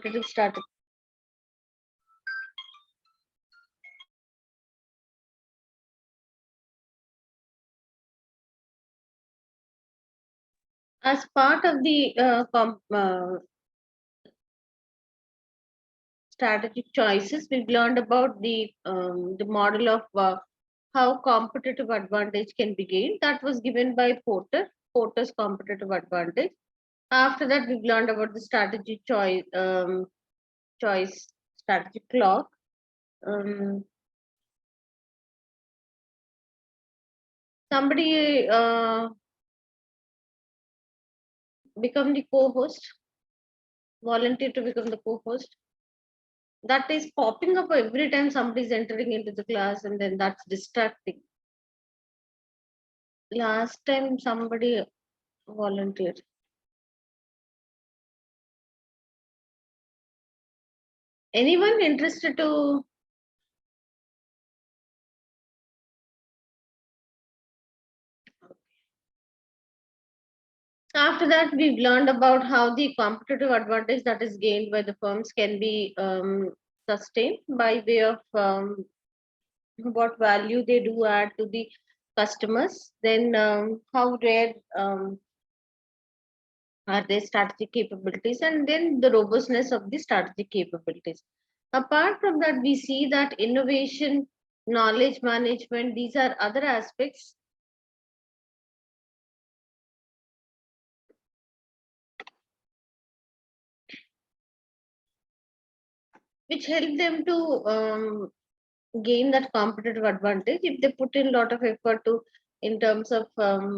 Started. As part of the strategic choices, we've learned about the model of how competitive advantage can be gained. That was given by Porter's competitive advantage. After that, we've learned about the strategy choice strategy clock. Somebody become the co-host, volunteer to become the co-host. That is popping up every time somebody is entering into the class, and then that's distracting. Last time somebody volunteered. Anyone interested to? After that, we've learned about how the competitive advantage that is gained by the firms can be sustained by way of what value they do add to the customers. Then how rare are their strategic capabilities, and then the robustness of the strategic capabilities. Apart from that, we see that innovation, knowledge management, these are other aspects which help them to gain that competitive advantage if they put in a lot of effort to in terms of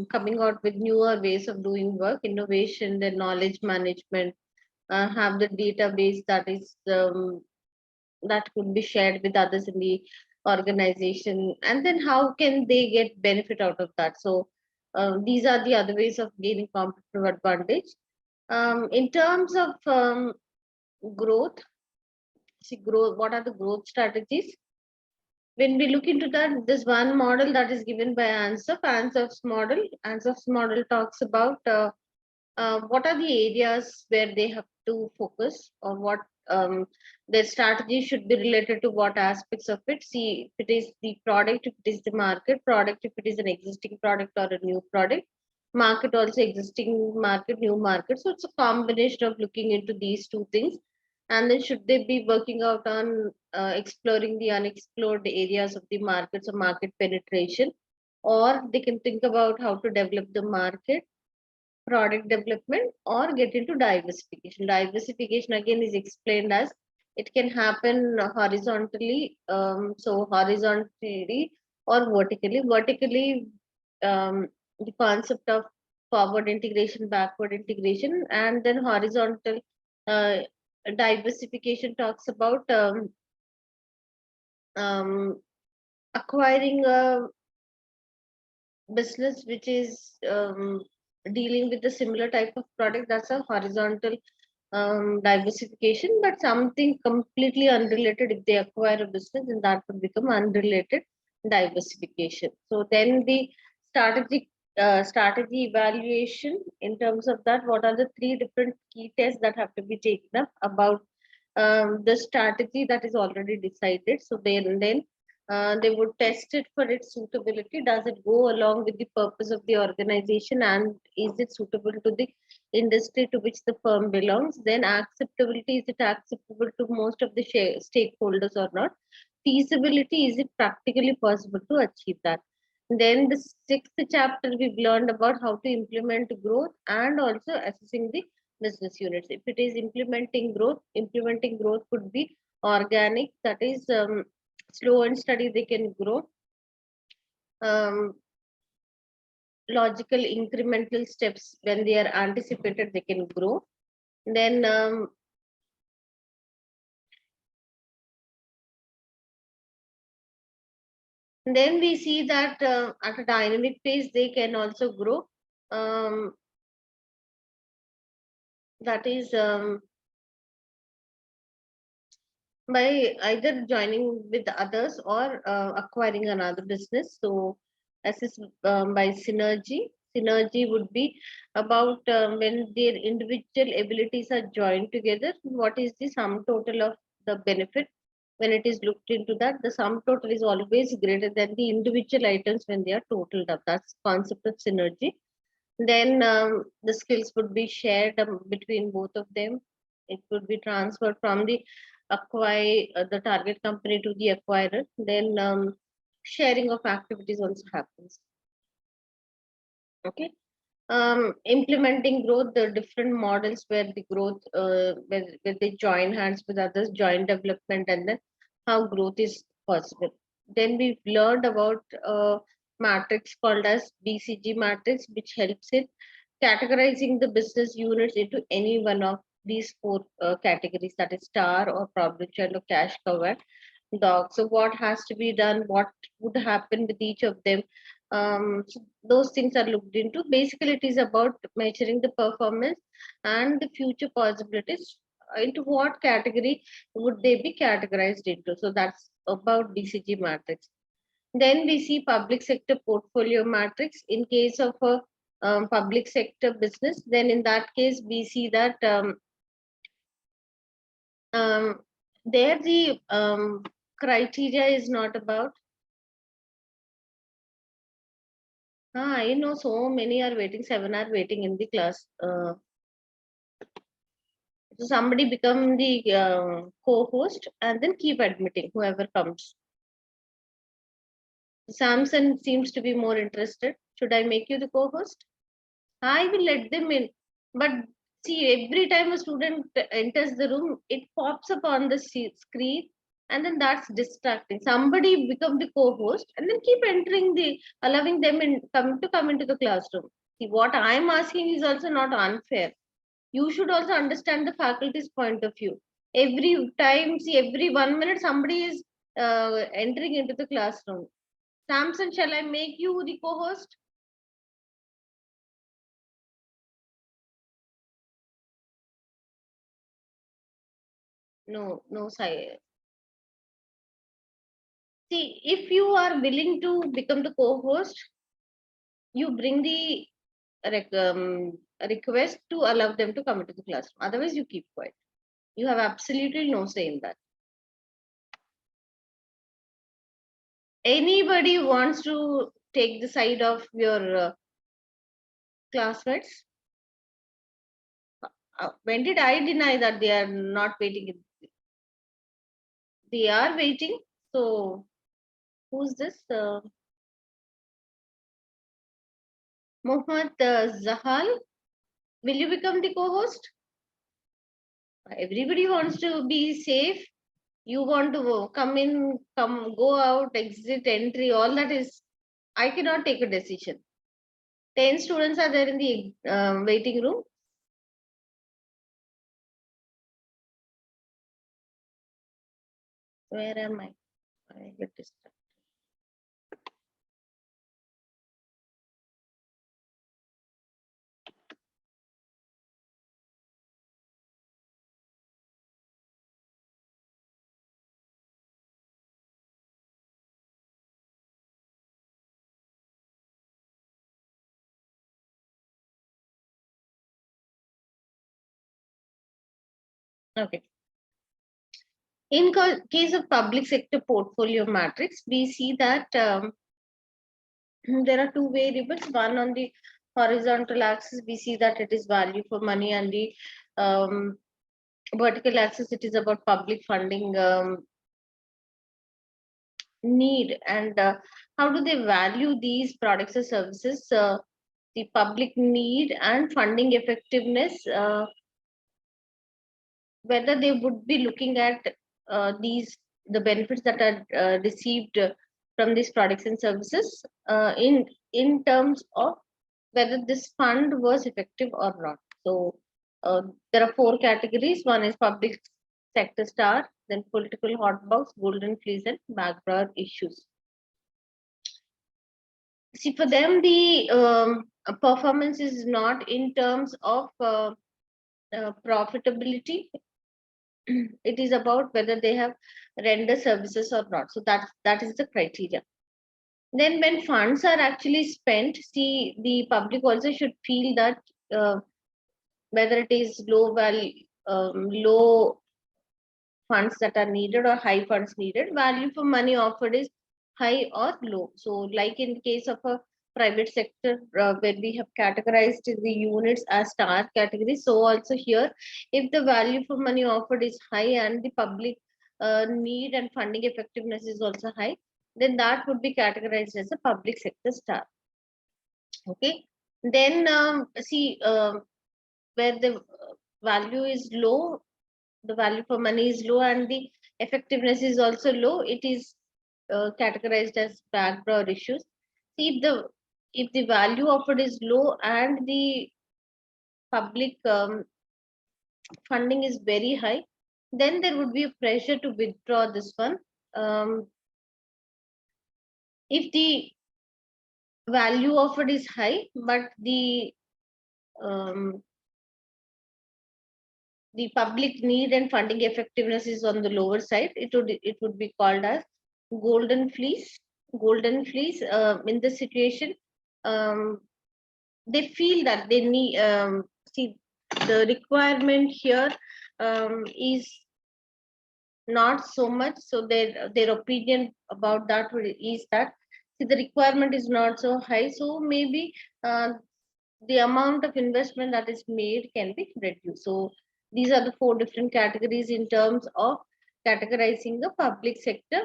coming out with newer ways of doing work, innovation, the knowledge management, have the database that is that could be shared with others in the organization, and then how can they get benefit out of that. So these are the other ways of gaining competitive advantage. In terms of growth, see growth, what are the growth strategies? When we look into that, this one model that is given by Ansof's model. Ansof's model talks about what are the areas where they have to focus, or what their strategy should be related to what aspects of it. See, if it is the product, if it is the product, if it is an existing product or a new product, market also existing market, new market. So it's a combination of looking into these two things. And then should they be working out on exploring the unexplored areas of the markets or market penetration, or they can think about how to develop the market, product development, or get into diversification. Diversification again is explained as it can happen horizontally, so horizontally or vertically. Vertically, the concept of forward integration, backward integration, and then horizontal uh, diversification talks about um, acquiring a business which is dealing with a similar type of product. That's a horizontal diversification, but something completely unrelated. If they acquire a business, then that would become unrelated diversification. So then the strategic strategy evaluation, in terms of that, what are the three different key tests that have to be taken up about the strategy that is already decided. So then they would test it for its suitability. Does it go along with the purpose of the organization, and is it suitable to the industry to which the firm belongs? Then acceptability, is it acceptable to most of the stakeholders or not? Feasibility, is it practically possible to achieve that? Then the sixth chapter, we've learned about how to implement growth and also assessing the business units. If it is implementing growth could be organic, that is slow and steady, they can grow. Logical incremental steps, when they are anticipated, they can grow. Then we see that at a dynamic pace they can also grow. That is by either joining with others or acquiring another business. So assist by synergy. Synergy would be about when their individual abilities are joined together. What is the sum total of the benefit? When it is looked into that, the sum total is always greater than the individual items when they are totaled up. That's concept of synergy. Then the skills would be shared between both of them. It would be transferred from the the target company to the acquirer. Then sharing of activities also happens. Okay. Implementing growth, the different models where the growth, where they join hands with others, joint development, and then how growth is possible. Then we've learned about matrix called as BCG matrix, which helps in categorizing the business units into any one of these four categories, that is star or problem child or cash cow dog. So what has to be done, what would happen with each of them, so those things are looked into. Basically it is about measuring the performance and the future possibilities, into what category would they be categorized into. So that's about BCG matrix. Then we see public sector portfolio matrix. In case of a public sector business, then in that case we see that um, there the criteria is not about. I know so many are waiting, seven are waiting in the class. So somebody become the co-host and then keep admitting whoever comes. Samson seems to be more interested. Should I make you the co-host? I will let them in. But see, every time a student enters the room, it pops up on the screen, and then that's distracting. Somebody become the co-host and then keep entering the, allowing them in come into the classroom. See, what I'm asking is also not unfair. You should also understand the faculty's point of view. Every time, see, every 1 minute somebody is entering into the classroom. Samson, shall I make you the co-host? No, no, Sai. See, if you are willing to become the co-host, you bring the request to allow them to come into the classroom. Otherwise, you keep quiet. You have absolutely no say in that. Anybody wants to take the side of your classmates? When did I deny that they are not waiting? They are waiting. So, who's this? Muhammad Zahal. Will you become the co-host? Everybody wants to be safe. You want to come in, come, go out, exit, entry, all that is, I cannot take a decision. 10 students are there in the waiting room. Where am I? I get distracted. Okay. In case of public sector portfolio matrix, we see that there are two variables. One on the horizontal axis, we see that it is value for money, and the vertical axis, it is about public funding need, and how do they value these products or services, the public need and funding effectiveness, whether they would be looking at these, the benefits that are received from these products and services, in terms of whether this fund was effective or not. So there are four categories. One is public sector star, then political hotbox, golden fleece, and background issues. See, for them, the performance is not in terms of profitability. It is about whether they have render services or not. So that is the criteria. Then when funds are actually spent, see, the public also should feel that whether it is low funds that are needed or high funds needed, value for money offered is high or low. So like in case of a private sector, where we have categorized the units as star categories, so also here, if the value for money offered is high and the public need and funding effectiveness is also high, then that would be categorized as a public sector star. Okay. Then see, where the value is low, the value for money is low and the effectiveness is also low, it is categorized as background issues. See, if the value offered is low and the public funding is very high, then there would be a pressure to withdraw this one. If the value offered is high but um, the public need and funding effectiveness is on the lower side, it would be called as golden fleece. Golden fleece, in this situation, um, they feel that they need, see, the requirement here is not so much, so their opinion about that is that, see, the requirement is not so high, so maybe the amount of investment that is made can be reduced. So these are the four different categories in terms of categorizing the public sector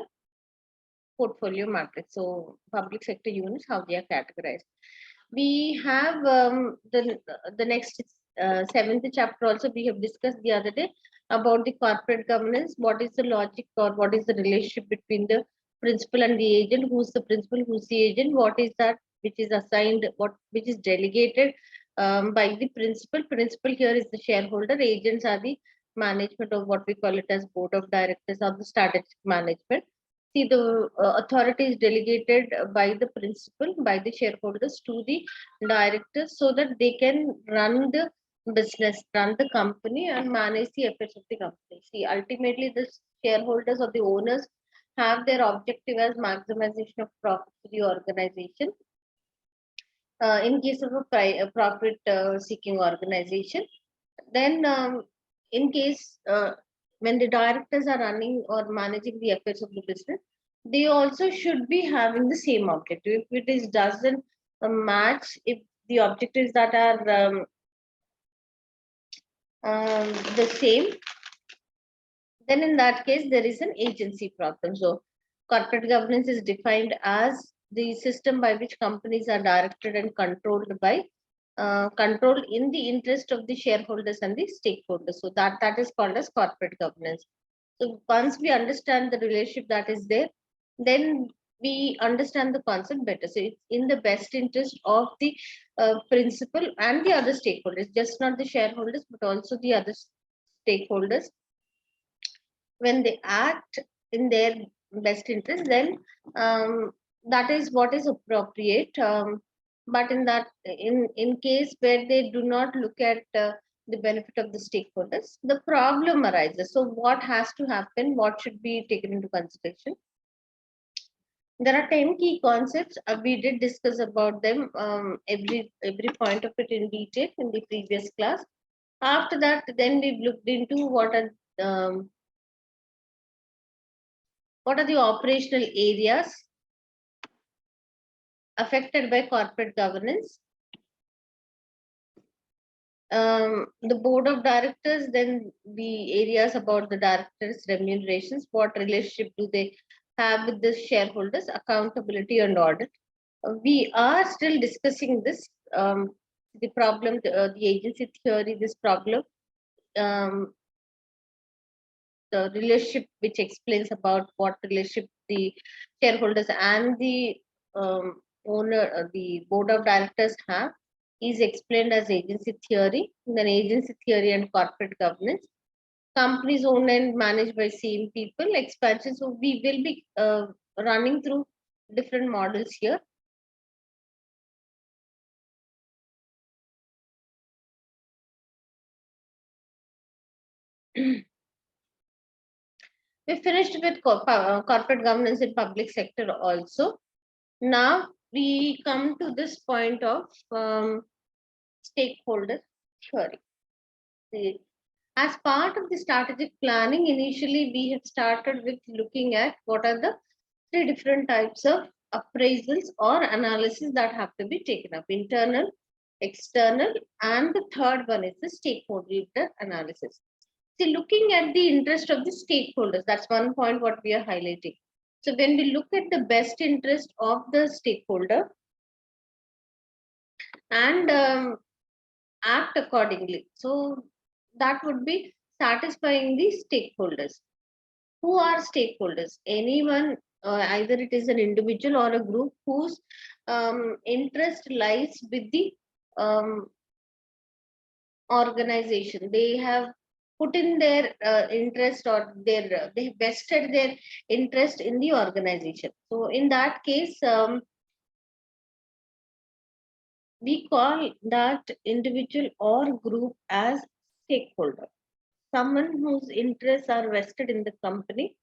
portfolio matrix. So public sector units, how they are categorized. We have the next seventh chapter also we have discussed the other day about the corporate governance. What is the logic or what is the relationship between the principal and the agent? Who's the principal? Who's the agent? What is that which is assigned? What which is delegated by the principal? Principal here is the shareholder. Agents are the management of what we call it as board of directors of the strategic management. See, the authority is delegated by the principal, by the shareholders to the directors so that they can run the business, run the company, and manage the affairs of the company. See, ultimately, the shareholders or the owners have their objective as maximization of profit to the organization. In case of a profit seeking organization, then in case when the directors are running or managing the affairs of the business, they also should be having the same objective. If it is doesn't match, if the objectives that are the same, then in that case there is an agency problem. So corporate governance is defined as the system by which companies are directed and controlled in the interest of the shareholders and the stakeholders. So that is called as corporate governance. So once we understand the relationship that is there, then we understand the concept better. So it's in the best interest of the principal and the other stakeholders, just not the shareholders, but also the other stakeholders. When they act in their best interest, then that is what is appropriate. But in case where they do not look at the benefit of the stakeholders, the problem arises. So what has to happen? What should be taken into consideration? There are 10 key concepts. We did discuss about them, every point of it in detail in the previous class. After that, then we've looked into um, what are the operational areas affected by corporate governance. The board of directors, then the areas about the directors' remunerations, what relationship do they have with the shareholders, accountability and audit. We are still discussing this, the problem, the agency theory, this problem, um, the relationship which explains about what relationship the shareholders and the owner, the board of directors have, is explained as agency theory. Then agency theory and corporate governance. Companies owned and managed by same people. Expansion. So we will be running through different models here. We finished with corporate governance in public sector also. Now we come to this point of stakeholder theory. As part of the strategic planning, initially we have started with looking at what are the three different types of appraisals or analysis that have to be taken up: internal, external, and the third one is the stakeholder analysis. See, looking at the interest of the stakeholders, that's one point what we are highlighting. So when we look at the best interest of the stakeholder and act accordingly, so that would be satisfying the stakeholders. Who are stakeholders? Anyone, either it is an individual or a group whose interest lies with the um, organization. They have put in their interest, or they have vested their interest in the organization. So in that case, we call that individual or group as stakeholder. Someone whose interests are vested in the company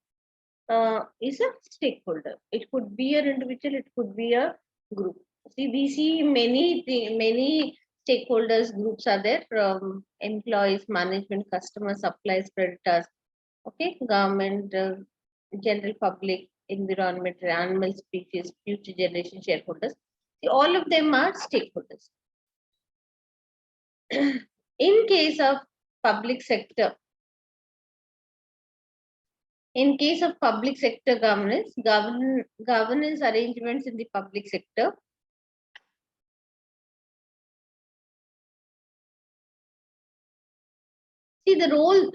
is a stakeholder. It could be an individual, it could be a group. See, we see many stakeholders groups are there from employees, management, customers, suppliers, creditors, okay, government, general public, environment, animal species, future generation shareholders. See, all of them are stakeholders. In case of public sector, in case of public sector governance arrangements in the public sector, see the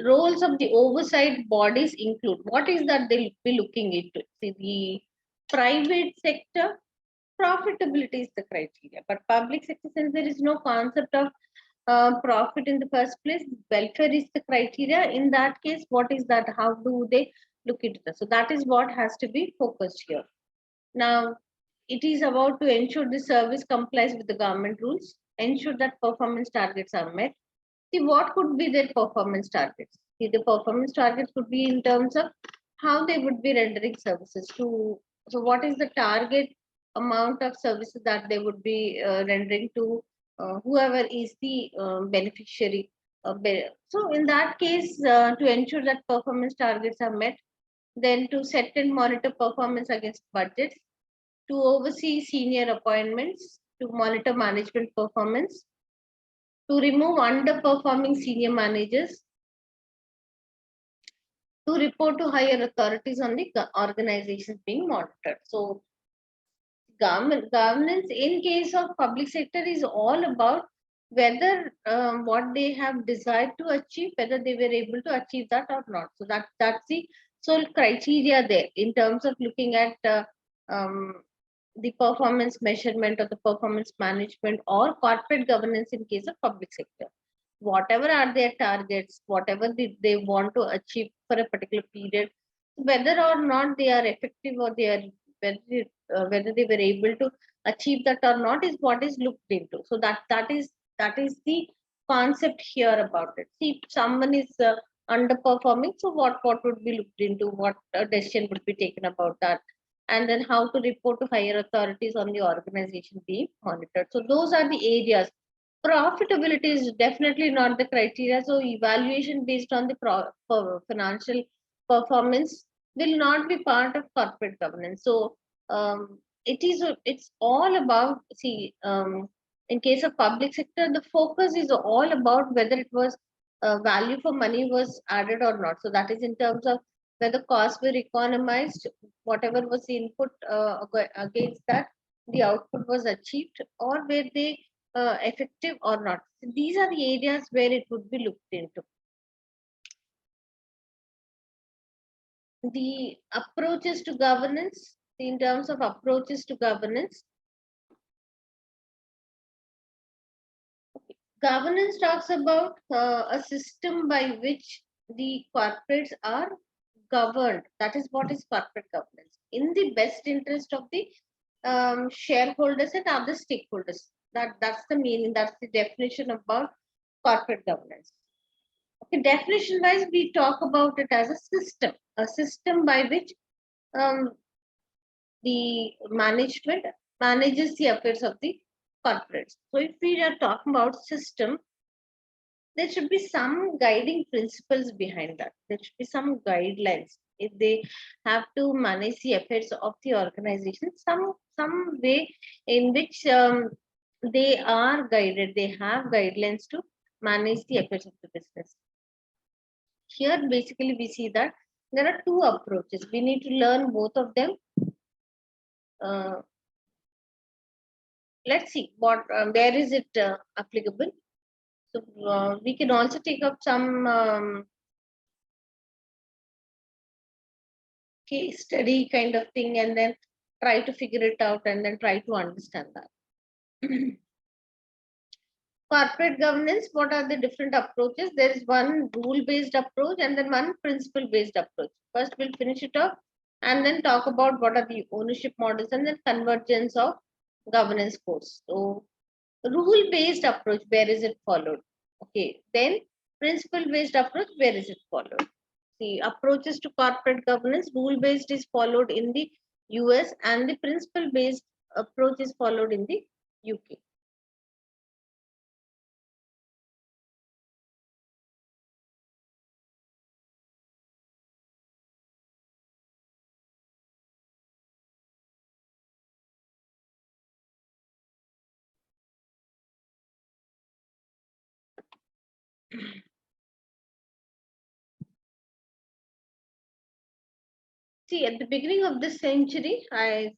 roles of the oversight bodies include what is that they'll be looking into. See, the private sector, profitability is the criteria, but public sector, since there is no concept of profit in the first place, welfare is the criteria. In that case, what is that? How do they look into that? So that is what has to be focused here. Now, it is about to ensure the service complies with the government rules, ensure that performance targets are met. See, what could be their performance targets? See, the performance targets could be in terms of how they would be rendering services to. So, what is the target amount of services that they would be rendering to whoever is the beneficiary? So, in that case, to ensure that performance targets are met, then to set and monitor performance against budgets, to oversee senior appointments, to monitor management performance, to remove underperforming senior managers, to report to higher authorities on the organizations being monitored. So governance in case of public sector is all about whether what they have desired to achieve, whether they were able to achieve that or not. So that's the sole criteria there in terms of looking at um, the performance measurement or the performance management or corporate governance in case of public sector. Whatever are their targets, whatever they want to achieve for a particular period, whether or not they are effective or they are whether they were able to achieve that or not is what is looked into. So that is the concept here about it. See, if someone is underperforming, so what would be looked into, what decision would be taken about that, and then how to report to higher authorities on the organization being monitored. So those are the areas. Profitability is definitely not the criteria. So evaluation based on the financial performance will not be part of corporate governance. So it's all about, see, in case of public sector, the focus is all about whether it was value for money was added or not. So that is in terms of whether costs were economized, whatever was the input against that, the output was achieved, or were they effective or not. So these are the areas where it would be looked into. The approaches to governance, in terms of approaches to governance, governance talks about a system by which the corporates are governed. That is what is corporate governance in the best interest of the shareholders and other stakeholders. That's the meaning. That's the definition about corporate governance. Okay, definition wise, we talk about it as a system by which um, the management manages the affairs of the corporates. So if we are talking about system, there should be some guiding principles behind that. There should be some guidelines. If they have to manage the affairs of the organization, some way in which they are guided, they have guidelines to manage the affairs of the business. Here, basically, we see that there are two approaches. We need to learn both of them. Uh, let's see what where is it applicable. So we can also take up some case study kind of thing and then try to figure it out and then try to understand that. Corporate governance, what are the different approaches? There is one rule based approach and then one principle based approach. First, we'll finish it up and then talk about what are the ownership models and then convergence of governance codes. So, rule based approach, where is it followed? Okay, then principle based approach, where is it followed? The approaches to corporate governance, rule based is followed in the US and the principle based approach is followed in the UK. See, at the beginning of this century, I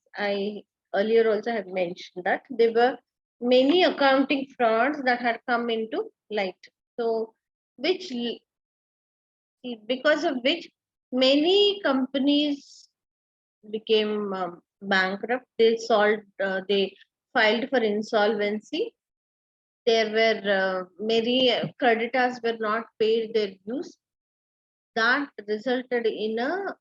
earlier also had mentioned that there were many accounting frauds that had come into light. So, which because of which many companies became bankrupt. They filed for insolvency. There were many creditors were not paid their dues. That resulted in a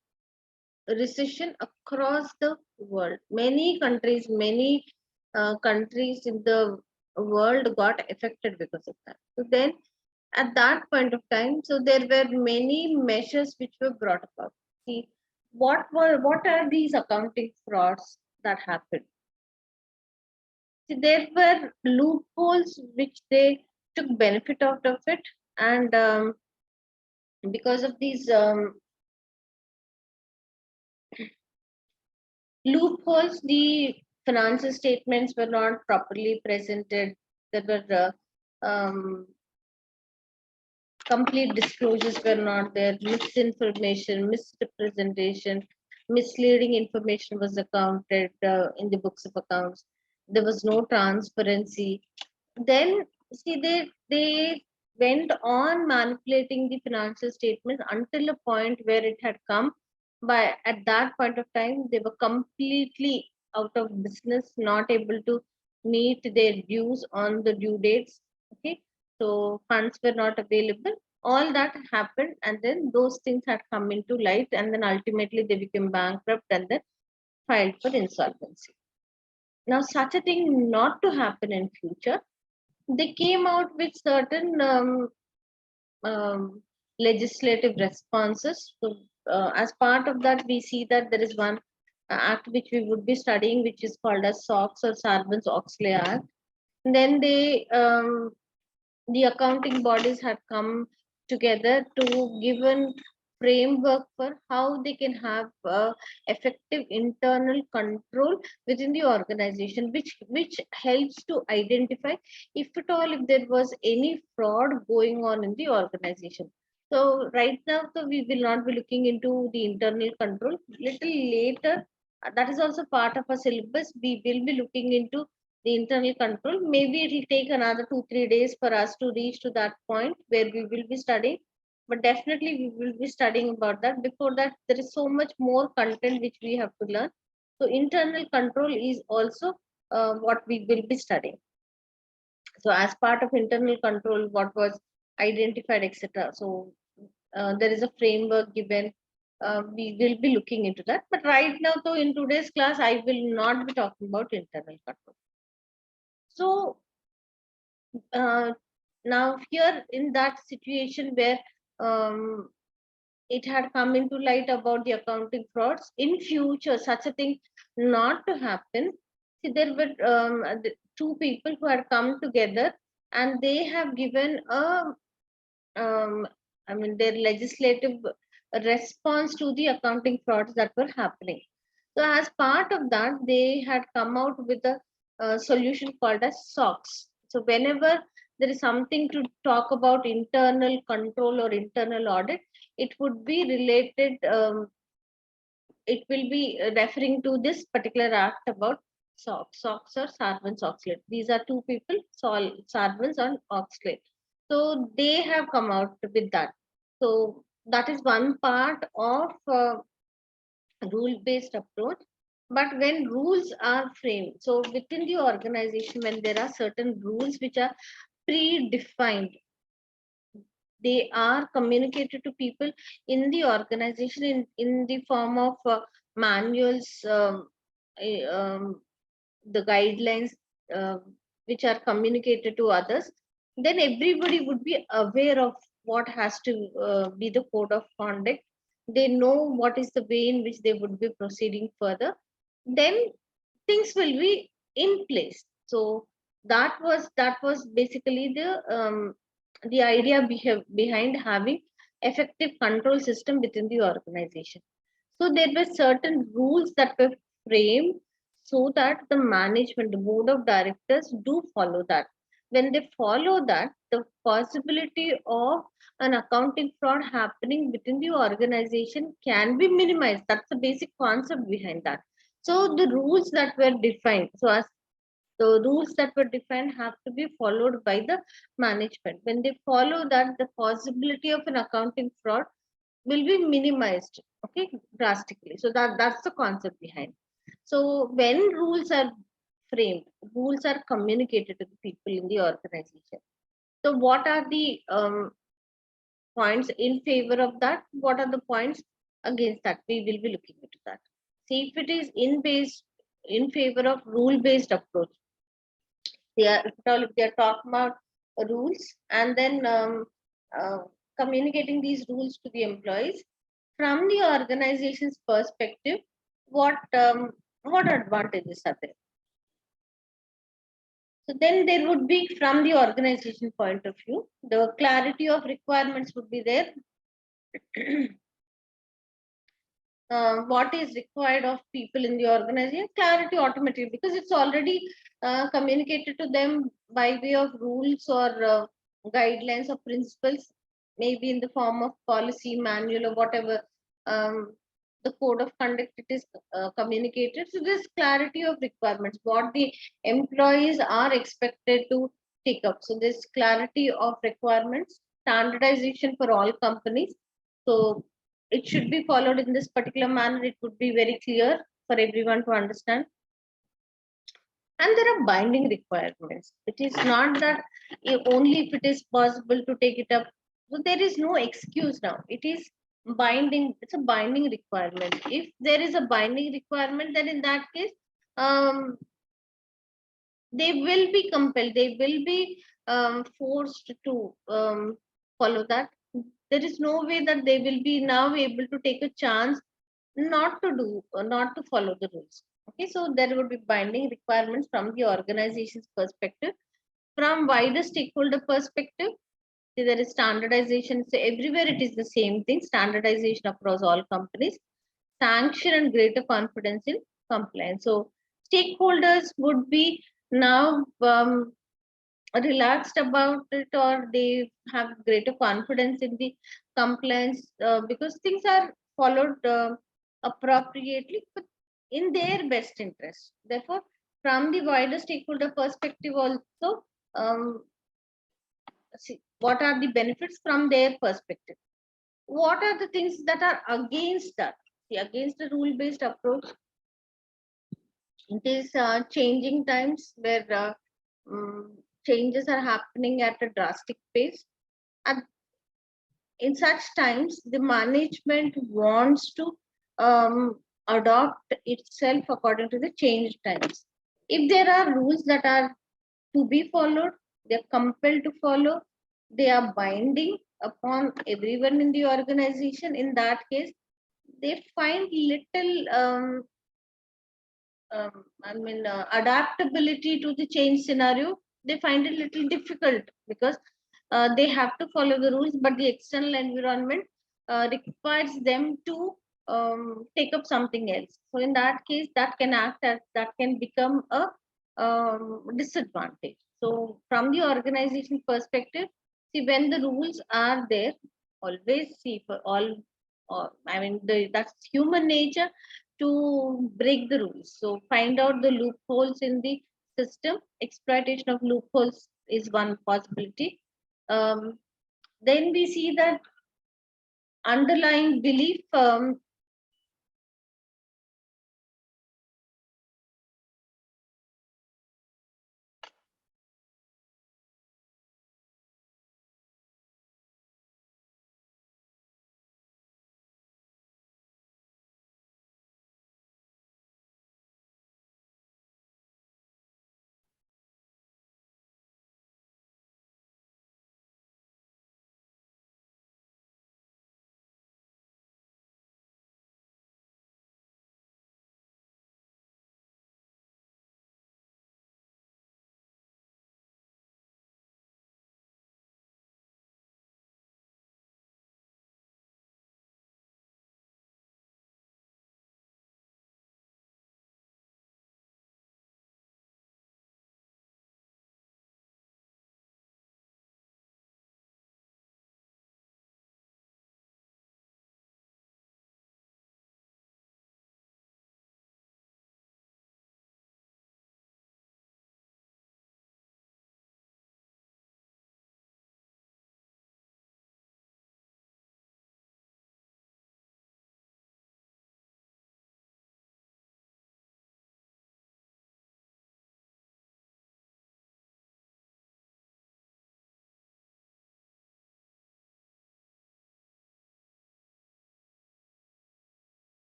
recession across the world. Many countries in the world got affected because of that. So then, at that point of time, so there were many measures which were brought about. See, what are these accounting frauds that happened? See, there were loopholes which they took benefit out of it, and because of these loopholes, the financial statements were not properly presented. There were complete disclosures were not there. Misinformation, misrepresentation, misleading information was accounted in the books of accounts. There was no transparency. Then see they went on manipulating the financial statements until a point where it had come by at that point of time they were completely out of business, not able to meet their dues on the due dates. Okay, so funds were not available. All that happened, and then those things had come into light, and then ultimately they became bankrupt and then filed for insolvency. Now, such a thing not to happen in future, they came out with certain um, legislative responses. So, as part of that, we see that there is one act which we would be studying, which is called as SOX or Sarbanes-Oxley Act. And then the accounting bodies had come together to give a framework for how they can have effective internal control within the organization, which helps to identify if at all if there was any fraud going on in the organization. So right now, so we will not be looking into the internal control. Little later, that is also part of our syllabus. We will be looking into the internal control. Maybe it will take another 2-3 days for us to reach to that point where we will be studying. But definitely we will be studying about that. Before that, there is so much more content which we have to learn. So internal control is also what we will be studying. So as part of internal control, what was identified, etc. So there is a framework given. We will be looking into that. But right now, so in today's class, I will not be talking about internal control. So now here in that situation where um, it had come into light about the accounting frauds. In future, such a thing not to happen. See, there were two people who had come together, and they have given a, um, I mean, their legislative response to the accounting frauds that were happening. So, as part of that, they had come out with a, solution called as SOX. So, whenever there is something to talk about internal control or internal audit, it would be related. It will be referring to this particular act about SOX. SOX or Sarbanes Oxley. These are two people, Sarbanes and Oxley. So they have come out with that. So that is one part of rule-based approach. But when rules are framed, so within the organization, when there are certain rules which are predefined, they are communicated to people in the organization in the form of manuals, the guidelines, uh, which are communicated to others, then everybody would be aware of what has to be the code of conduct. They know what is the way in which they would be proceeding further. Then things will be in place. So that was basically the idea behind having effective control system within the organization. So there were certain rules that were framed so that the management, the board of directors do follow that. When they follow that, the possibility of an accounting fraud happening within the organization can be minimized. That's the basic concept behind that. So the rules that were defined, so as the rules that were defined have to be followed by the management. When they follow that, the possibility of an accounting fraud will be minimized, okay, drastically. So that's the concept behind. So when rules are framed, rules are communicated to the people in the organization. So what are the points in favor of that? What are the points against that? We will be looking into that. See, if it is in favor of rule based approach, if they are talking about rules and then uh, communicating these rules to the employees from the organization's perspective, what advantages are there? So then there would be, from the organization point of view, the clarity of requirements would be there. What is required of people in the organization, clarity automatically, because it's already communicated to them by way of rules or guidelines or principles, maybe in the form of policy manual or whatever, the code of conduct it is communicated. So there's clarity of requirements, what the employees are expected to take up. So there's clarity of requirements, standardization for all companies. So it should be followed in this particular manner. It would be very clear for everyone to understand. And there are binding requirements. It is not that only if it is possible to take it up. So there is no excuse now. It is binding. It's a binding requirement. If there is a binding requirement, then in that case, they will be compelled. They will be forced to follow that. There is no way that they will be now able to take a chance not to do or not to follow the rules. Okay, so there would be binding requirements from the organization's perspective. From wider stakeholder perspective, see, there is standardization. So everywhere it is the same thing, standardization across all companies, sanction and greater confidence in compliance. So stakeholders would be now relaxed about it, or they have greater confidence in the compliance because things are followed appropriately, but in their best interest. Therefore, from the wider stakeholder perspective also, see, what are the benefits from their perspective? What are the things that are against that? See, against the rule based approach, it is changing times where changes are happening at a drastic pace. And in such times, the management wants to adopt itself according to the changed times. If there are rules that are to be followed, they're compelled to follow, they are binding, upon everyone in the organization. In that case, they find little adaptability to the change scenario. They find it little difficult because they have to follow the rules, but the external environment requires them to take up something else. So in that case, that can act as, that can become a disadvantage. So from the organization perspective, see, when the rules are there, always see for all, that's human nature to break the rules. So find out the loopholes in the system. Exploitation of loopholes is one possibility. Then we see that underlying belief,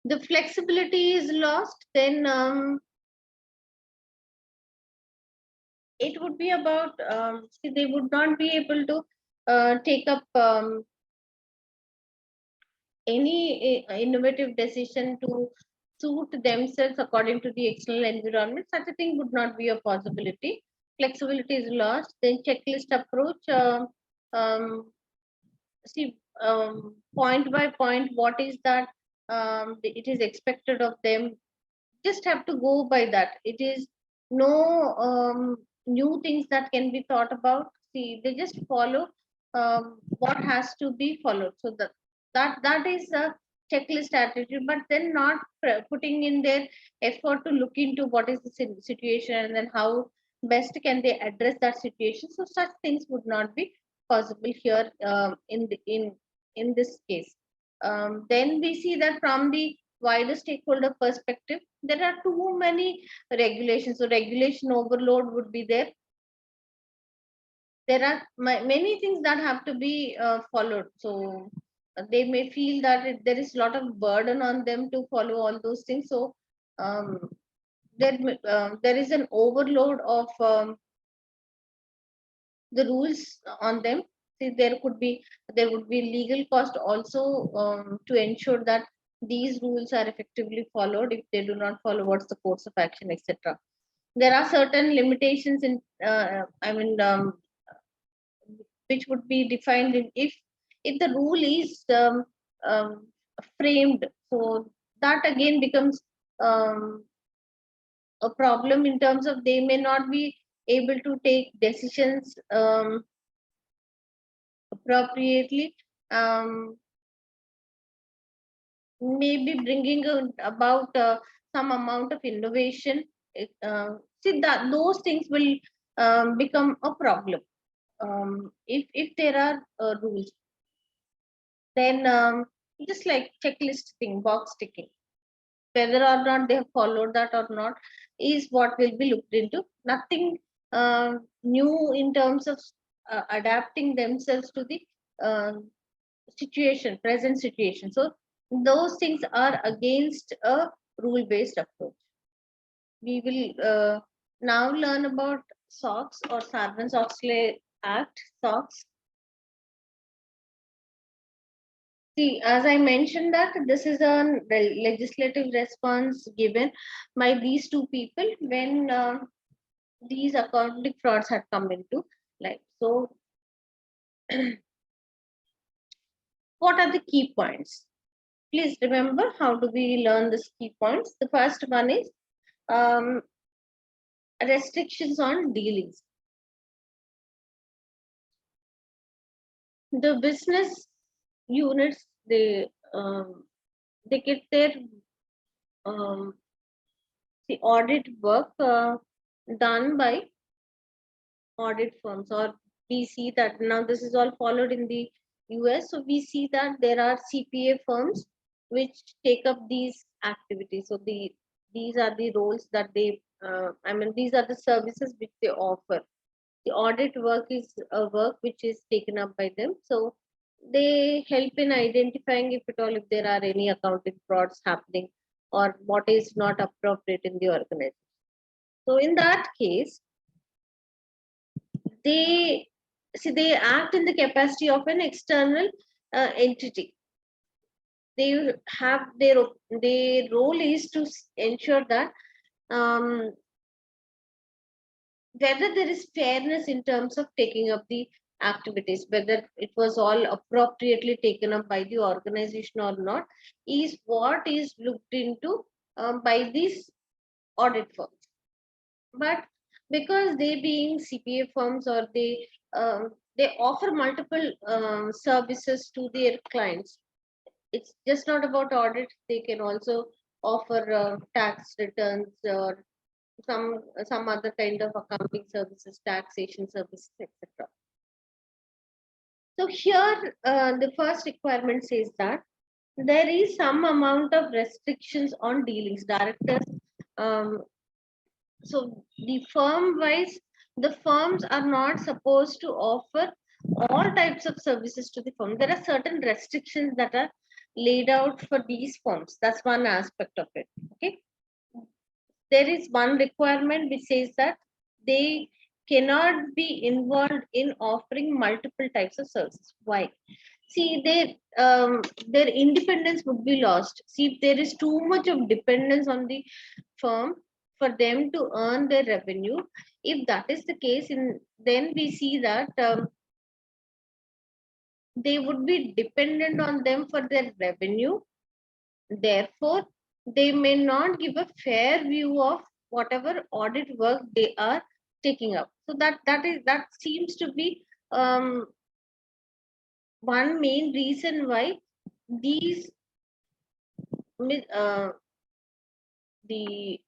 the flexibility is lost, then it would be about, see, they would not be able to take up any innovative decision to suit themselves according to the external environment. Such a thing would not be a possibility. Flexibility is lost. Then checklist approach. Um, See, point by point, what is that it is expected of them. Just have to go by that. It is no new things that can be thought about. See, they just follow what has to be followed. So that is a checklist attitude, but then not putting in their effort to look into what is the situation and then how best can they address that situation. So such things would not be possible here in this case. Then we see that from the wider stakeholder perspective, there are too many regulations. So regulation overload would be there. There are many things that have to be followed. So they may feel that there is a lot of burden on them to follow all those things. So um, there is an overload of the rules on them. See, there would be legal cost also to ensure that these rules are effectively followed. If they do not follow, what's the course of action, etc. There are certain limitations in, which would be defined in, if the rule is um, framed. So that again becomes um, a problem in terms of they may not be able to take decisions appropriately. maybe bringing about some amount of innovation. See that those things will become a problem if there are rules. Then just like checklist thing, box ticking, whether or not they have followed that or not is what will be looked into. Nothing new in terms of adapting themselves to the uh, situation, present situation. So those things are against a rule based approach. We will now learn about SOX or Sarbanes-Oxley Act, SOX. See, as I mentioned that this is a legislative response given by these two people when these accounting frauds had come into life. So, what are the key points? Please remember, how do we learn these key points? The first one is um, restrictions on dealings. The business units, they get their um, the audit work done by audit firms, or we see that now this is all followed in the US. So we see that there are CPA firms which take up these activities. So these are the roles that they I mean these are the services which they offer. The audit work is a work which is taken up by them. So they help in identifying, if at all, if there are any accounting frauds happening or what is not appropriate in the organization. So in that case, they see they act in the capacity of an external entity. They have their role is to ensure that um, whether there is fairness in terms of taking up the activities, whether it was all appropriately taken up by the organization or not, is what is looked into by these audit firms. But because they being CPA firms, or they offer multiple services to their clients, it's just not about audit. They can also offer tax returns or some other kind of accounting services, taxation services, etc. So here, the first requirement says that there is some amount of restrictions on dealings. Directors, um, so the firm wise, the firms are not supposed to offer all types of services to the firm. There are certain restrictions that are laid out for these firms. That's one aspect of it. Okay. There is one requirement which says that they cannot be involved in offering multiple types of services. Why? See, their independence would be lost. See, if there is too much of dependence on the firm for them to earn their revenue, if that is the case, then we see that they would be dependent on them for their revenue. Therefore, they may not give a fair view of whatever audit work they are taking up. So that seems to be one main reason why these the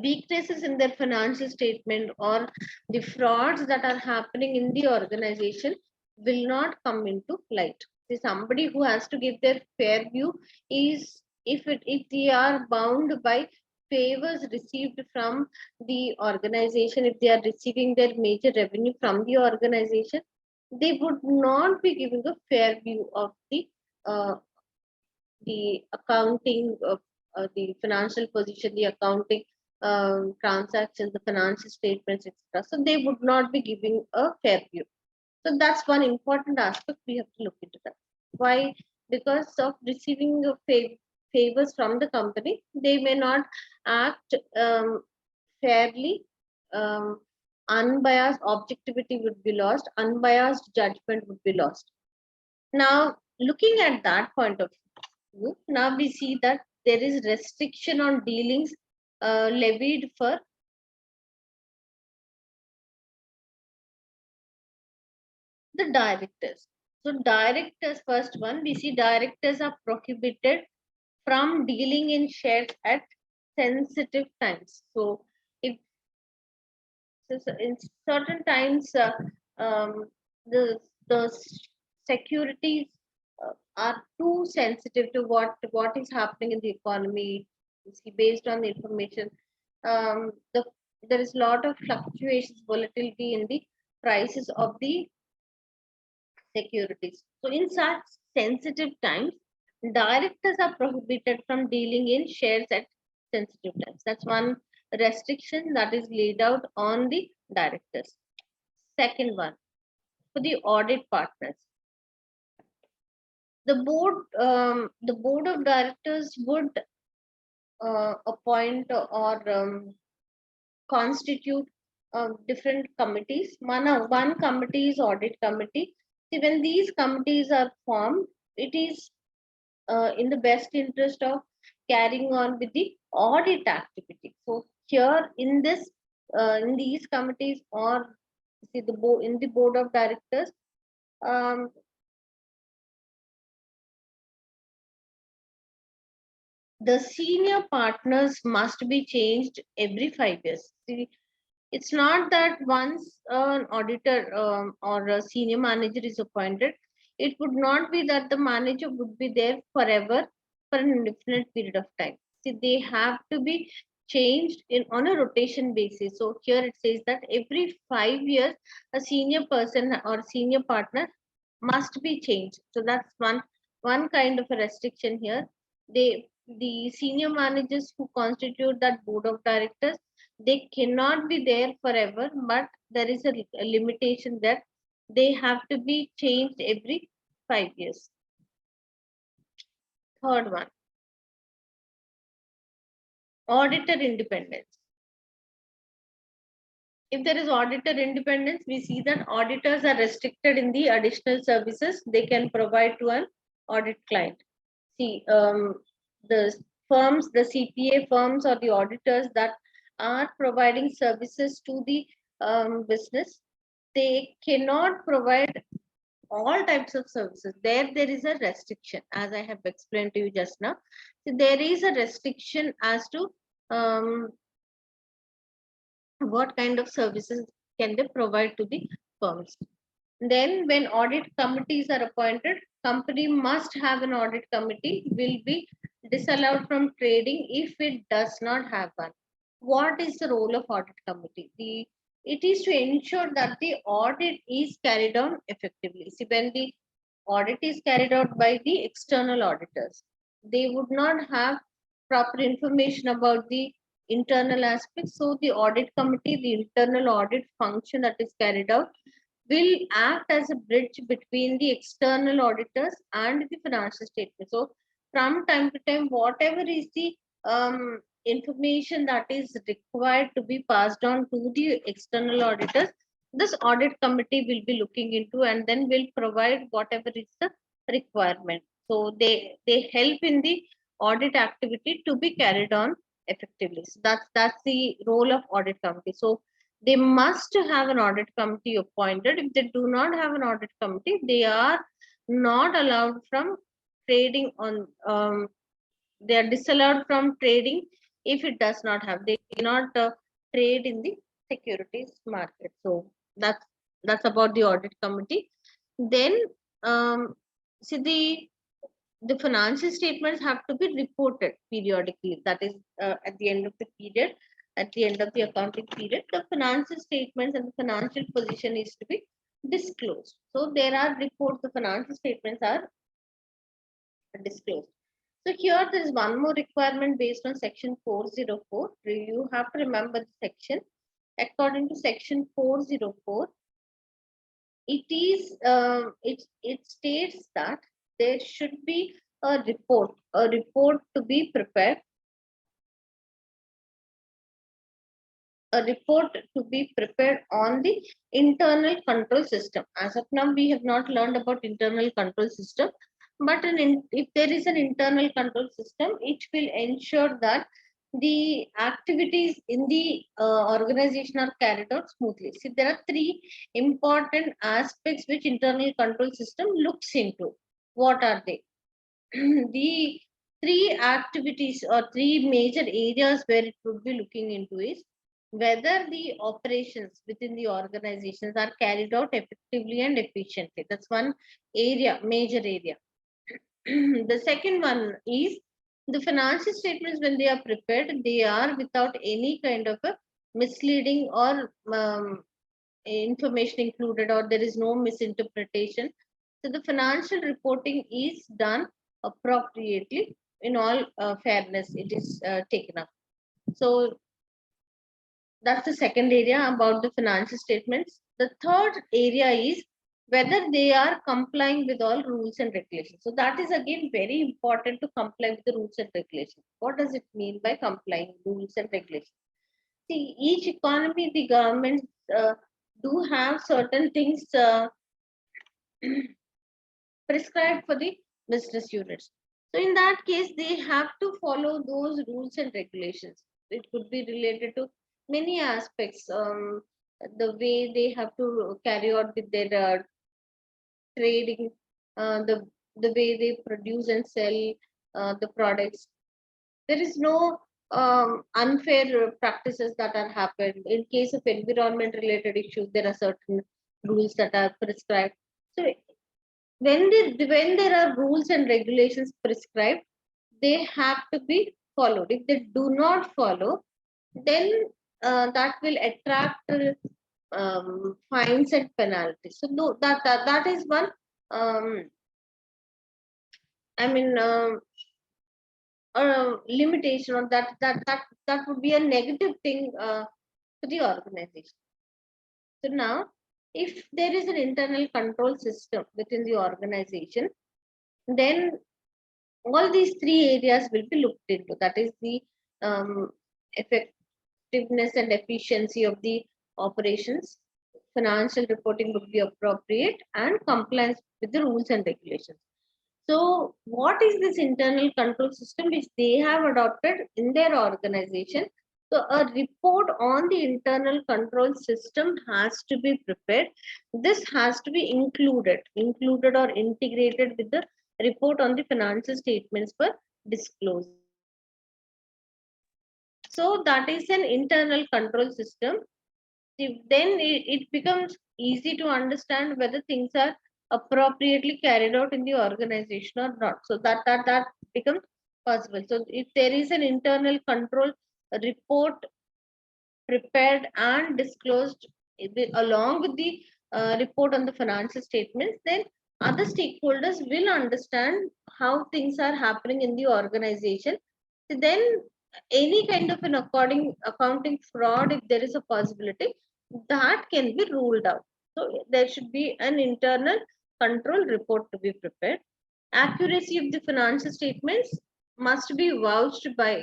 weaknesses in their financial statement or the frauds that are happening in the organization will not come into light. See, somebody who has to give their fair view is if they are bound by favors received from the organization, if they are receiving their major revenue from the organization, they would not be giving a fair view of uh, the accounting of the financial position, the accounting transactions, the financial statements, etc. So they would not be giving a fair view. So that's one important aspect we have to look into that. Why? Because of receiving favors from the company, they may not act fairly. Um, Unbiased objectivity would be lost. Unbiased judgment would be lost. Now, looking at that point of view, now we see that there is restriction on dealings levied for the directors. So directors, first one, we see directors are prohibited from dealing in shares at sensitive times. So if in certain times the securities are too sensitive to what is happening in the economy. See, based on the information, there is a lot of fluctuations, volatility in the prices of the securities. So in such sensitive times, directors are prohibited from dealing in shares at sensitive times. That's one restriction that is laid out on the directors. Second one, for the audit partners, the board of directors would appoint or constitute different committees. One committee is audit committee. See, when these committees are formed, it is in the best interest of carrying on with the audit activity. So here in these committees, or see the board, in the board of directors, um, the senior partners must be changed every 5 years. See, it's not that once an auditor or a senior manager is appointed, it would not be that the manager would be there forever for an indefinite period of time. See, they have to be changed in on a rotation basis. So here it says that every 5 years, a senior person or senior partner must be changed. So that's one kind of a restriction here. The senior managers who constitute that board of directors, they cannot be there forever, but there is a limitation that they have to be changed every 5 years. Third one, auditor independence. If there is auditor independence, we see that auditors are restricted in the additional services they can provide to an audit client. See, the firms, the CPA firms or the auditors that are providing services to the business, they cannot provide all types of services. There is a restriction, as I have explained to you just now. So there is a restriction as to what kind of services can they provide to the firms. Then when audit committees are appointed, company must have an audit committee, will be disallowed from trading if it does not have one. What is the role of audit committee? It is to ensure that the audit is carried on effectively. See, when the audit is carried out by the external auditors, they would not have proper information about the internal aspects. So the audit committee, the internal audit function that is carried out, will act as a bridge between the external auditors and the financial statement. So from time to time, whatever is the information that is required to be passed on to the external auditors, this audit committee will be looking into and then will provide whatever is the requirement. So they help in the audit activity to be carried on effectively. So that's the role of audit committee. So they must have an audit committee appointed. If they do not have an audit committee, they are not allowed from trading on they are disallowed from trading if it does not have, they cannot trade in the securities market. So that's about the audit committee. Then see the financial statements have to be reported periodically. That is at the end of the period, at the end of the accounting period, the financial statements and the financial position is to be disclosed. So there are reports, the financial statements are disclosed. So here there is one more requirement based on section 404. You have to remember the section. According to section 404, it states that there should be a report to be prepared, on the internal control system. As of now, we have not learned about internal control system, but if there is an internal control system, it will ensure that the activities in the organization are carried out smoothly. See, there are three important aspects which internal control system looks into. What are they? The three activities or three major areas where it would be looking into is whether the operations within the organizations are carried out effectively and efficiently. That's one area, major area. The second one is the financial statements, when they are prepared, they are without any kind of a misleading or information included, or there is no misinterpretation. So the financial reporting is done appropriately in all fairness. It is taken up. So that's the second area about the financial statements. The third area is whether they are complying with all rules and regulations. So that is again very important, to comply with the rules and regulations. What does it mean by complying rules and regulations? See, each economy, the governments do have certain things prescribed for the business units. So in that case, they have to follow those rules and regulations. It could be related to many aspects. The way they have to carry out with their trading, the way they produce and sell the products. There is no unfair practices that are happened. In case of environment related issues, there are certain rules that are prescribed. So when there are rules and regulations prescribed, they have to be followed. If they do not follow, then that will attract fines and penalties. So no, that is one. Um, I mean, limitation, or that would be a negative thing to the organization. So now, if there is an internal control system within the organization, then all these three areas will be looked into. That is the effectiveness and efficiency of the operations, financial reporting would be appropriate, and compliance with the rules and regulations. So what is this internal control system which they have adopted in their organization? So a report on the internal control system has to be prepared. This has to be included or integrated with the report on the financial statements for disclosure. So that is an internal control system. Then it becomes easy to understand whether things are appropriately carried out in the organization or not. So that becomes possible. So if there is an internal control report prepared and disclosed along with the report on the financial statements, then other stakeholders will understand how things are happening in the organization. So then any kind of an accounting fraud, if there is a possibility, that can be ruled out. So there should be an internal control report to be prepared. Accuracy of the financial statements must be vouched for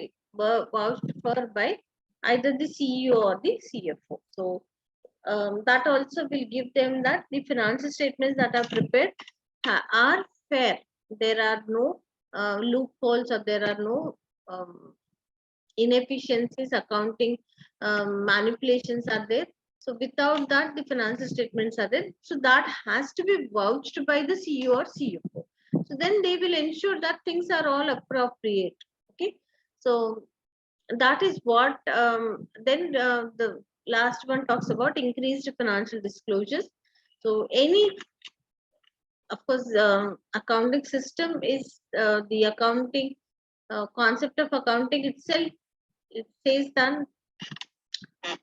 by either the CEO or the CFO. So that also will give them that the financial statements that are prepared are fair. There are no loopholes, or there are no inefficiencies, accounting manipulations are there. So without that, the financial statements are there. So that has to be vouched by the CEO or CFO. So then they will ensure that things are all appropriate. Okay. So that is what then the last one talks about increased financial disclosures. So any, of course, accounting system is the accounting concept of accounting itself. It says that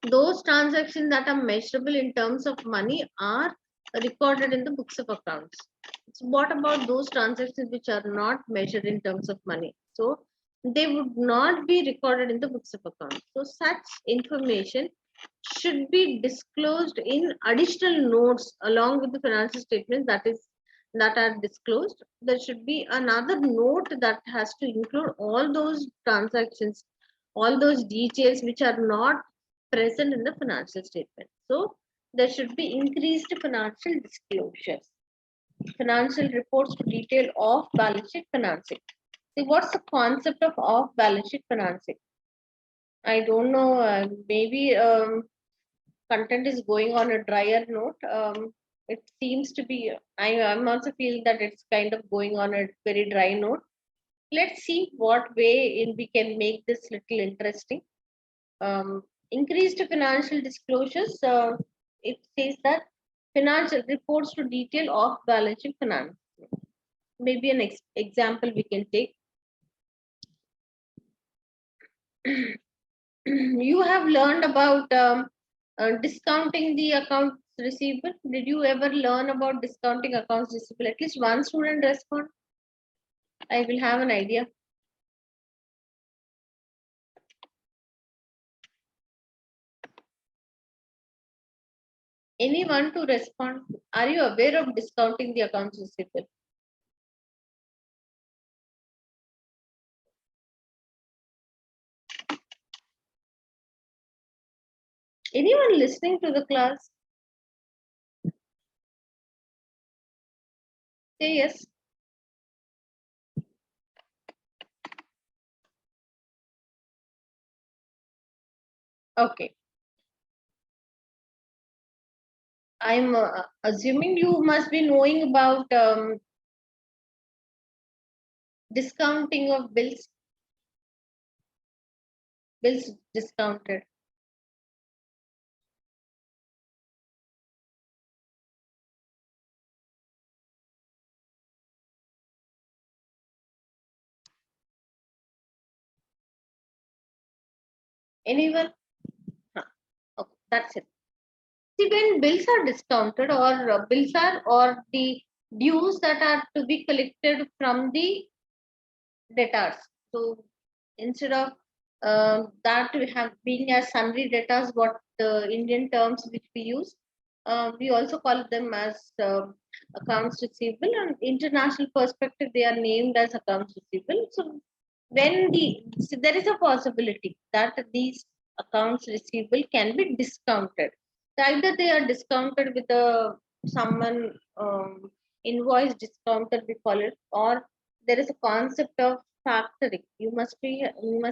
those transactions that are measurable in terms of money are recorded in the books of accounts. So what about those transactions which are not measured in terms of money? So they would not be recorded in the books of accounts. So such information should be disclosed in additional notes along with the financial statements that are disclosed. There should be another note that has to include all those transactions, all those details which are not present in the financial statement. So there should be increased financial disclosures. Financial reports to detail off balance sheet financing. See, what's the concept of off balance sheet financing? I don't know. Maybe content is going on a drier note. It seems to be. I'm also feeling that it's kind of going on a very dry note. Let's see what way in we can make this little interesting. Increased financial disclosures. It says that financial reports to detail off balance sheet finance. Maybe an example we can take. You have learned about discounting the accounts receivable. Did you ever learn about discounting accounts receivable? At least one student respond. I will have an idea. Anyone to respond? Are you aware of discounting the accounts receivable? Anyone listening to the class? Say yes. Okay. I'm assuming you must be knowing about discounting of bills discounted. Anyone? Huh. Okay, that's it. See, when bills are discounted or bills are or the dues that are to be collected from the debtors. So instead of that we have being as sundry debtors, what the Indian terms which we use, we also call them as accounts receivable. And international perspective, they are named as accounts receivable. So when there is a possibility that these accounts receivable can be discounted. So either they are discounted with a someone invoice discounted, we call it, or there is a concept of factoring. You must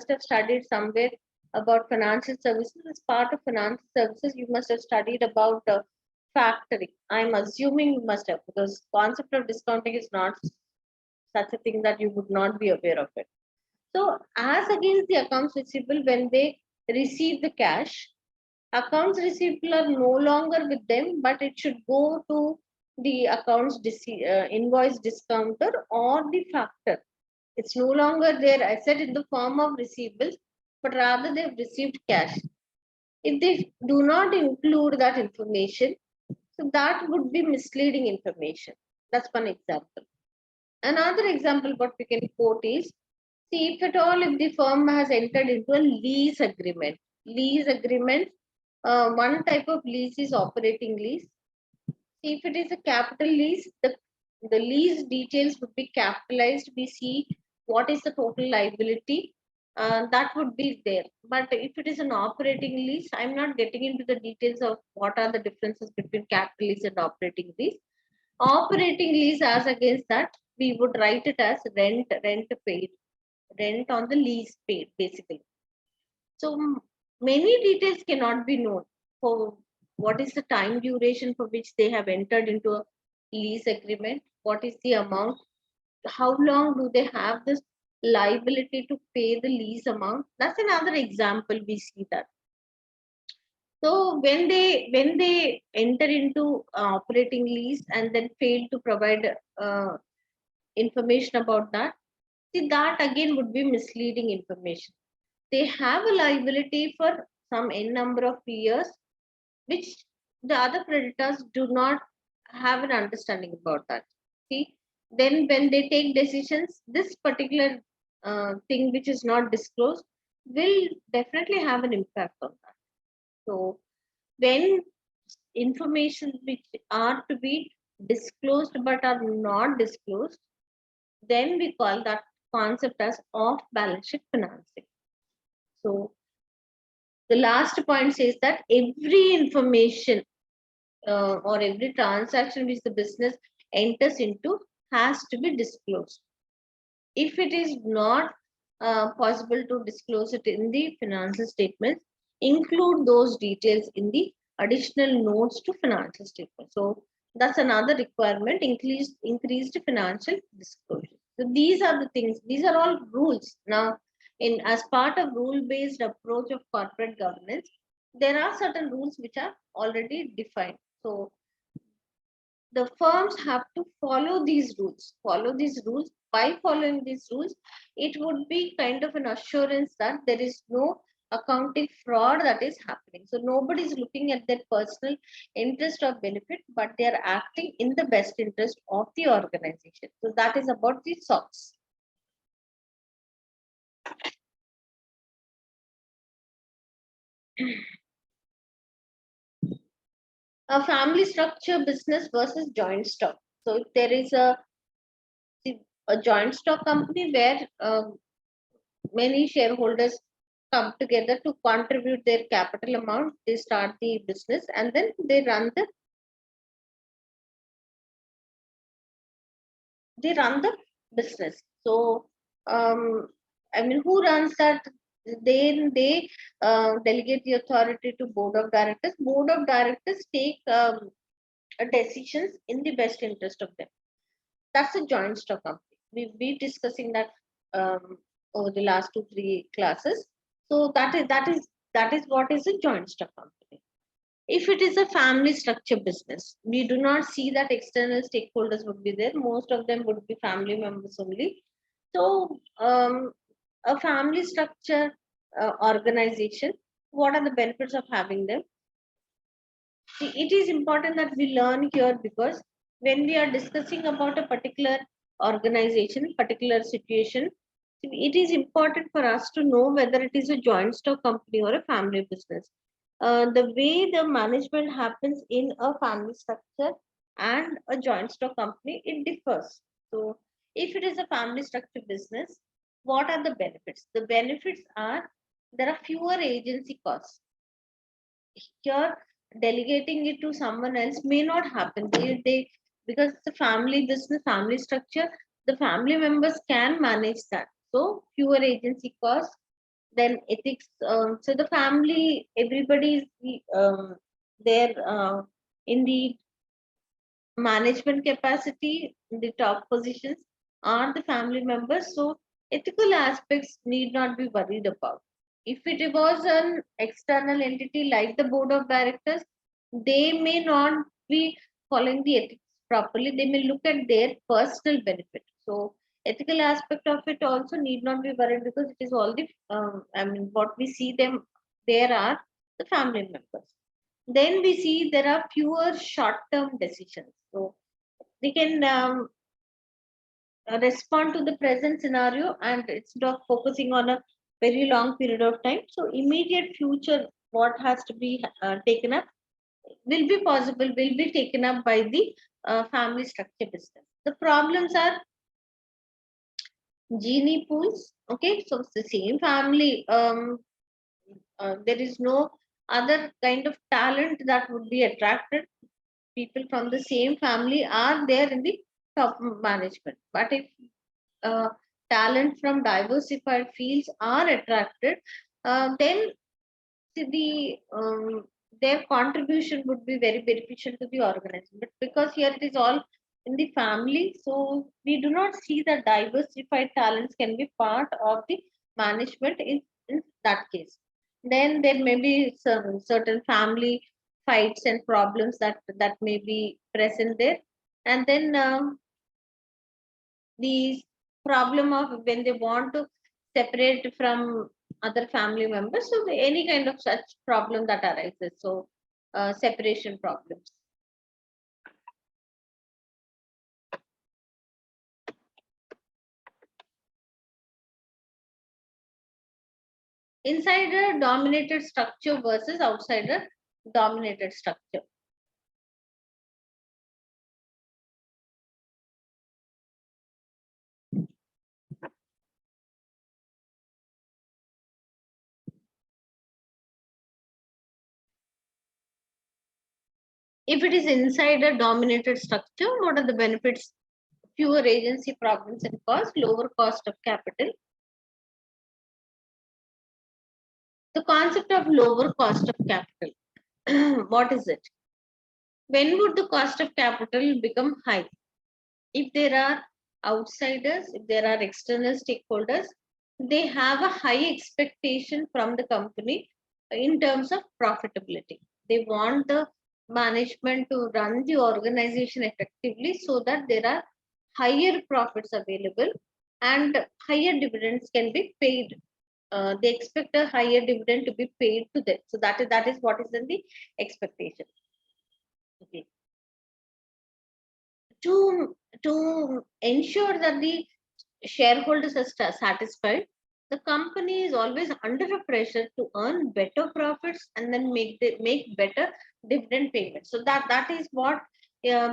have studied somewhere about financial services. As part of financial services, you must have studied about factoring. I'm assuming you must have, because concept of discounting is not such a thing that you would not be aware of it. So as against the accounts receivable, when they receive the cash, accounts receivable are no longer with them, but it should go to the invoice discounter or the factor. It's no longer their asset in the form of receivables, but rather they've received cash. If they do not include that information, so that would be misleading information. That's one example. Another example, what we can quote is, see, if at all, if the firm has entered into a lease agreement, one type of lease is operating lease. See, if it is a capital lease, the lease details would be capitalized. We see what is the total liability, that would be there. But if it is an operating lease, I'm not getting into the details of what are the differences between capital lease and operating lease. Operating lease, as against that, we would write it as rent paid, rent on the lease paid, basically. So many details cannot be known for what is the time duration for which they have entered into a lease agreement, what is the amount, how long do they have this liability to pay the lease amount. That's another example we see that. So when they enter into operating lease and then fail to provide information about that, see, that again would be misleading information. They have a liability for some n number of years, which the other creditors do not have an understanding about that. See, then when they take decisions, this particular thing which is not disclosed will definitely have an impact on that. So when information which are to be disclosed but are not disclosed, then we call that concept as off balance sheet financing. So the last point says that every information or every transaction which the business enters into has to be disclosed. If it is not possible to disclose it in the financial statements, include those details in the additional notes to financial statements. So that's another requirement, increased financial disclosure. So these are the things, these are all rules. Now, in as part of rule-based approach of corporate governance, there are certain rules which are already defined. So the firms have to follow these rules. By following these rules, it would be kind of an assurance that there is no accounting fraud that is happening. So nobody is looking at their personal interest or benefit, but they are acting in the best interest of the organization. So that is about the SOX. A family structure business versus joint stock. So if there is a joint stock company where many shareholders come together to contribute their capital amount, they start the business, and then they run the business. So I mean, who runs that? Then they delegate the authority to board of directors. Board of directors take decisions in the best interest of them. That's a joint stock company. We've been discussing that over the last 2 3 classes. So that is what is a joint stock company. If it is a family structure business, we do not see that external stakeholders would be there. Most of them would be family members only. So a family structure organization, what are the benefits of having them? See, it is important that we learn here, because when we are discussing about a particular organization, particular situation, it is important for us to know whether it is a joint stock company or a family business. The way the management happens in a family structure and a joint stock company, it differs. So if it is a family structure business, what are the benefits? The benefits are, there are fewer agency costs. Here, delegating it to someone else may not happen. They Because the family business, family structure, the family members can manage that. So fewer agency costs, then ethics. So the family, everybody is there in the management capacity, the top positions are the family members. So ethical aspects need not be worried about. If it was an external entity like the board of directors, they may not be following the ethics properly. They may look at their personal benefit. So ethical aspect of it also need not be worried, because it is all the I mean, what we see them there are the family members. Then we see there are fewer short-term decisions. So we can respond to the present scenario, and instead of focusing on a very long period of time. So immediate future, what has to be taken up will be possible, will be taken up by the family structure business. The problems are genie pools. Okay, so it's the same family. There is no other kind of talent that would be attracted. People from the same family are there in the top management. But if uh, talent from diversified fields are attracted, then the their contribution would be very beneficial to the organization. But because here it is all in the family, so we do not see that diversified talents can be part of the management in that case. Then there may be some certain family fights and problems that may be present there. And then the problem of when they want to separate from other family members, so any kind of such problem that arises, so separation problems. Insider dominated structure versus outsider dominated structure. If it is insider dominated structure, what are the benefits? Fewer agency problems and cost, lower cost of capital, The concept of lower cost of capital. What is it? When would the cost of capital become high? If there are outsiders, if there are external stakeholders, they have a high expectation from the company in terms of profitability. They want the management to run the organization effectively so that there are higher profits available and higher dividends can be paid. They expect a higher dividend to be paid to them. So that is what is in the expectation. Okay. To ensure that the shareholders are satisfied, the company is always under a pressure to earn better profits and then make better dividend payments. So that is what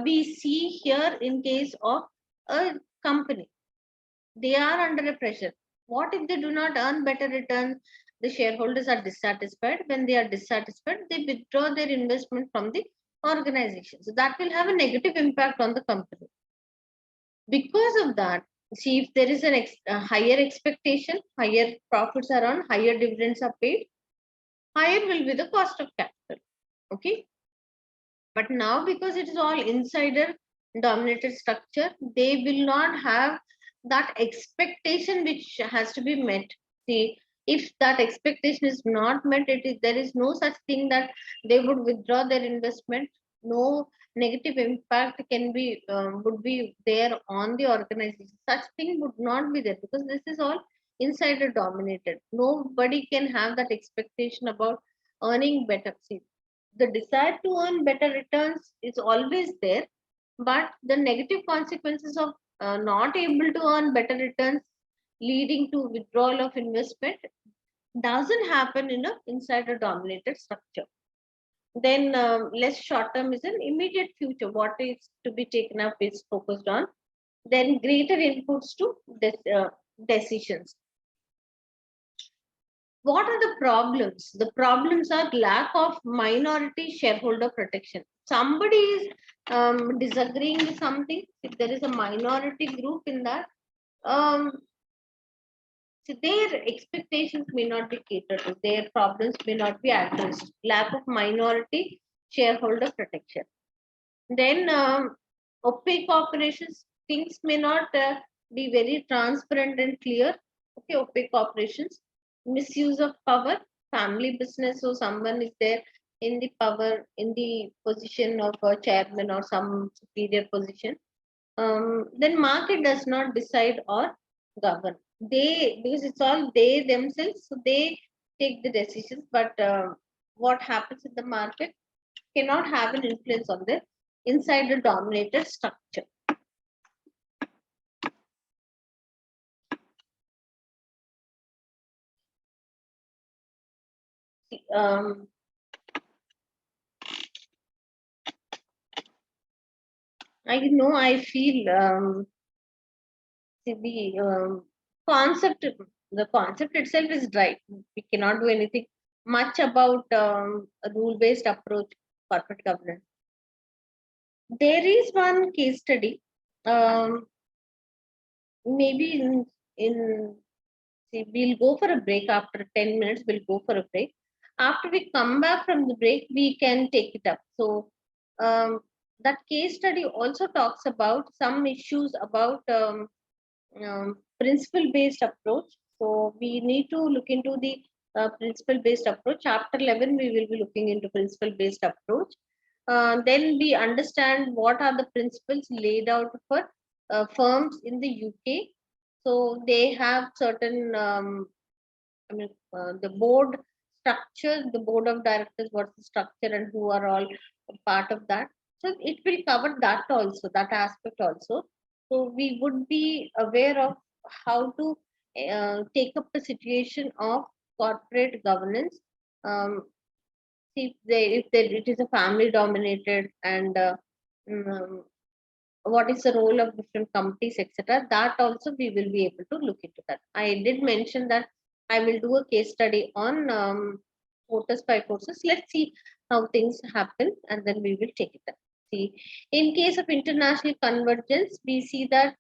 we see here in case of a company. They are under a pressure. What if they do not earn better returns? The shareholders are dissatisfied. When they are dissatisfied, they withdraw their investment from the organization. So that will have a negative impact on the company. Because of that, see, if there is a higher expectation, higher profits are on, higher dividends are paid, higher will be the cost of capital. Okay. But now, because it is all insider dominated structure, they will not have that expectation which has to be met. See, if that expectation is not met, there is no such thing that they would withdraw their investment. No negative impact can be would be there on the organization. Such thing would not be there because this is all insider dominated. Nobody can have that expectation about earning better. See, the desire to earn better returns is always there, but the negative consequences of not able to earn better returns leading to withdrawal of investment doesn't happen in a insider dominated structure. Then less short term is an immediate future. What is to be taken up is focused on. Then greater inputs to decisions. What are the problems? The problems are lack of minority shareholder protection. Somebody is disagreeing with something. If there is a minority group in that, um, so their expectations may not be catered to, their problems may not be addressed. Lack of minority shareholder protection. Then opaque operations, things may not be very transparent and clear. Okay, opaque operations, misuse of power, family business, so someone is there in the power, in the position of a chairman or some superior position. Then market does not decide or govern. They, because it's all they themselves, so they take the decisions. But what happens in the market cannot have an influence on the insider dominated structure. Um, I know I feel the concept, the concept itself is right. We cannot do anything much about a rule based approach corporate governance. There is one case study. Maybe in see, we'll go for a break after 10 minutes. We'll go for a break. After we come back from the break, we can take it up. So that case study also talks about some issues about principle-based approach. So we need to look into the principle-based approach. Chapter 11, we will be looking into principle-based approach. Then we understand what are the principles laid out for firms in the UK. So they have certain, the board structure, the board of directors, what's the structure and who are all part of that. So it will cover that also, that aspect also. So we would be aware of how to take up the situation of corporate governance. See, it is a family dominated and um, what is the role of different companies, etc. That also we will be able to look into that. I did mention that I will do a case study on Fortis by Fortis. Let's see how things happen and then we will take it up. See, in case of international convergence, we see that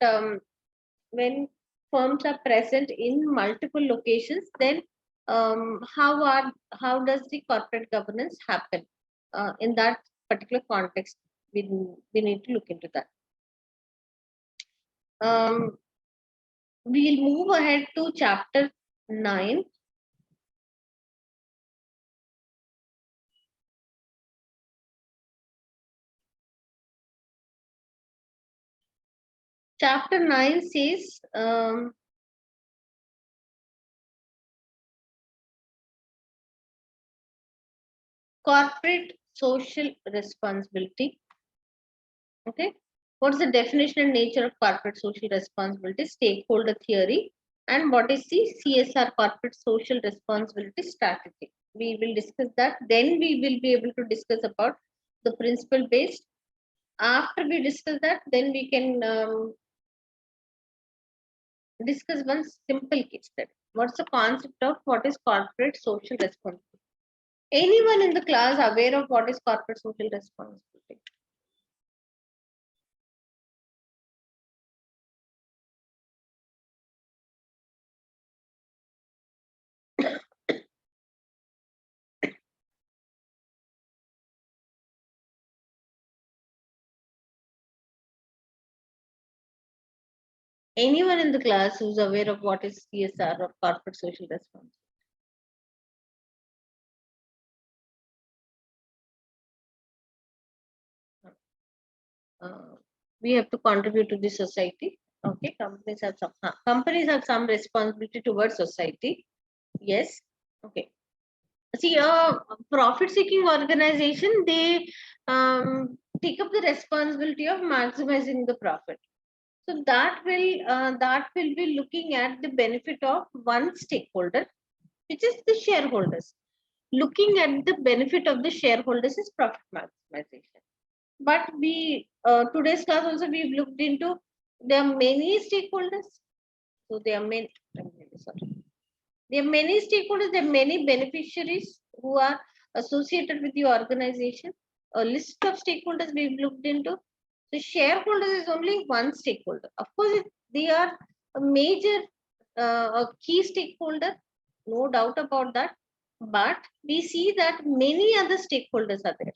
when firms are present in multiple locations, then how does the corporate governance happen in that particular context? We need to look into that. We'll move ahead to chapter 9. Chapter 9 says corporate social responsibility. Okay. What's the definition and nature of corporate social responsibility, stakeholder theory, and what is the CSR, corporate social responsibility strategy? We will discuss that. Then we will be able to discuss about the principle based. After we discuss that, then we can discuss one simple case study. What's the concept of what is corporate social responsibility? Anyone in the class aware of what is corporate social responsibility? Anyone in the class who's aware of what is CSR or corporate social responsibility? We have to contribute to the society. Okay, companies have some responsibility towards society. Yes. Okay. See, a profit-seeking organization, they take up the responsibility of maximizing the profit. So that will be looking at the benefit of one stakeholder, which is the shareholders. Looking at the benefit of the shareholders is profit maximization. But we today's class also we've looked into, there are many stakeholders. So there are many. Sorry. There are many stakeholders. There are many beneficiaries who are associated with the organization. A list of stakeholders we've looked into. So shareholders is only one stakeholder. Of course, they are a major, a key stakeholder, no doubt about that. But we see that many other stakeholders are there.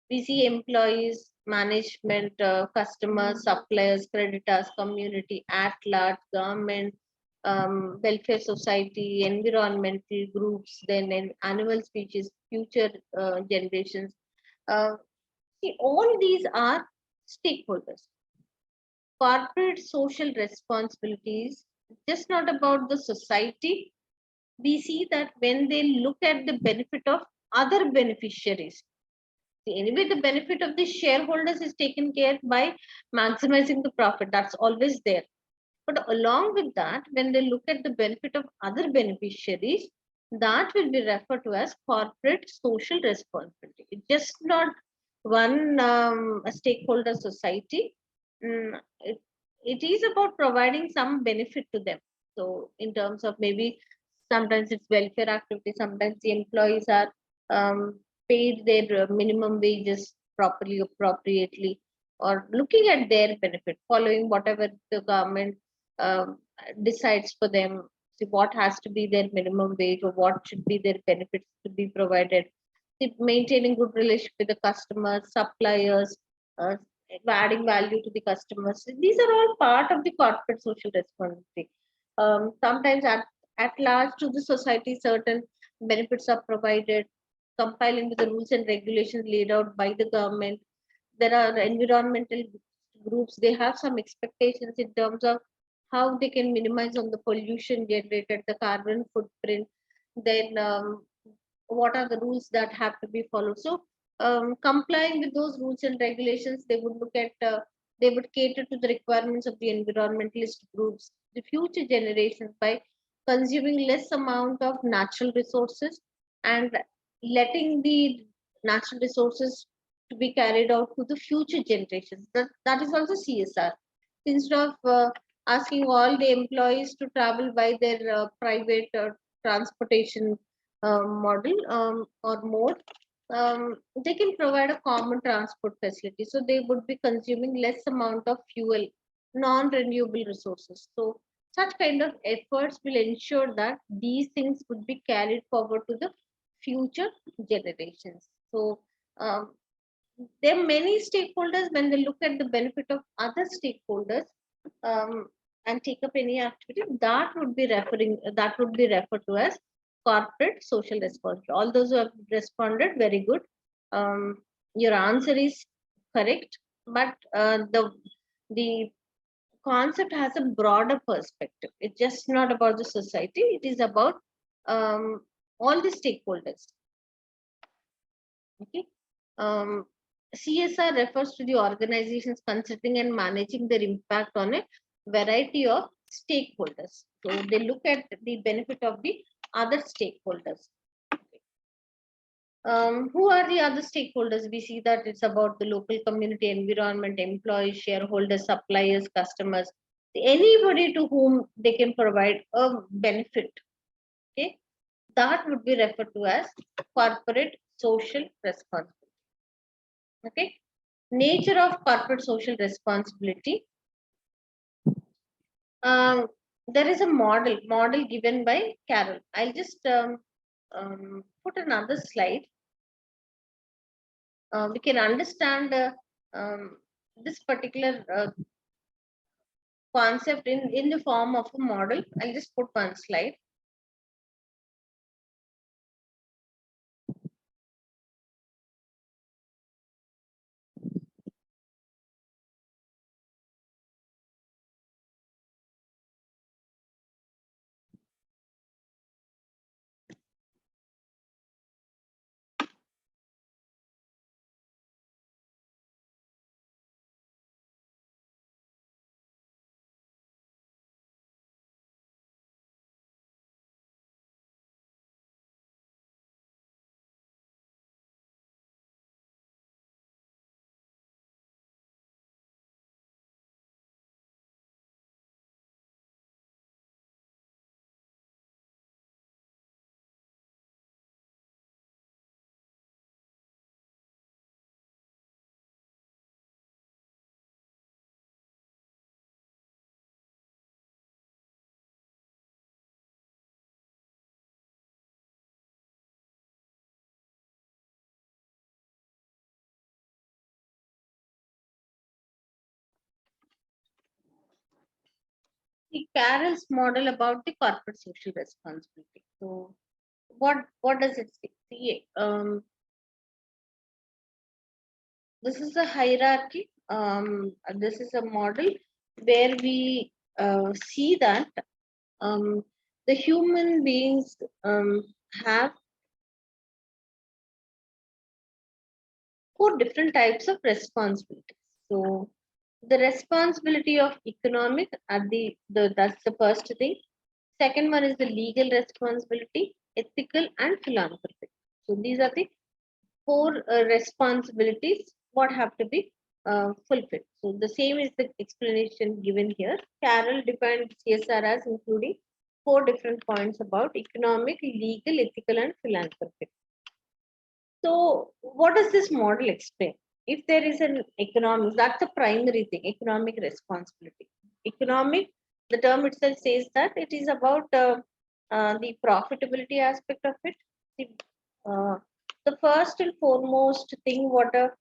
We see employees, management, customers, suppliers, creditors, community at large, government, welfare society, environmental groups, then animal species, future generations. See, all these are stakeholders. Corporate social responsibilities, just not about the society. We see that when they look at the benefit of other beneficiaries, anyway, the benefit of the shareholders is taken care by maximizing the profit. That's always there. But along with that, when they look at the benefit of other beneficiaries, that will be referred to as corporate social responsibility. It's just not one a stakeholder society. It is about providing some benefit to them. So, in terms of maybe sometimes it's welfare activity, sometimes the employees are paid their minimum wages properly, appropriately, or looking at their benefit, following whatever the government um, decides for them. See what has to be their minimum wage or what should be their benefits to be provided. See, maintaining good relationship with the customers, suppliers, uh, adding value to the customers. These are all part of the corporate social responsibility. Sometimes at large to the society, certain benefits are provided, compiling with the rules and regulations laid out by the government. There are environmental groups, they have some expectations in terms of how they can minimize on the pollution generated, the carbon footprint, then what are the rules that have to be followed. So complying with those rules and regulations, they would look at, they would cater to the requirements of the environmentalist groups, the future generations, by consuming less amount of natural resources and letting the natural resources to be carried out to the future generations. That is also CSR. Instead of asking all the employees to travel by their private transportation model or mode, they can provide a common transport facility. So they would be consuming less amount of fuel, non-renewable resources. So such kind of efforts will ensure that these things would be carried forward to the future generations. So there are many stakeholders when they look at the benefit of other stakeholders, um, and take up any activity that would be referred to as corporate social responsibility. All those who have responded, very good. Your answer is correct, but the concept has a broader perspective. It's just not about the society, it is about all the stakeholders. Okay. um, CSR refers to the organizations considering and managing their impact on a variety of stakeholders. So they look at the benefit of the other stakeholders. Who are the other stakeholders? We see that it's about the local community, environment, employees, shareholders, suppliers, customers, anybody to whom they can provide a benefit. Okay, that would be referred to as corporate social responsibility. Okay, nature of corporate social responsibility. Um, there is a model given by Carroll. I'll just put another slide. We can understand this particular concept in the form of a model. I'll just put one slide. The Carroll's model about the corporate social responsibility. So, what does it say? See, this is a hierarchy. This is a model where we see that the human beings have four different types of responsibilities. So the responsibility of economic at the that's the first thing. Second one is the legal responsibility, ethical and philanthropic. So these are the four responsibilities what have to be fulfilled. So the same is the explanation given here. Carroll defined CSR as including four different points about economic, legal, ethical and philanthropic. So what does this model explain? If there is an economic, that's the primary thing, economic responsibility. Economic, the term itself says that it is about the profitability aspect of it. The, the first and foremost thing what a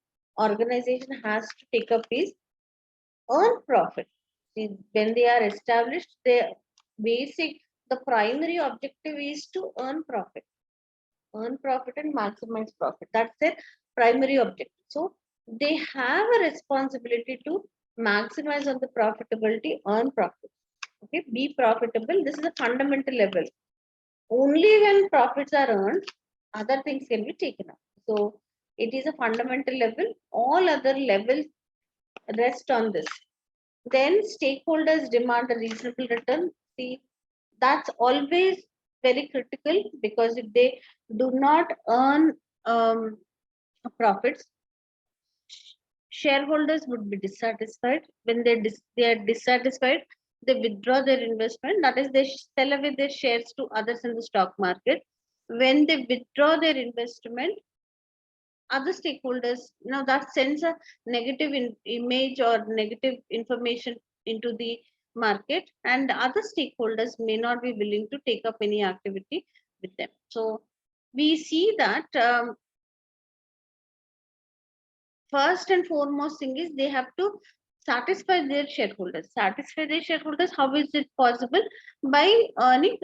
organization has to take up is earn profit. See, when they are established, the primary objective is to earn profit and maximize profit. That's their primary objective. So they have a responsibility to maximize on the profitability, earn profit. Okay, be profitable. This is a fundamental level. Only when profits are earned, other things can be taken up. So it is a fundamental level. All other levels rest on this. Then stakeholders demand a reasonable return. See, that's always very critical, because if they do not earn profits, shareholders would be dissatisfied. When they are dissatisfied, they withdraw their investment. That is, they sell away their shares to others in the stock market. When they withdraw their investment, other stakeholders, that sends a negative image or negative information into the market, and other stakeholders may not be willing to take up any activity with them. So we see that first and foremost thing is they have to satisfy their shareholders. Satisfy their shareholders, how is it possible? By earning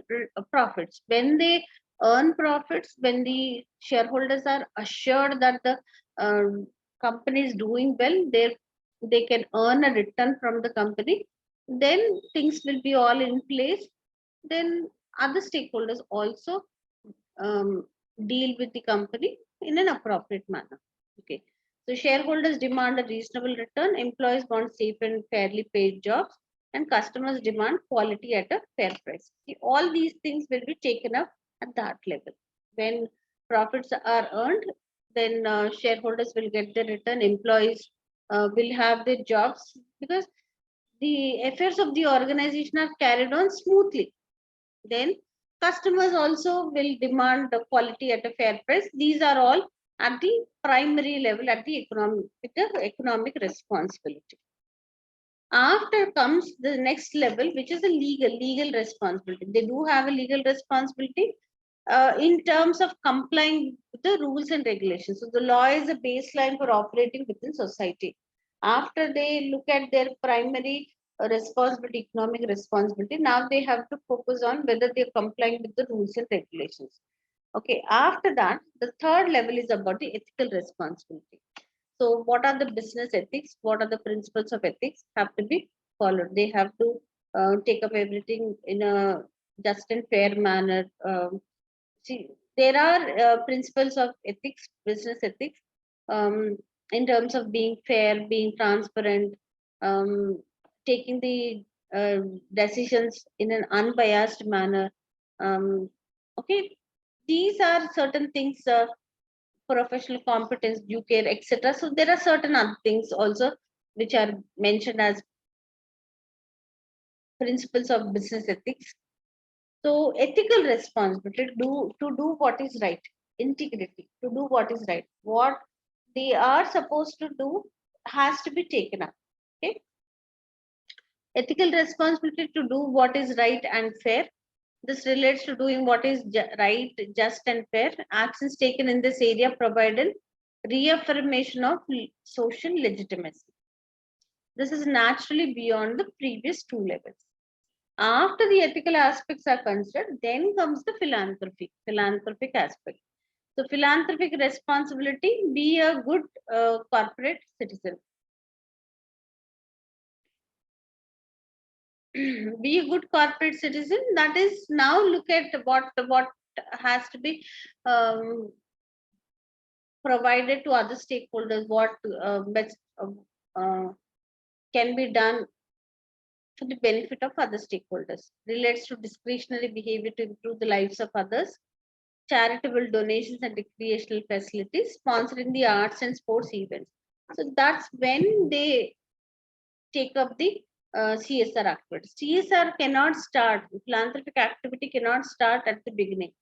profits. When they earn profits, when the shareholders are assured that the company is doing well, they can earn a return from the company, then things will be all in place. Then other stakeholders also um, deal with the company in an appropriate manner. Okay. So shareholders demand a reasonable return, employees want safe and fairly paid jobs, and customers demand quality at a fair price. See, all these things will be taken up at that level. When profits are earned, then shareholders will get the return, employees will have their jobs, because the affairs of the organization are carried on smoothly. Then customers also will demand the quality at a fair price. These are all at the primary level, at the economic responsibility. After comes the next level, which is a legal responsibility. They do have a legal responsibility in terms of complying with the rules and regulations. So the law is a baseline for operating within society. After they look at their primary responsibility, economic responsibility, now they have to focus on whether they're complying with the rules and regulations. Okay, after that, the third level is about the ethical responsibility. So, what are the business ethics? What are the principles of ethics have to be followed? They have to take up everything in a just and fair manner. See, there are principles of ethics, business ethics, um, in terms of being fair, being transparent, taking the decisions in an unbiased manner. Um, okay, these are certain things. Professional competence, due care, etc. So there are certain other things also which are mentioned as principles of business ethics. So ethical responsibility to do what is right, integrity, to do what is right. What they are supposed to do has to be taken up. Okay. Ethical responsibility to do what is right and fair. This relates to doing what is right, just, and fair. Actions taken in this area provide a reaffirmation of social legitimacy. This is naturally beyond the previous two levels. After the ethical aspects are considered, then comes the philanthropic aspect. So, philanthropic responsibility: be a good corporate citizen. Be a good corporate citizen. That is, now look at what has to be um, provided to other stakeholders, what best uh, can be done for the benefit of other stakeholders. Relates to discretionary behavior to improve the lives of others, charitable donations and recreational facilities, sponsoring the arts and sports events. So that's when they take up the CSR activities. CSR cannot start, philanthropic activity cannot start at the beginning.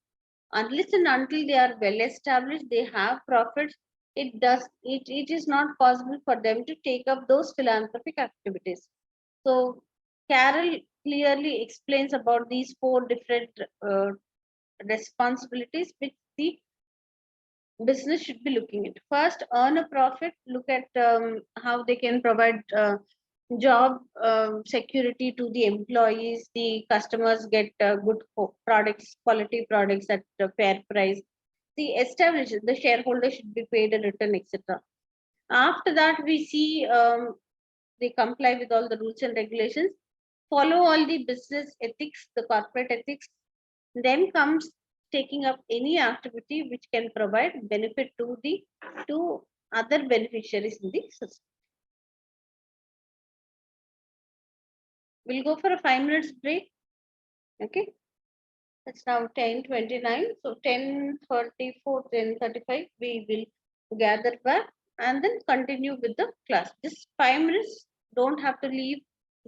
Unless and until they are well established, they have profits, it is not possible for them to take up those philanthropic activities. So Carol clearly explains about these four different responsibilities which the business should be looking at. First, earn a profit. Look at how they can provide job security to the employees. The customers get good products, quality products at a fair price. The establish the shareholder should be paid a return, etc. After that, we see they comply with all the rules and regulations, follow all the business ethics, the corporate ethics. Then comes taking up any activity which can provide benefit to other beneficiaries in the system. We'll go for a 5 minutes break. Okay. It's now 10:29. So 10:34, 10:35, we will gather back and then continue with the class. Just 5 minutes. Don't have to leave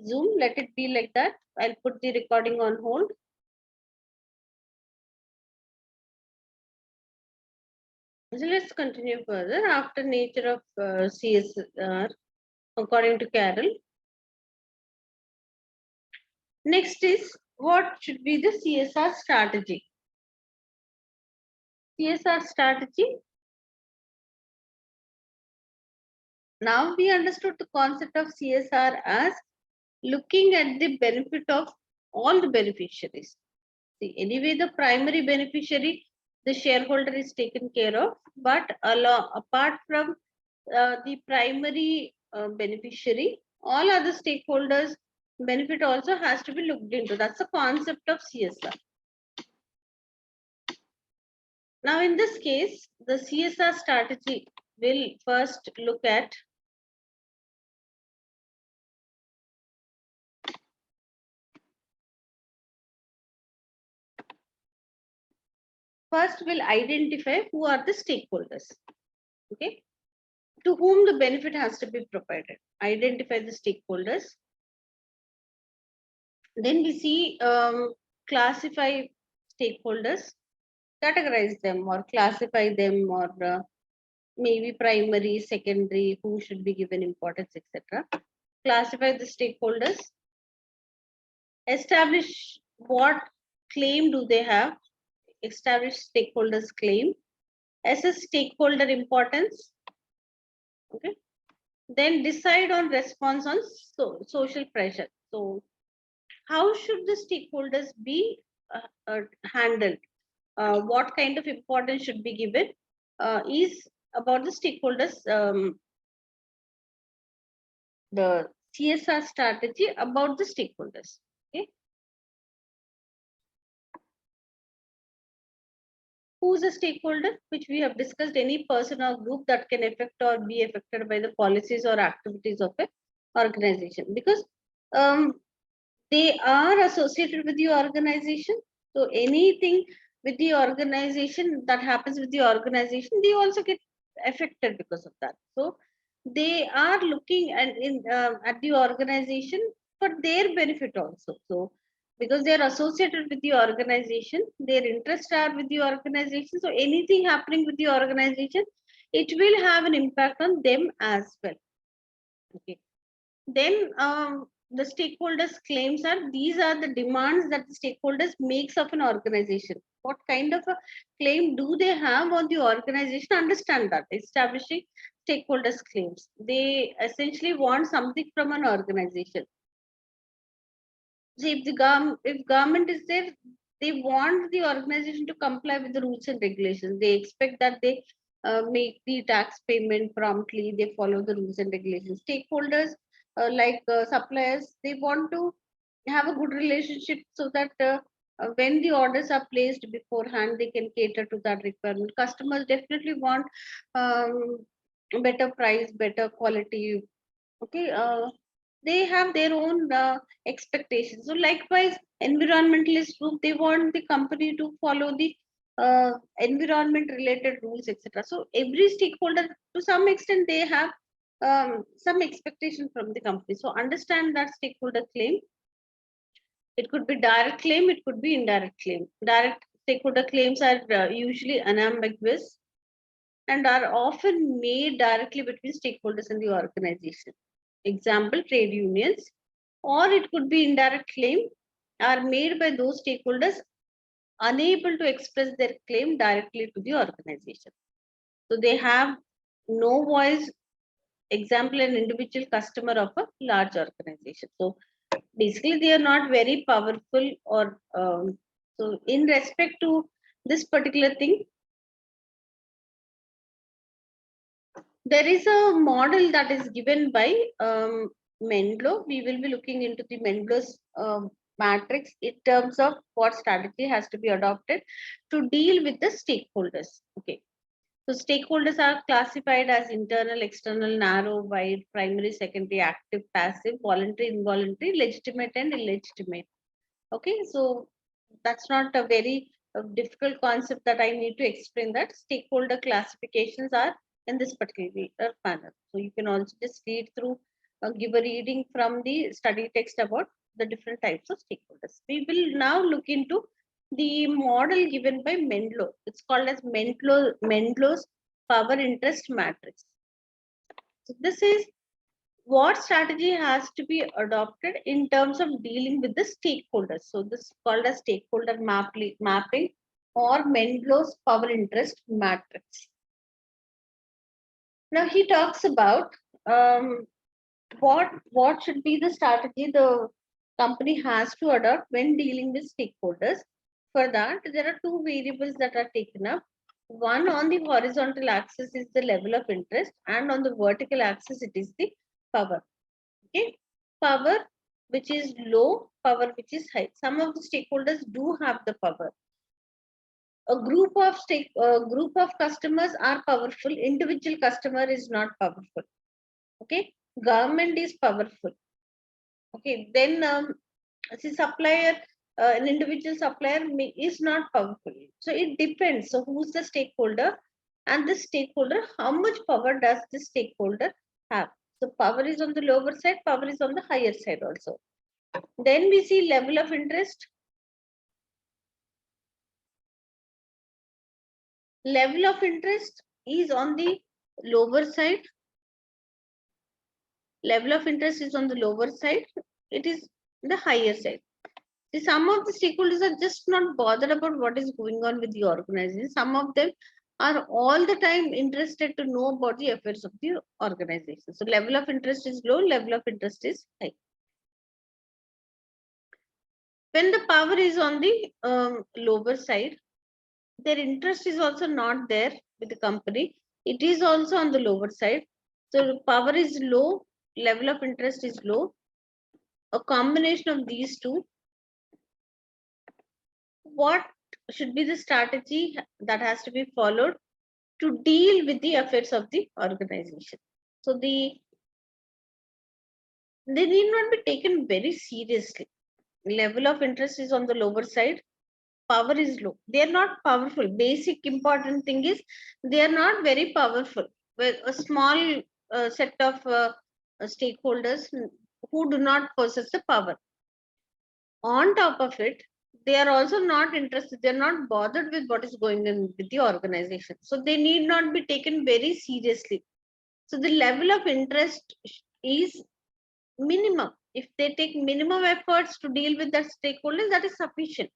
Zoom. Let it be like that. I'll put the recording on hold. So let's continue further. After nature of CSR, according to Carol, Next is what should be the CSR strategy. CSR strategy. Now we understood the concept of CSR as looking at the benefit of all the beneficiaries. See, anyway, the primary beneficiary, the shareholder is taken care of, but apart from the primary beneficiary, all other stakeholders benefit also has to be looked into. That's the concept of CSR. Now, in this case, the CSR strategy will first look at first will identify who are the stakeholders. Okay, to whom the benefit has to be provided. Identify the stakeholders. Then we see classify stakeholders, categorize them or classify them, or maybe primary, secondary, who should be given importance, etc. Classify the stakeholders. Establish what claim do they have. Establish stakeholders claim. Assess stakeholder importance. Okay. Then decide on response on social pressure. So how should the stakeholders be handled? What kind of importance should be given is about the stakeholders, the CSR strategy about the stakeholders. Okay. Who's a stakeholder? Which we have discussed, any person or group that can affect or be affected by the policies or activities of a organization, because they are associated with the organization. So anything with the organization that happens with the organization, they also get affected because of that. So they are looking at the organization for their benefit also. So because they are associated with the organization, their interests are with the organization. So anything happening with the organization, it will have an impact on them as well. Okay. Then the stakeholders claims are, these are the demands that the stakeholders makes of an organization. What kind of a claim do they have on the organization? Understand that. Establishing stakeholders claims, they essentially want something from an organization. See, if government is there, they want the organization to comply with the rules and regulations. They expect that they make the tax payment promptly, they follow the rules and regulations. Stakeholders like suppliers, they want to have a good relationship so that when the orders are placed beforehand, they can cater to that requirement. Customers definitely want better price, better quality. Okay, they have their own expectations. So likewise, environmentalist group, they want the company to follow the environment related rules, etc. So every stakeholder, to some extent, they have some expectation from the company. So understand that stakeholder claim. It could be direct claim, it could be indirect claim. Direct stakeholder claims are usually unambiguous and are often made directly between stakeholders in the organization. Example, trade unions. Or it could be indirect claim, are made by those stakeholders unable to express their claim directly to the organization. So they have no voice. Example, an individual customer of a large organization. So basically, they are not very powerful, or so in respect to this particular thing, there is a model that is given by Menlo. We will be looking into the Menlo's matrix in terms of what strategy has to be adopted to deal with the stakeholders. Okay. So stakeholders are classified as internal, external, narrow, wide, primary, secondary, active, passive, voluntary, involuntary, legitimate, and illegitimate. Okay. So that's not a very difficult concept that I need to explain. That stakeholder classifications are in this particular manner. So you can also just read through, give a reading from the study text about the different types of stakeholders. We will now look into the model given by Menlo. It's called as Menlo's power interest matrix. So this is what strategy has to be adopted in terms of dealing with the stakeholders. So this is called as stakeholder mapping or Mendelow's power interest matrix. Now he talks about what should be the strategy the company has to adopt when dealing with stakeholders. For that, there are two variables that are taken up. One on the horizontal axis is the level of interest, and on the vertical axis it is the power. Okay, power which is low, power which is high. Some of the stakeholders do have the power. A group of customers are powerful. Individual customer is not powerful. Okay, government is powerful. Okay, then see supplier, an individual supplier is not powerful. So it depends. So who's the stakeholder, and the stakeholder, how much power does the stakeholder have? So power is on the lower side, power is on the higher side also. Then we see level of interest. Level of interest is on the lower side. Level of interest is on the lower side. It is the higher side. See, some of the stakeholders are just not bothered about what is going on with the organization. Some of them are all the time interested to know about the affairs of the organization. So level of interest is low, level of interest is high. When the power is on the lower side, their interest is also not there with the company. It is also on the lower side. So power is low, level of interest is low. A combination of these two. What should be the strategy that has to be followed to deal with the affairs of the organization? So they need not be taken very seriously. Level of interest is on the lower side, power is low. They are not powerful. Basic important thing is they are not very powerful. With a small set of stakeholders who do not possess the power. On top of it, they are also not interested, they're not bothered with what is going on with the organization, so they need not be taken very seriously. So the level of interest is minimum. If they take minimum efforts to deal with that stakeholders, that is sufficient.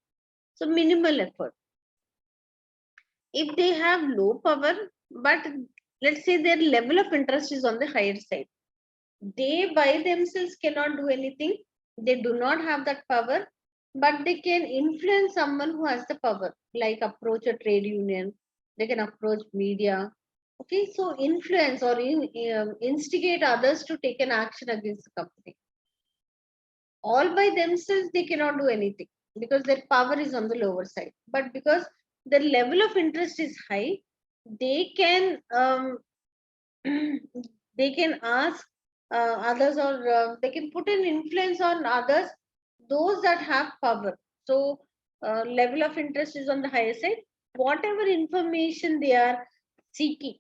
So minimal effort. If they have low power, but let's say their level of interest is on the higher side, they by themselves cannot do anything. They do not have that power, but they can influence someone who has the power, like approach a trade union, they can approach media. Okay, so influence or instigate others to take an action against the company. All by themselves, they cannot do anything because their power is on the lower side. But because their level of interest is high, they can they can ask others, or they can put an influence on others, those that have power. So level of interest is on the higher side. Whatever information they are seeking,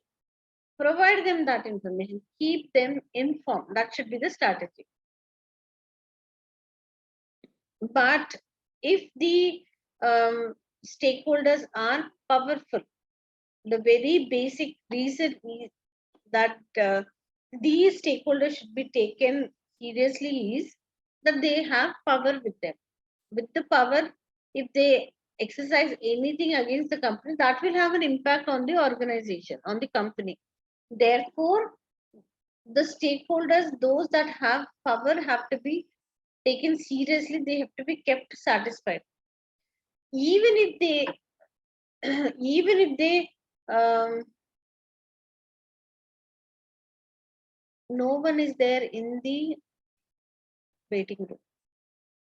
provide them that information, keep them informed. That should be the strategy. But if the stakeholders are powerful, the very basic reason is that these stakeholders should be taken seriously is that they have power with them. With the power, if they exercise anything against the company, that will have an impact on the organization, on the company. Therefore, the stakeholders, those that have power, have to be taken seriously. They have to be kept satisfied. Even if they, even if they, no one is there in the waiting room.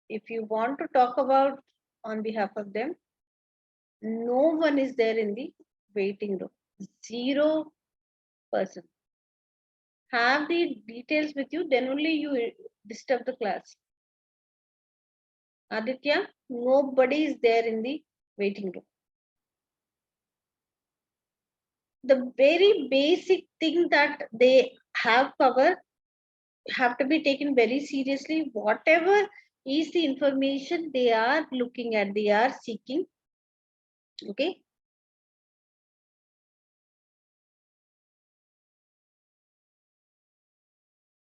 If you want to talk about on behalf of them, no one is there in the waiting room. 0%. Have the details with you, then only you disturb the class. Aditya, nobody is there in the waiting room. The very basic thing that they have power have to be taken very seriously. Whatever is the information they are looking at, they are seeking. Okay.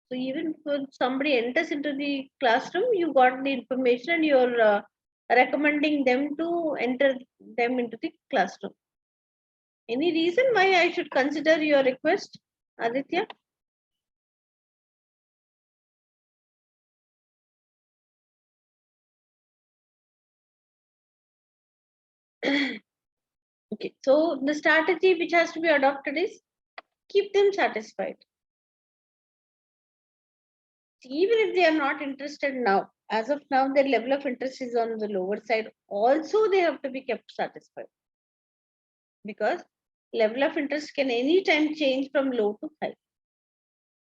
So even when somebody enters into the classroom, you got the information and you're recommending them to enter them into the classroom. Any reason why I should consider your request, Aditya? Okay, so the strategy which has to be adopted is keep them satisfied. Even if they are not interested now, as of now, their level of interest is on the lower side. Also, they have to be kept satisfied because level of interest can anytime change from low to high.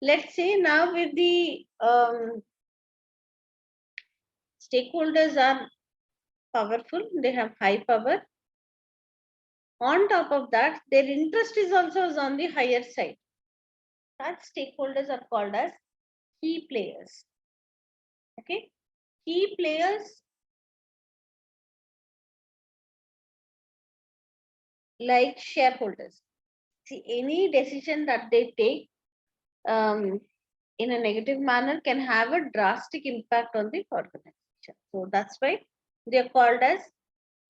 Let's say now with the stakeholders are powerful, they have high power. On top of that, their interest is also on the higher side. Such stakeholders are called as key players. Okay, key players like shareholders. See, any decision that they take in a negative manner can have a drastic impact on the organization. So that's why they are called as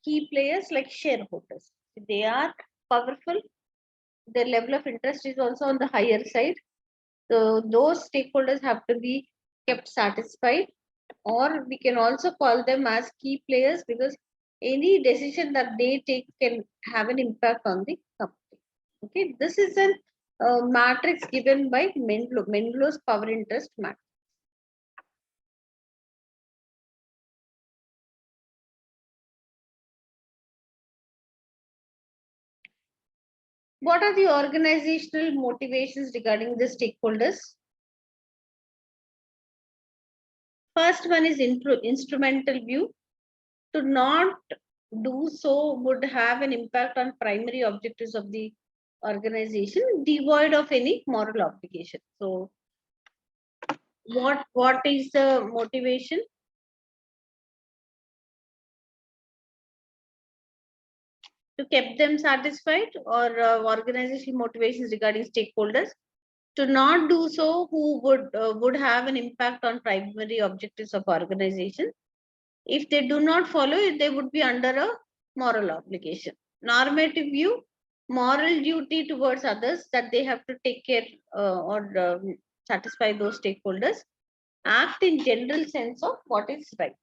key players like shareholders. They are powerful. Their level of interest is also on the higher side. So those stakeholders have to be kept satisfied, or we can also call them as key players because any decision that they take can have an impact on the company. Okay, this is a matrix given by Mendelow's power interest matrix. What are the organizational motivations regarding the stakeholders? First one is instrumental view. To not do so would have an impact on primary objectives of the organization, devoid of any moral obligation. So, what is the motivation? To keep them satisfied, or organizational motivations regarding stakeholders? To not do so, who would have an impact on primary objectives of organization. If they do not follow it, they would be under a moral obligation. Normative view, moral duty towards others that they have to take care or satisfy those stakeholders. Act in general sense of what is right.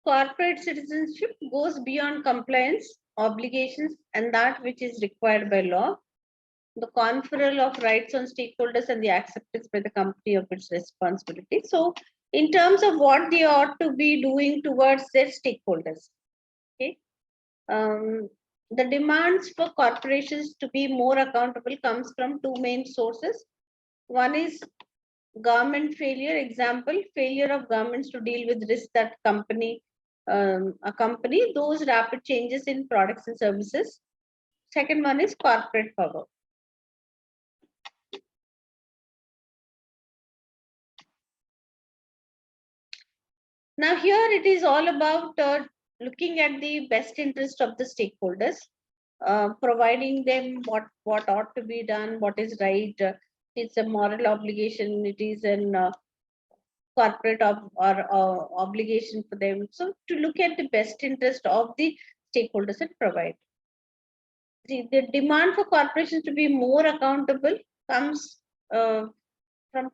Corporate citizenship goes beyond compliance, obligations, and that which is required by law. The conferral of rights on stakeholders and the acceptance by the company of its responsibility. So, in terms of what they ought to be doing towards their stakeholders, okay, the demands for corporations to be more accountable comes from two main sources. One is government failure, example, failure of governments to deal with risks that accompany those rapid changes in products and services. Second one is corporate power. Now here it is all about looking at the best interest of the stakeholders, providing them what ought to be done, what is right. It's a moral obligation. It is an corporate obligation for them. So to look at the best interest of the stakeholders and provide. The demand for corporations to be more accountable comes from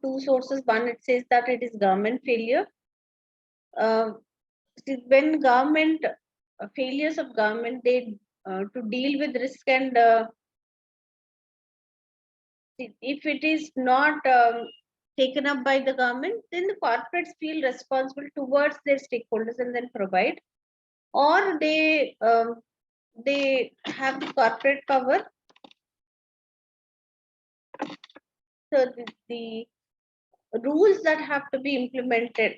two sources. One, it says that it is government failure. Uh, when government failures of government, they to deal with risk and if it is not taken up by the government, then the corporates feel responsible towards their stakeholders and then provide, or they have the corporate power. So the rules that have to be implemented,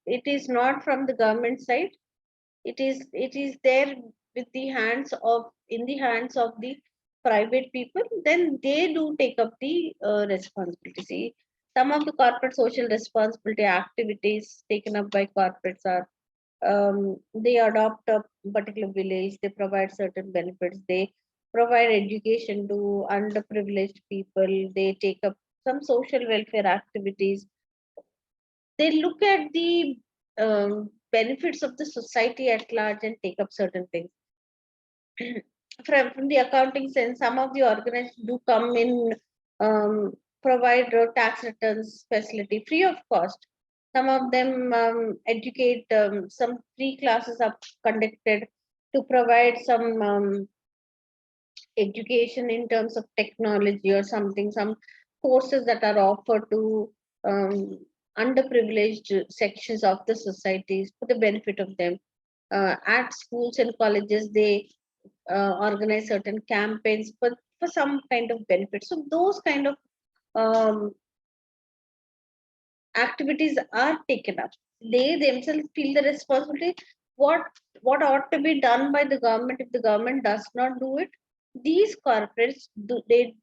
it is not from the government side. It is there with the hands of in the hands of the private people. Then they do take up the responsibility. See, some of the corporate social responsibility activities taken up by corporates are, they adopt a particular village, they provide certain benefits, they provide education to underprivileged people, they take up some social welfare activities, they look at the benefits of the society at large and take up certain things. From the accounting sense, some of the organizations do come in, provide tax returns facility free of cost. Some of them educate, some free classes are conducted to provide some education in terms of technology or something, some courses that are offered to underprivileged sections of the societies for the benefit of them. At schools and colleges, they organize certain campaigns for some kind of benefit. So those kind of um, activities are taken up. They themselves feel the responsibility. What what ought to be done by the government, if the government does not do it, these corporates do, they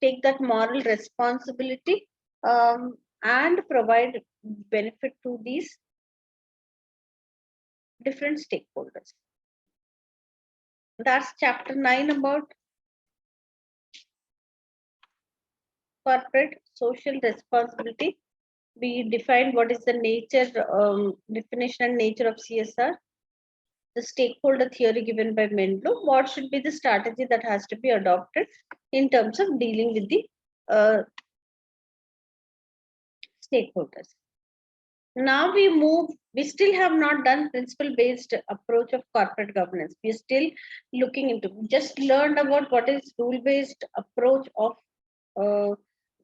take that moral responsibility, and provide benefit to these different stakeholders. That's chapter 9 about corporate social responsibility. We defined what is the nature, definition and nature of CSR, the stakeholder theory given by Menlo, what should be the strategy that has to be adopted in terms of dealing with the stakeholders. Now we still have not done principle based approach of corporate governance. We're still looking into, just learned about what is rule based approach of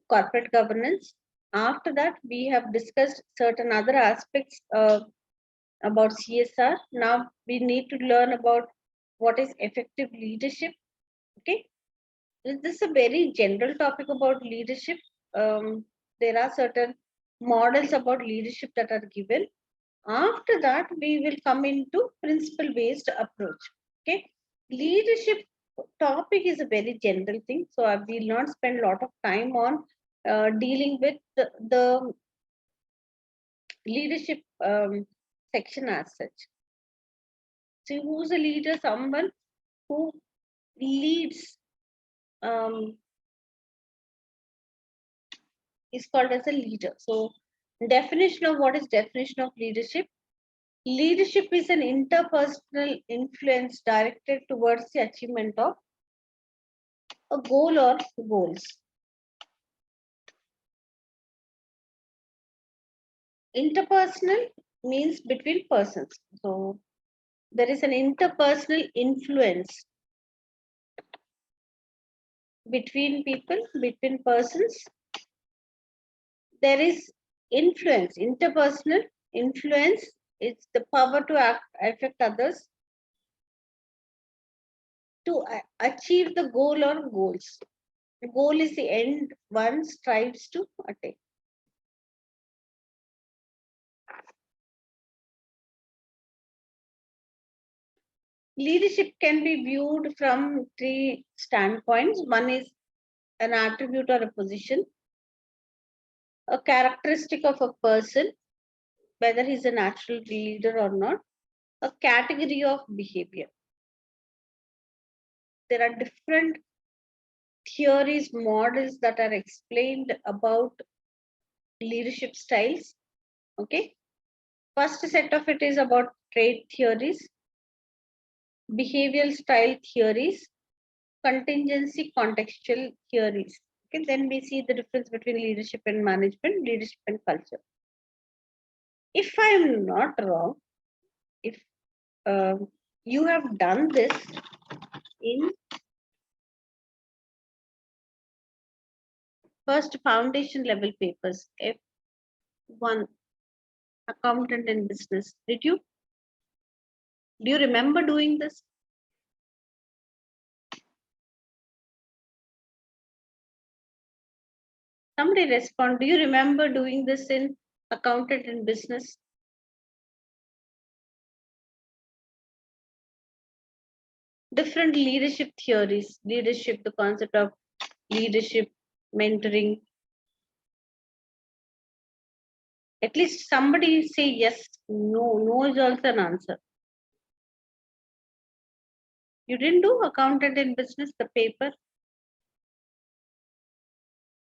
corporate governance. After that, we have discussed certain other aspects about CSR. Now we need to learn about what is effective leadership. Okay, this is a very general topic about leadership. There are certain models about leadership that are given. After that, we will come into principle based approach. Okay, leadership topic is a very general thing, so I will not spend a lot of time on dealing with the leadership section as such. So, who's a leader? Someone who leads, is called as a leader. So, definition of what is definition of leadership? Leadership is an interpersonal influence directed towards the achievement of a goal or goals. Interpersonal means between persons. So there is an interpersonal influence between people, between persons. There is influence, interpersonal influence. It's the power to affect others to achieve the goal or goals. The goal is the end one strives to attain. Leadership can be viewed from three standpoints. One is an attribute or a position, a characteristic of a person, whether he's a natural leader or not, a category of behavior. There are different theories, models that are explained about leadership styles. Okay. First set of it is about trait theories, behavioral style theories, contingency contextual theories. Okay, then we see the difference between leadership and management, leadership and culture. If I am not wrong, if you have done this in First, foundation level papers. F1, accountant and business. Do you remember doing this? Somebody respond. Do you remember doing this in accountant and business? Different leadership theories. Leadership, the concept of leadership, mentoring. At least somebody say yes. No. No is also an answer. You didn't do accountant and business, the paper?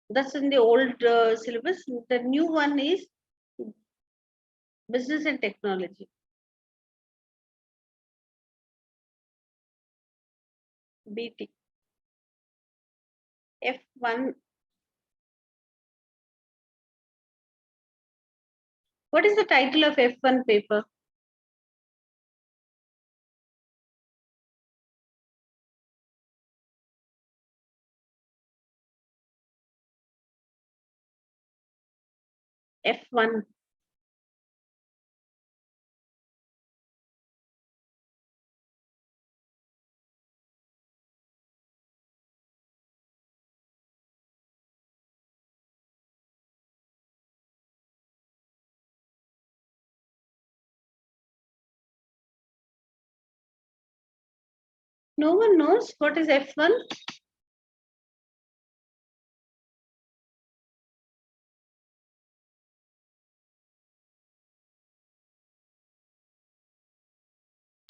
That's in the old syllabus. The new one is business and technology. BT. F1. What is the title of F1 paper? F1. No one knows what is F1?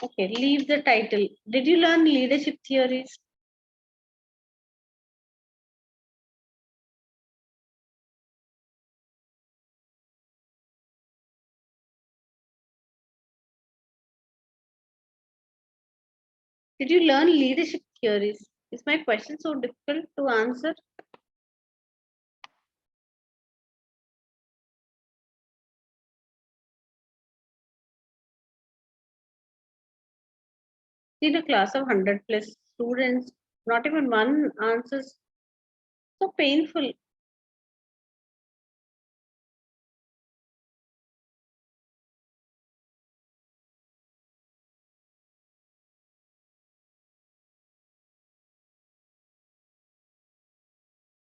Okay, leave the title. Did you learn leadership theories? Did you learn leadership theories? Is my question so difficult to answer? In a class of 100 plus students, not even one answers. So painful.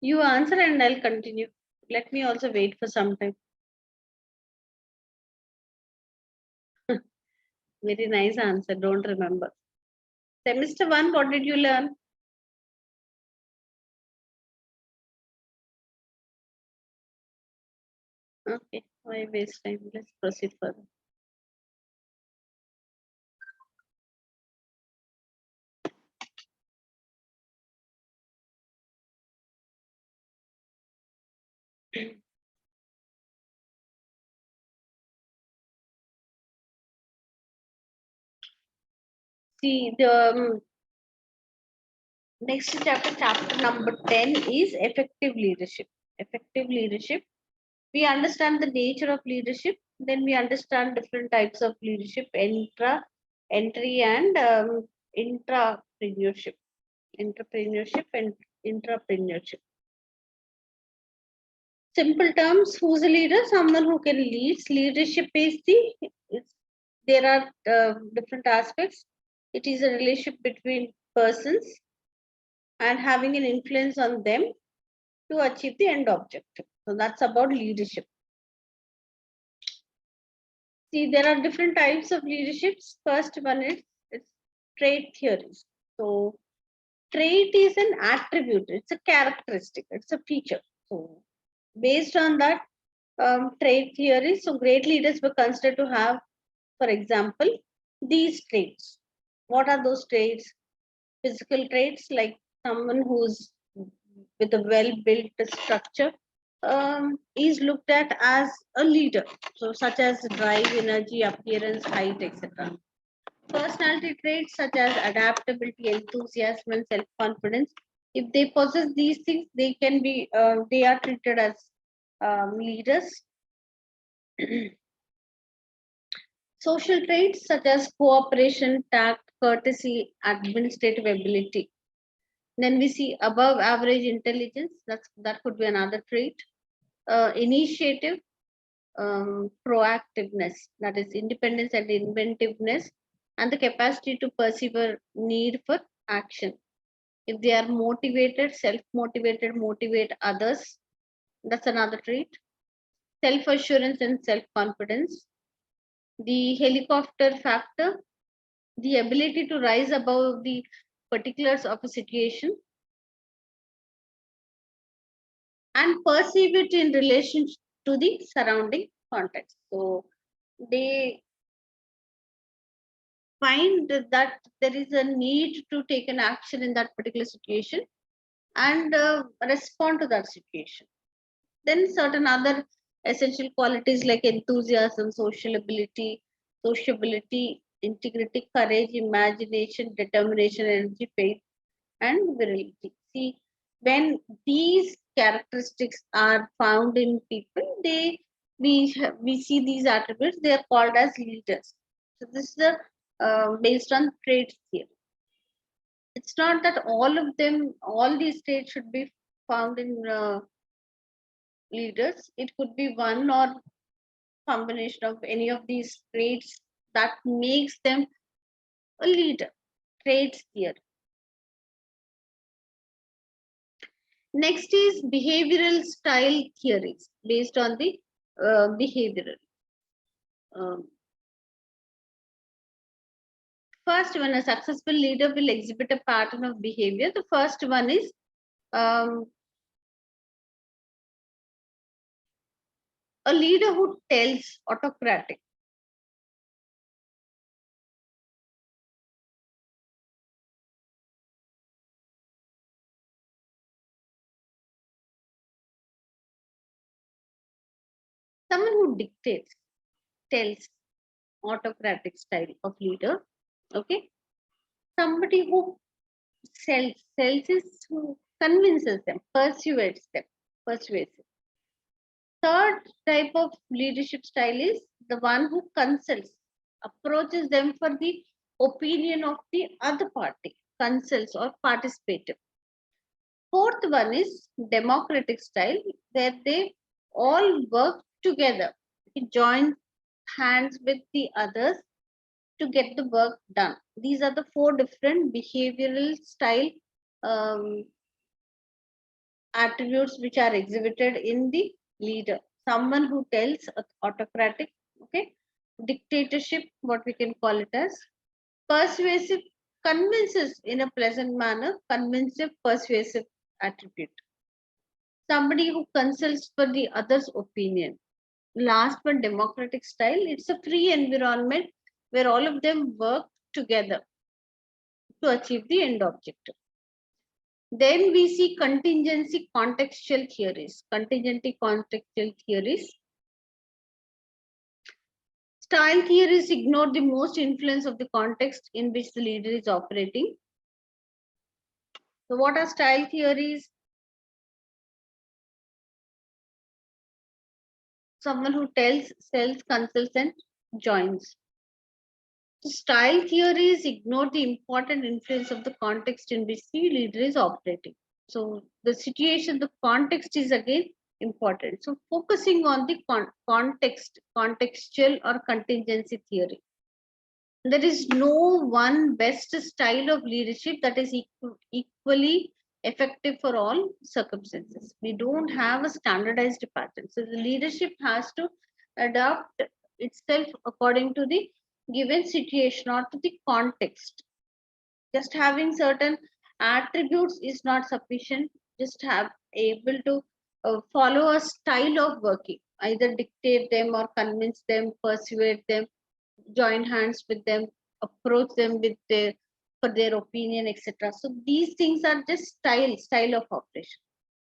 You answer and I'll continue. Let me also wait for some time. Very nice answer. Don't remember. Semester 1, what did you learn? Okay, why waste time? Let's proceed further. See, the next chapter, chapter number 10 is effective leadership. Effective leadership. We understand the nature of leadership, then we understand different types of leadership, entry, and intrapreneurship. Entrepreneurship and intrapreneurship. Simple terms, who's a leader? Someone who can lead. Leadership is there are different aspects. It is a relationship between persons and having an influence on them to achieve the end objective. So that's about leadership. See, there are different types of leaderships. First one is it's trait theories. So trait is an attribute, it's a characteristic, it's a feature. So based on that trait theory, so great leaders were considered to have, for example, these traits. What are those traits? Physical traits, like someone who's with a well-built structure is looked at as a leader. So such as drive, energy, appearance, height, etc. Personality traits such as adaptability, enthusiasm, and self-confidence. If they possess these things, they can be they are treated as leaders. Social traits such as cooperation, tact, courtesy, administrative ability. Then we see above average intelligence. That could be another trait. Initiative, proactiveness, that is independence and inventiveness, and the capacity to perceive a need for action. If they are motivated, self-motivated, motivate others, that's another trait. Self-assurance and self-confidence. The helicopter factor, the ability to rise above the particulars of a situation and perceive it in relation to the surrounding context. So they find that there is a need to take an action in that particular situation and respond to that situation. Then certain other essential qualities like enthusiasm, sociability, integrity, courage, imagination, determination, energy, faith, and virility. See, when these characteristics are found in people, we see these attributes. They are called as leaders. So this is the based on traits here. It's not that all these traits should be found in leaders. It could be one or combination of any of these traits that makes them a leader. Traits here. Next is behavioral style theories based on the behavioral. Um, First, when a successful leader will exhibit a pattern of behavior, the first one is um, a leader who tells, autocratic. Someone who dictates, tells, autocratic style of leader. Okay. Somebody who sells is who convinces them, persuades them, persuasive. Third type of leadership style is the one who consults, approaches them for the opinion of the other party, consults or participative. Fourth one is democratic style, where they all work together, join hands with the others to get the work done. These are the four different behavioral style um, attributes which are exhibited in the leader. Someone who tells, autocratic, okay, dictatorship, what we can call it as, persuasive, convinces in a pleasant manner, convincing, persuasive attribute. Somebody who consults for the other's opinion. Last but democratic style, it's a free environment where all of them work together to achieve the end objective. Then we see contingency contextual theories. Contingency contextual theories. Style theories ignore the most influence of the context in which the leader is operating. So what are style theories? Someone who tells, sells, consults, and joins. So style theories ignore the important influence of the context in which the leader is operating. So the situation, the context is again important. So focusing on the context, contextual or contingency theory. There is no one best style of leadership that is equally effective for all circumstances. We don't have a standardized pattern. So the leadership has to adapt itself according to the given situation or to the context. Just having certain attributes is not sufficient. Just have able to follow a style of working, either dictate them or convince them, persuade them, join hands with them, approach them with their for their opinion, etc. So these things are just style of operation.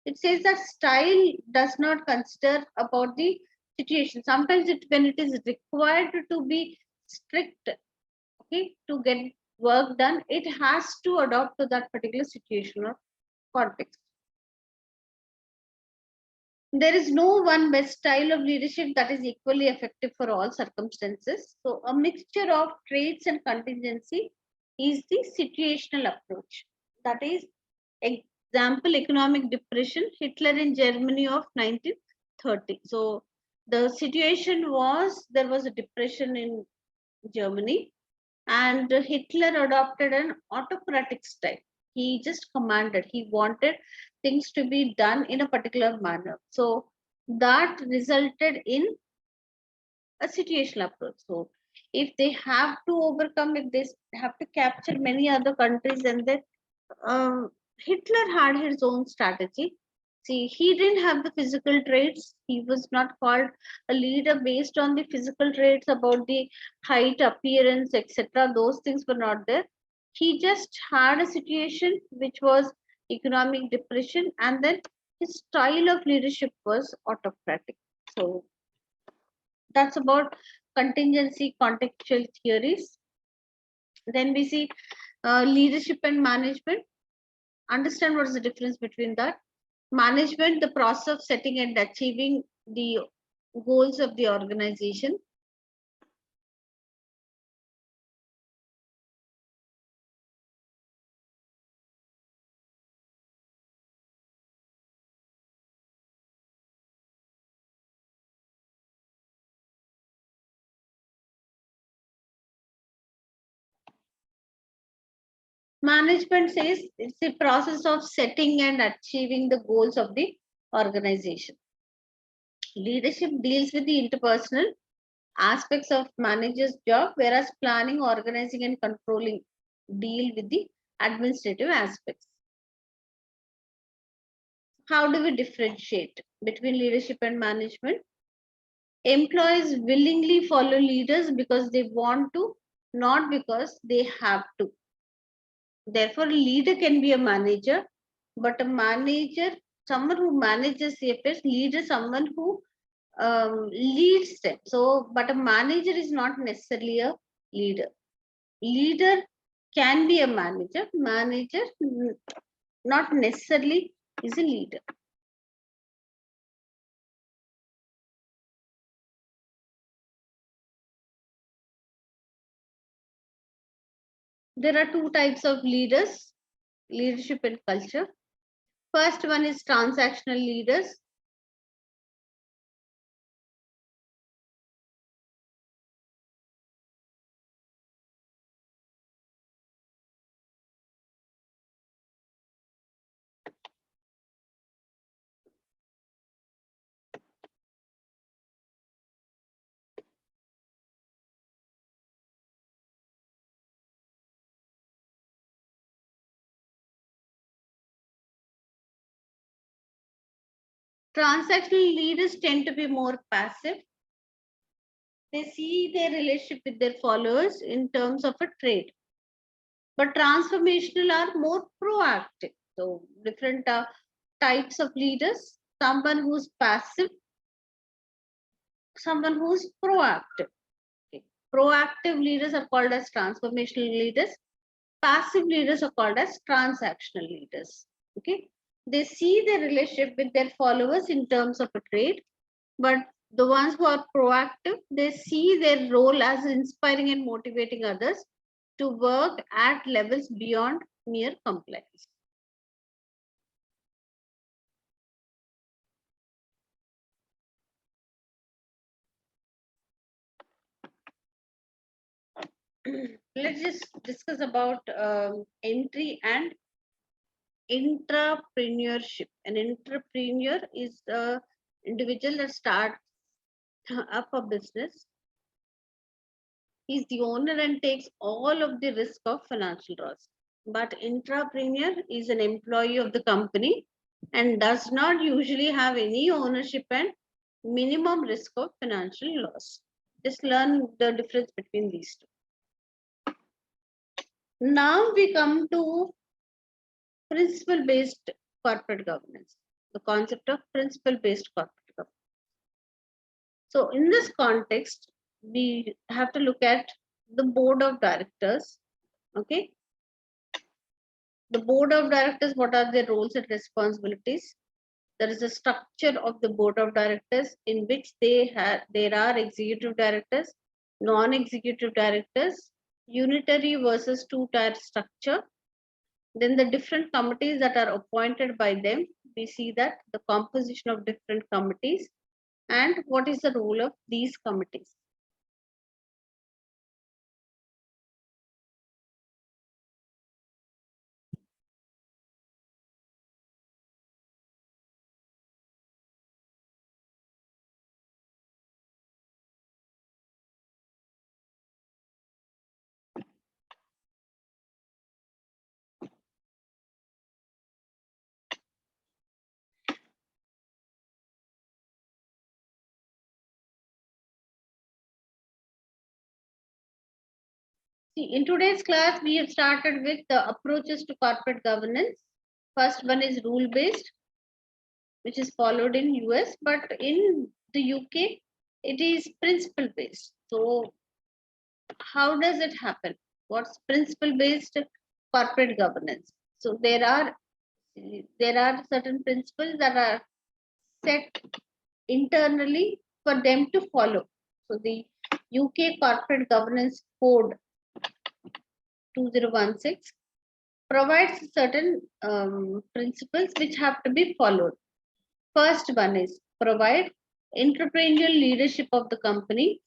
It says that style does not consider about the situation. Sometimes when it is required to be strict, okay, to get work done, it has to adopt to that particular situation or context. There is no one best style of leadership that is equally effective for all circumstances. So a mixture of traits and contingency is the situational approach. That is Example, economic depression, Hitler in Germany of 1930. So the situation was there was a depression in Germany, and Hitler adopted an autocratic style. He just commanded, he wanted things to be done in a particular manner. So that resulted in a situational approach. So if they have to overcome, if they have to capture many other countries, and then um, Hitler had his own strategy. See, he didn't have the physical traits. He was not called a leader based on the physical traits about the height, appearance, etc. Those things were not there. He just had a situation which was economic depression, and then his style of leadership was autocratic. So that's about contingency contextual theories. Then we see leadership and management. Understand what is the difference between that. Management, the process of setting and achieving the goals of the organization. Management says it's the process of setting and achieving the goals of the organization. Leadership deals with the interpersonal aspects of manager's job, whereas planning, organizing, and controlling deal with the administrative aspects. How do we differentiate between leadership and management? Employees willingly follow leaders because they want to, not because they have to. Therefore, a leader can be a manager, but a manager, someone who manages the affairs, leader, someone who leads them. So, but a manager is not necessarily a leader. Leader can be a manager. Manager not necessarily is a leader. There are two types of leaders, leadership and culture. First one is transactional leaders. Transactional leaders tend to be more passive. They see their relationship with their followers in terms of a trade. But transformational are more proactive. So different types of leaders, someone who's passive, someone who's proactive. Okay. Proactive leaders are called as transformational leaders. Passive leaders are called as transactional leaders. Okay. They see their relationship with their followers in terms of a trade, but the ones who are proactive, they see their role as inspiring and motivating others to work at levels beyond mere compliance. Let's just discuss about entry and entrepreneurship. An entrepreneur is the individual that starts up a business. He's the owner and takes all of the risk of financial loss. But entrepreneur is an employee of the company and does not usually have any ownership and minimum risk of financial loss. Just learn the difference between these two. Now we come to principle based corporate governance, the concept of principle based corporate governance. So, in this context, we have to look at the board of directors. Okay, the board of directors, what are their roles and responsibilities? There is a structure of the board of directors in which there are executive directors, non-executive directors, unitary versus two-tier structure. Then the different committees that are appointed by them, we see that the composition of different committees and what is the role of these committees. See, in today's class, we have started with the approaches to corporate governance. First one is rule based, which is followed in US, but in the UK, it is principle based. So, how does it happen? What's principle based corporate governance? So, there are certain principles that are set internally for them to follow. So, the UK Corporate Governance Code 2016 provides certain principles which have to be followed. First one is provide entrepreneurial leadership of the company.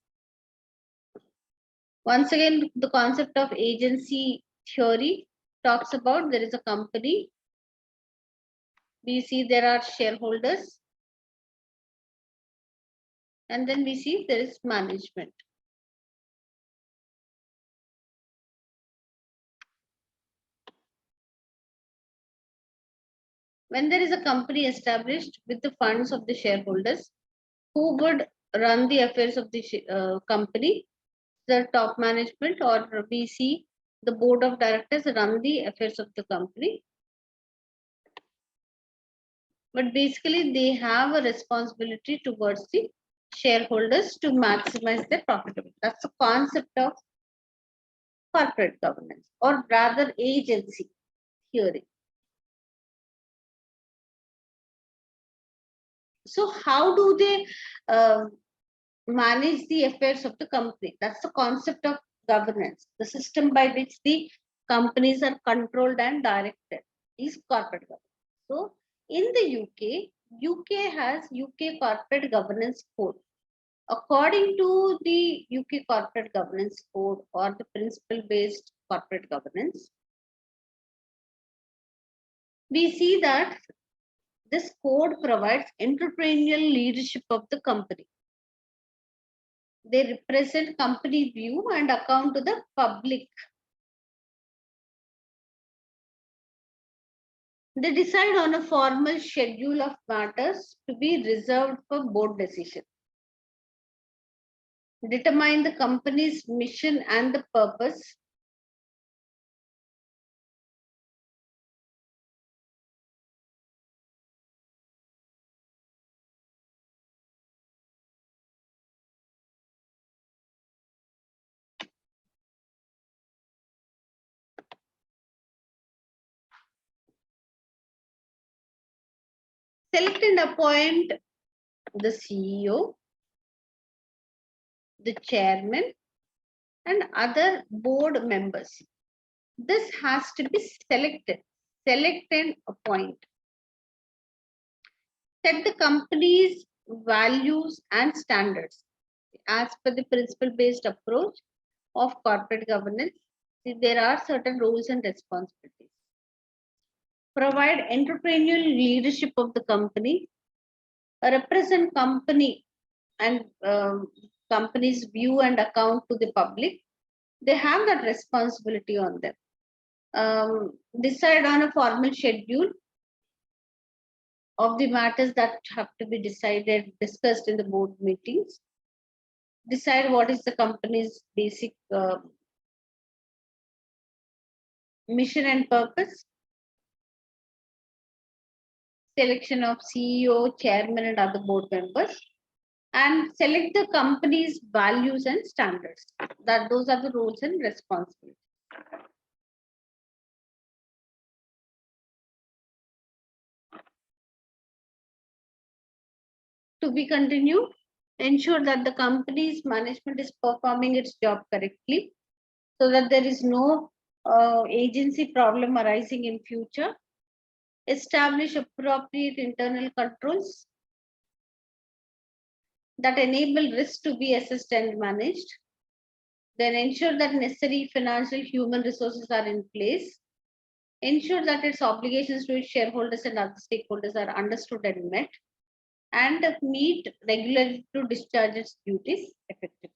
Once again, the concept of agency theory talks about there is a company. We see there are shareholders, and then we see there is management. When there is a company established with the funds of the shareholders, who would run the affairs of the company? The top management, or we see the board of directors run the affairs of the company. But basically, they have a responsibility towards the shareholders to maximize their profitability. That's the concept of corporate governance, or rather agency theory. So how do they manage the affairs of the company? That's the concept of governance, the system by which the companies are controlled and directed is corporate governance. So in the UK has UK Corporate Governance Code. According to the UK Corporate Governance Code, or the principle based corporate governance, we see that this code provides entrepreneurial leadership of the company. They represent company view and account to the public. They decide on a formal schedule of matters to be reserved for board decision. Determine the company's mission and the purpose. Select and appoint the CEO, the chairman, and other board members. This has to be selected. Select and appoint. Set the company's values and standards. As per the principle based approach of corporate governance, there are certain roles and responsibilities. Provide entrepreneurial leadership of the company, represent company and company's view and account to the public. They have that responsibility on them. Decide on a formal schedule of the matters that have to be discussed in the board meetings. Decide what is the company's basic mission and purpose. Selection of CEO, chairman, and other board members, and select the company's values and standards. Those are the roles and responsibilities. To be continued, ensure that the company's management is performing its job correctly, so that there is no agency problem arising in future, establish appropriate internal controls that enable risk to be assessed and managed, then ensure that necessary financial human resources are in place, ensure that its obligations to its shareholders and other stakeholders are understood and met, and meet regularly to discharge its duties effectively.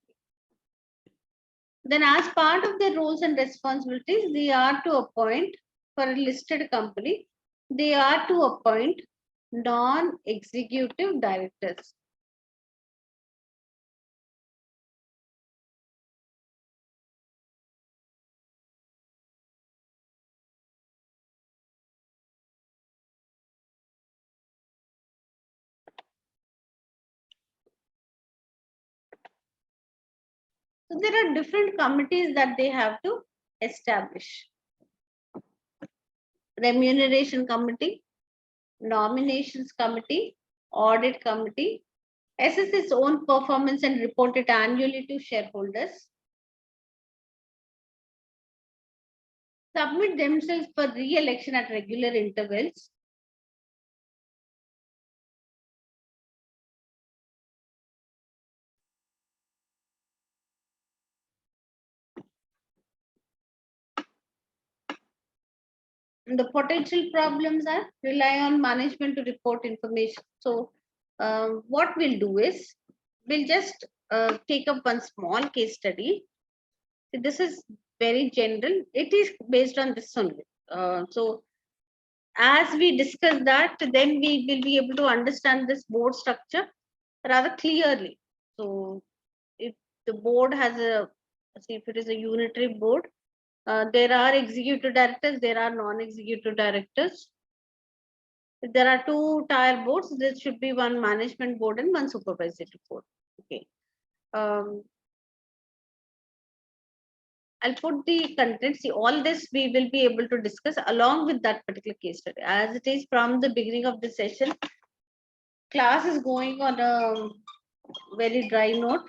Then, as part of their roles and responsibilities, they are to appoint for a listed company, they are to appoint non-executive directors. So there are different committees that they have to establish. Remuneration committee, nominations committee, audit committee, assess its own performance and report it annually to shareholders, submit themselves for re-election at regular intervals, and the potential problems are rely on management to report information. So what we'll do is we'll just take up one small case study. This is very general. It is based on this only. So as we discuss that, then we will be able to understand this board structure rather clearly. So if the board has a, see if it is a unitary board, there are executive directors, there are non-executive directors. If there are two tier boards, there should be one management board and one supervisory board. Okay. I'll put the content. See, all this we will be able to discuss along with that particular case study. As it is from the beginning of the session, class is going on a very dry note.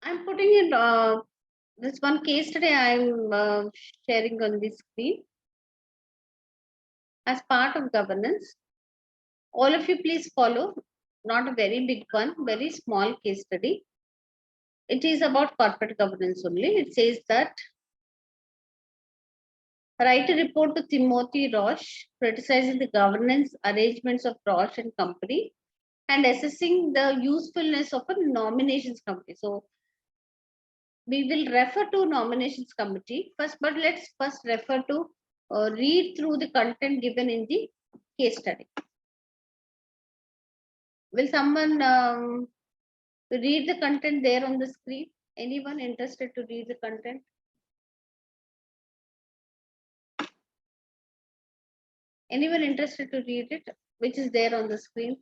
I'm putting it, this one case study I'm sharing on the screen as part of governance. All of you please follow, not a very big one, very small case study. It is about corporate governance only. It says that write a report to Timothy Roche criticizing the governance arrangements of Roche and Company and assessing the usefulness of a nominations committee. So we will refer to nominations committee first, but let's first refer to read through the content given in the case study. Will someone read the content there on the screen? Anyone interested to read the content? Anyone interested to read it, which is there on the screen?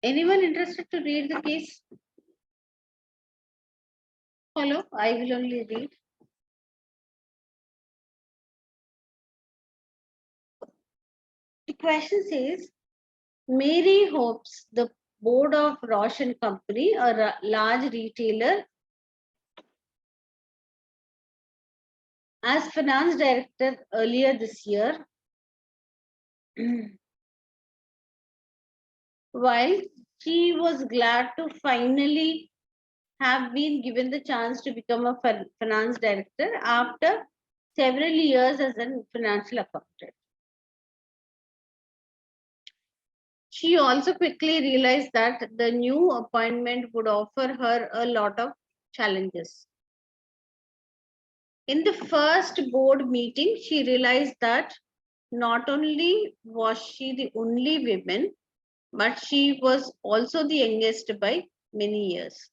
Anyone interested to read the case? Hello, I will only read. The question says, Mary hopes the board of Roche and Company, a large retailer, as finance director earlier this year, while she was glad to finally have been given the chance to become a finance director after several years as a financial accountant. She also quickly realized that the new appointment would offer her a lot of challenges. In the first board meeting, she realized that not only was she the only woman, but she was also the youngest by many years.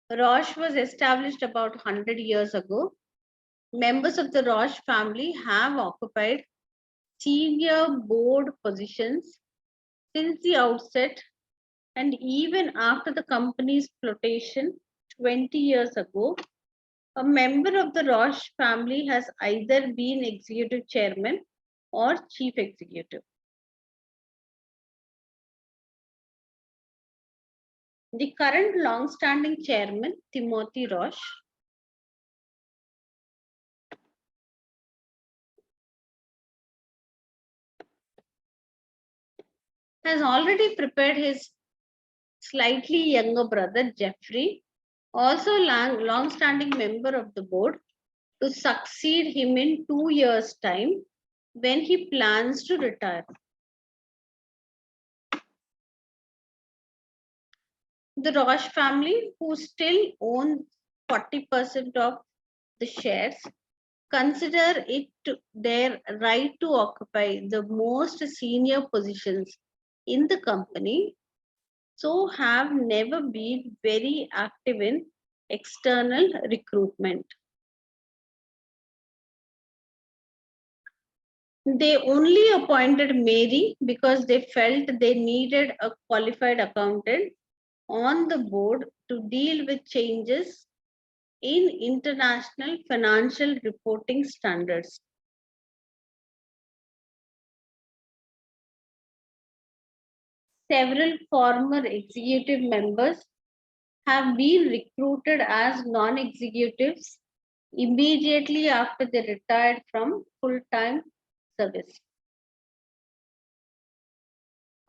Roche was established about 100 years ago. Members of the Roche family have occupied senior board positions since the outset, and even after the company's flotation 20 years ago, a member of the Roche family has either been executive chairman or chief executive. The current long-standing chairman, Timothy Roche, has already prepared his slightly younger brother, Jeffrey, also long-standing member of the board, to succeed him in 2 years' time when he plans to retire. The Roche family, who still owns 40% of the shares, consider it their right to occupy the most senior positions in the company, so have never been very active in external recruitment. They only appointed Mary because they felt they needed a qualified accountant on the board to deal with changes in international financial reporting standards. Several former executive members have been recruited as non-executives immediately after they retired from full-time service.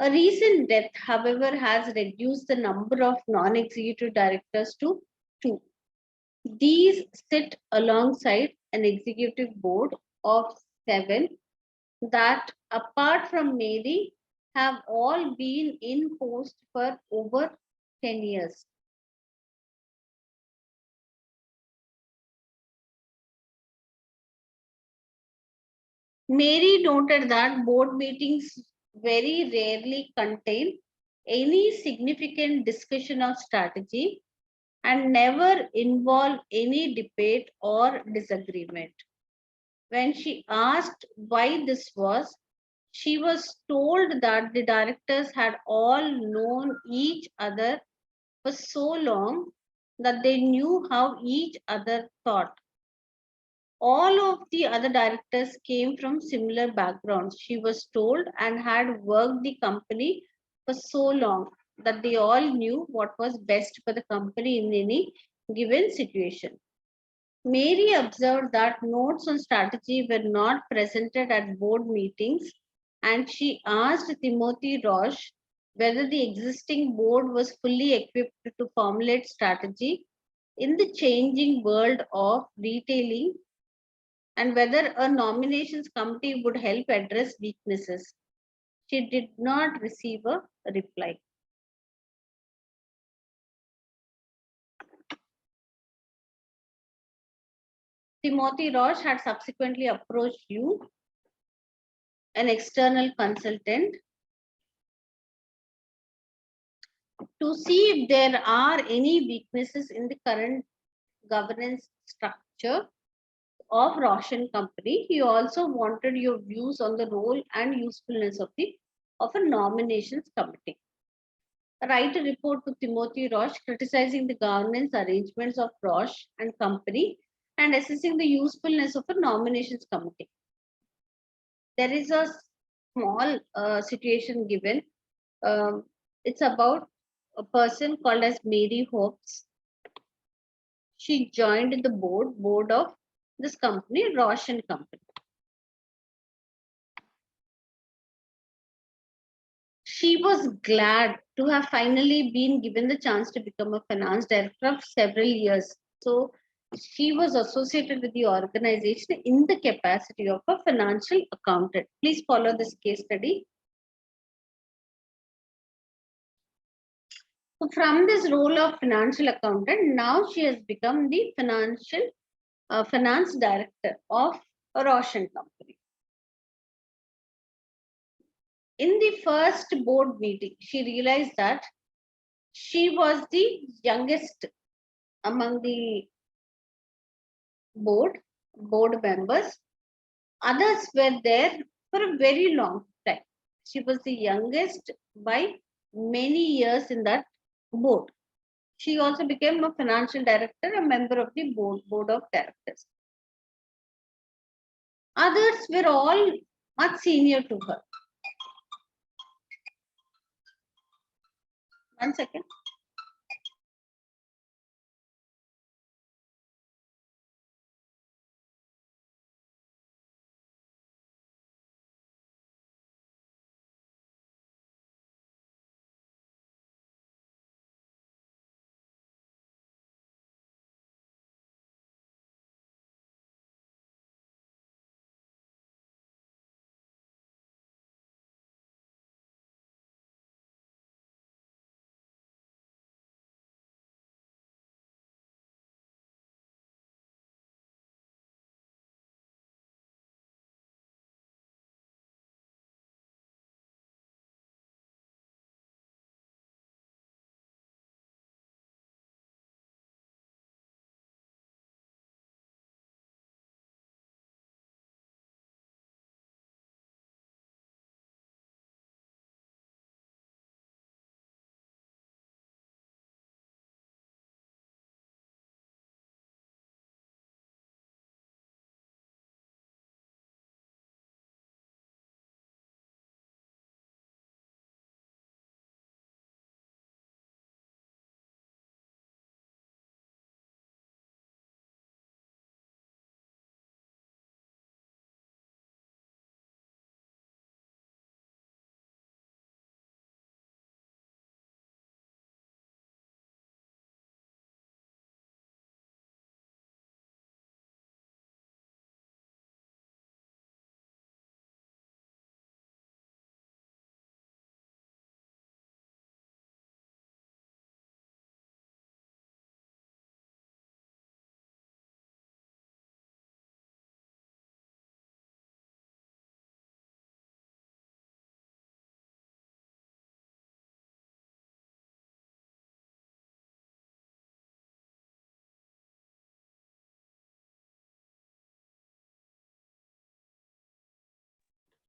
A recent death, however, has reduced the number of non-executive directors to 2. These sit alongside an executive board of 7 that, apart from Mary, have all been in post for over 10 years. Mary noted that board meetings very rarely contain any significant discussion of strategy and never involve any debate or disagreement. When she asked why this was, she was told that the directors had all known each other for so long that they knew how each other thought. All of the other directors came from similar backgrounds, she was told, and had worked the company for so long that they all knew what was best for the company in any given situation. Mary observed that notes on strategy were not presented at board meetings, and she asked Timothy Roche whether the existing board was fully equipped to formulate strategy in the changing world of retailing and whether a nominations committee would help address weaknesses. She did not receive a reply. Timothy Roche had subsequently approached you, an external consultant, to see if there are any weaknesses in the current governance structure of Roshan Company. He also wanted your views on the role and usefulness of a nominations committee. Write a report to Timothy Roche criticizing the governance arrangements of Roche and Company and assessing the usefulness of a nominations committee. There is a small situation given. It's about a person called as Mary Hopes. She joined the board of this company, Roche and Company. She was glad to have finally been given the chance to become a finance director of several years. So she was associated with the organization in the capacity of a financial accountant. Please follow this case study. So from this role of financial accountant, now she has become the financial finance director of Roche and Company. In the first board meeting, she realized that she was the youngest among the board members. Others were there for a very long time. She was the youngest by many years in that board. She also became a financial director, a member of the board of directors. Others were all much senior to her. One second.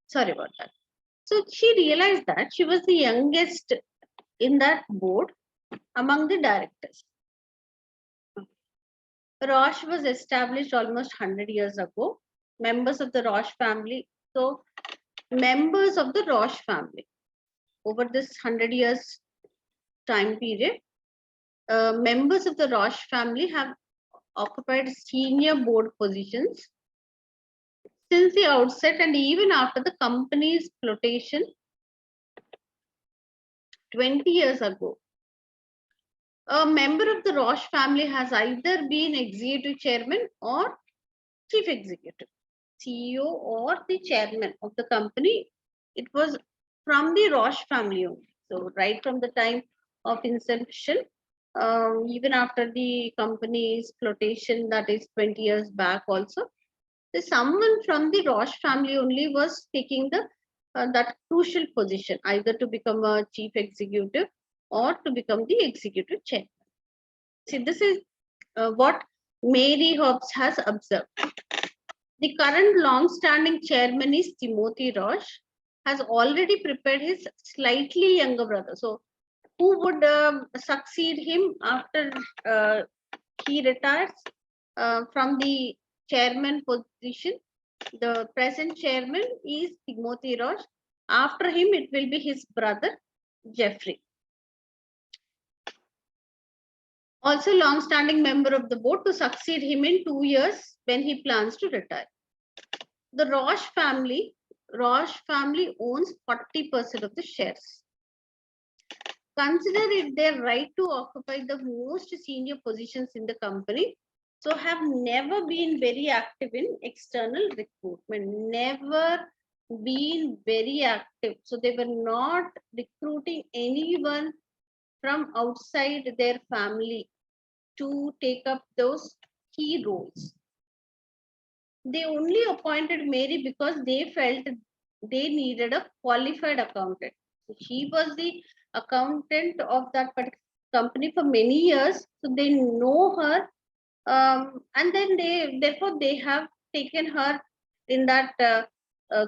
Sorry about that. So she realized that she was the youngest in that board among the directors. Roche was established almost 100 years ago. Members of the Roche family, so members of the Roche family over this 100 years time period, members of the Roche family have occupied senior board positions since the outset and even after the company's flotation 20 years ago. A member of the Roche family has either been executive chairman or chief executive, CEO or the chairman of the company. It was from the Roche family only. So right from the time of inception, even after the company's flotation, that is 20 years back also, so someone from the Roche family only was taking the that crucial position, either to become a chief executive or to become the executive chairman. See, this is what Mary Hobbs has observed. The current long-standing chairman is Timothy Roche, has already prepared his slightly younger brother. So, who would succeed him after he retires from the chairman position? The present chairman is Timothy Roche. After him, it will be his brother, Jeffrey. Also, long-standing member of the board to succeed him in 2 years when he plans to retire. The Roche family owns 40% of the shares. Consider it their right to occupy the most senior positions in the company. So have never been very active in external recruitment, never been very active. So they were not recruiting anyone from outside their family to take up those key roles. They only appointed Mary because they felt they needed a qualified accountant. So she was the accountant of that particular company for many years, so they know her, and then therefore they have taken her in that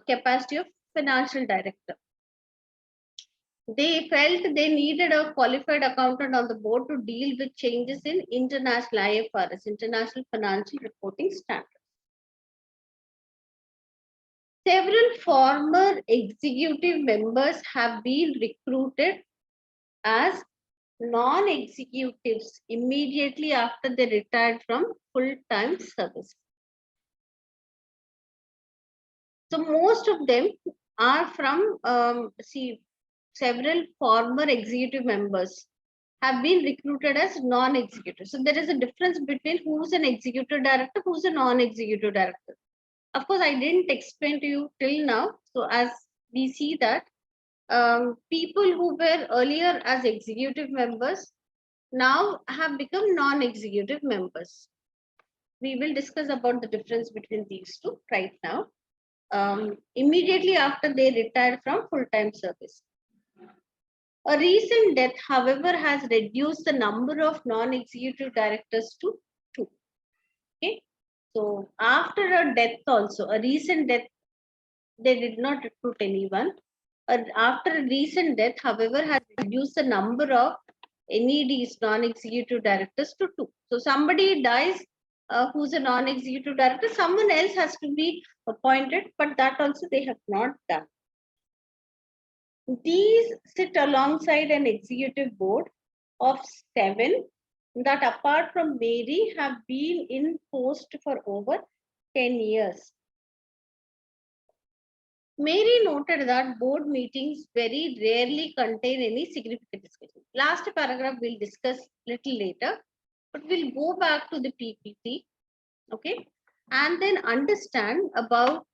capacity of financial director. They felt they needed a qualified accountant on the board to deal with changes in international IFRS, International Financial Reporting Standards. Several former executive members have been recruited as non-executives immediately after they retired from full-time service. So most of them are from, several former executive members have been recruited as non-executive. So there is a difference between who's an executive director, who's a non-executive director. Of course, I didn't explain to you till now. So as we see that people who were earlier as executive members now have become non-executive members. We will discuss about the difference between these two right now. Immediately after they retired from full-time service. A recent death, however, has reduced the number of non-executive directors to 2. Okay, so after a death also, a recent death, they did not recruit anyone. After a recent death, however, has reduced the number of NEDs, non-executive directors, to 2. So somebody dies who's a non-executive director, someone else has to be appointed, but that also they have not done. These sit alongside an executive board of 7 that, apart from Mary, have been in post for over 10 years. Mary noted that board meetings very rarely contain any significant discussion. Last paragraph we'll discuss little later, but we'll go back to the PPT, okay, and then understand about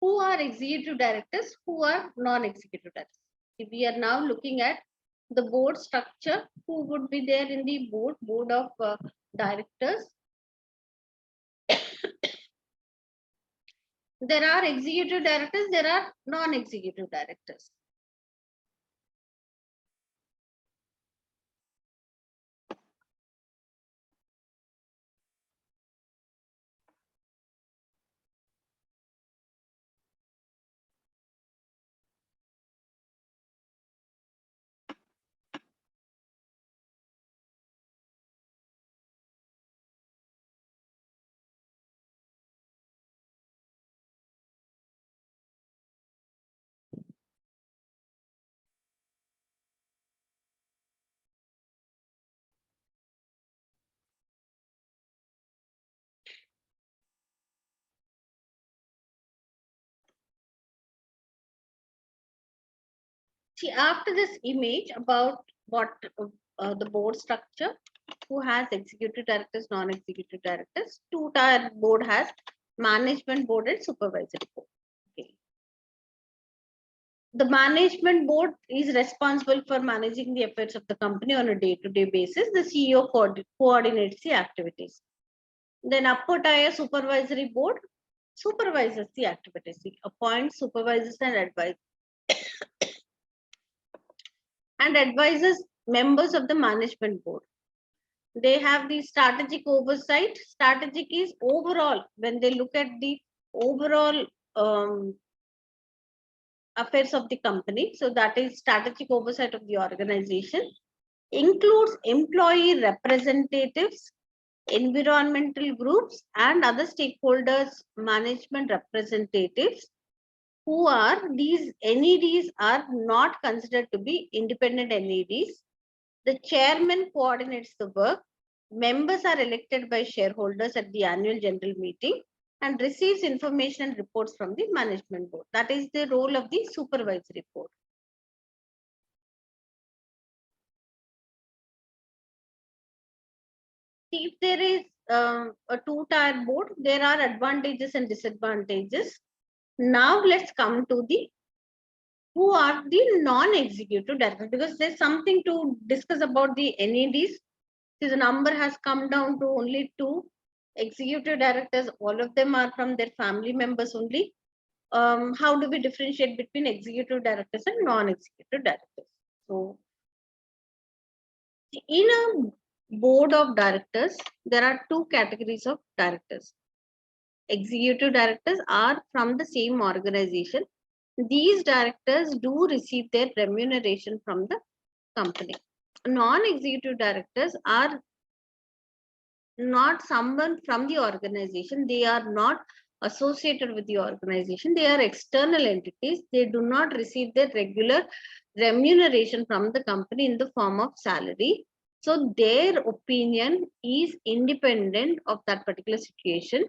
who are executive directors, who are non-executive directors. If we are now looking at the board structure, who would be there in the board of directors. There are executive directors, there are non-executive directors. See, after this image about what the board structure, who has executive directors, non-executive directors, two-tier board has management board and supervisory board. Okay. The management board is responsible for managing the affairs of the company on a day-to-day basis. The CEO coordinates the activities. Then upper tier supervisory board supervises the activities. It appoints supervisors and advises members of the management board. They have the strategic oversight. Strategic is overall, when they look at the overall affairs of the company. So that is strategic oversight of the organization. Includes employee representatives, environmental groups, and other stakeholders, management representatives. Who are these NEDs are not considered to be independent NEDs. The chairman coordinates the work. Members are elected by shareholders at the annual general meeting and receives information and reports from the management board. That is the role of the supervisory board. If there is a two-tier board, there are advantages and disadvantages. Now let's come to the who are the non-executive directors, because there's something to discuss about the NEDs. The number has come down to only 2 executive directors. All of them are from their family members only. How do we differentiate between executive directors and non-executive directors? So, in a board of directors, there are 2 categories of directors. Executive directors are from the same organization. These directors do receive their remuneration from the company. Non-executive directors are not someone from the organization. They are not associated with the organization. They are external entities. They do not receive their regular remuneration from the company in the form of salary. So their opinion is independent of that particular situation.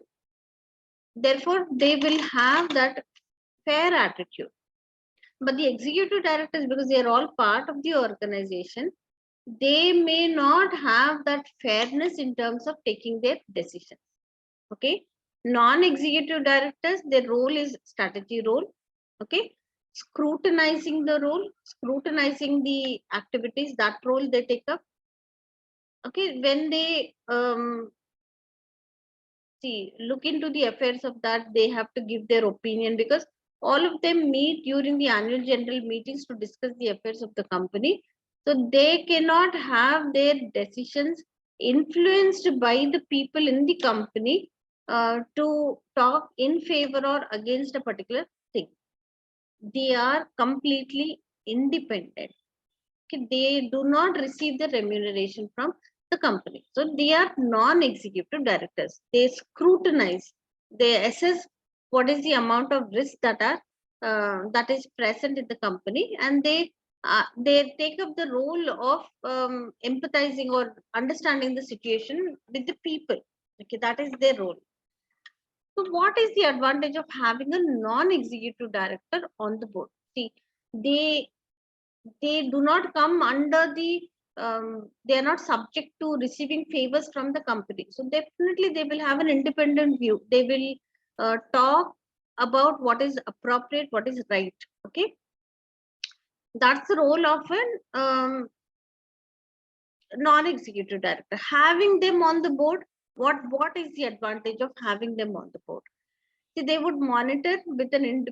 Therefore, they will have that fair attitude. But the executive directors, because they are all part of the organization, they may not have that fairness in terms of taking their decisions. Okay. Non-executive directors, their role is strategy role. Okay. Scrutinizing the role, scrutinizing the activities, that role they take up. Okay. When they look into the affairs of that, they have to give their opinion, because all of them meet during the annual general meetings to discuss the affairs of the company. So they cannot have their decisions influenced by the people in the company to talk in favor or against a particular thing. They are completely independent. Okay, they do not receive the remuneration from the company. So they are non-executive directors. They scrutinize, they assess what is the amount of risk that is present in the company, and they take up the role of empathizing or understanding the situation with the people. Okay, that is their role. So what is the advantage of having a non-executive director on the board? See, they they do not come under the they are not subject to receiving favors from the company. So definitely they will have an independent view. They will talk about what is appropriate, what is right. Okay, that's the role of an non-executive director. Having them on the board, what is the advantage of having them on the board? See, they would monitor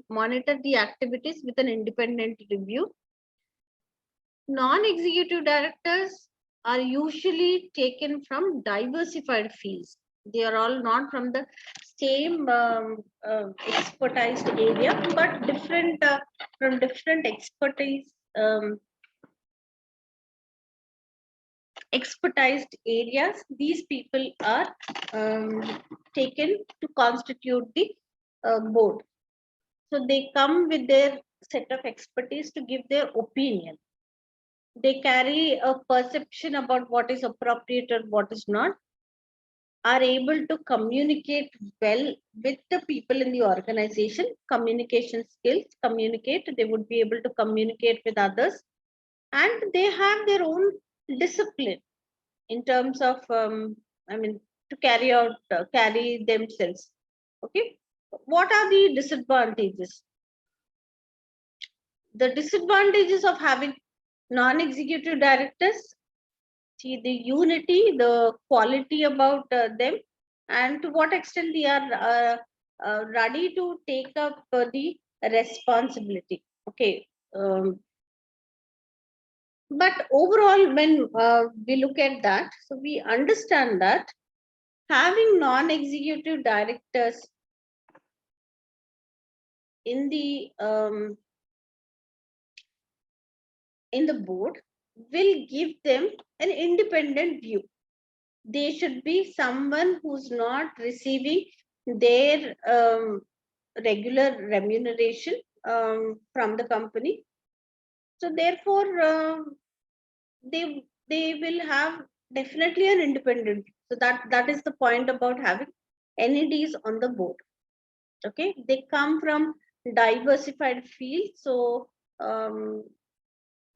monitor the activities with an independent review. Non-executive directors are usually taken from diversified fields. They are all not from the same expertized area, but different from different expertized areas. These people are taken to constitute the board. So they come with their set of expertise to give their opinion. They carry a perception about what is appropriate or what is not, are able to communicate well with the people in the organization. Communication skills, communicate, they would be able to communicate with others, and they have their own discipline in terms of to carry themselves. Okay, what are the disadvantages? The disadvantages of having non-executive directors: see the unity, the quality about them, and to what extent they are ready to take up the responsibility. Okay. But overall, when we look at that, so we understand that having non-executive directors in the board will give them an independent view. They should be someone who's not receiving their regular remuneration from the company. So therefore, they will have definitely an independent view. So that is the point about having NEDs on the board. Okay, they come from diversified fields, so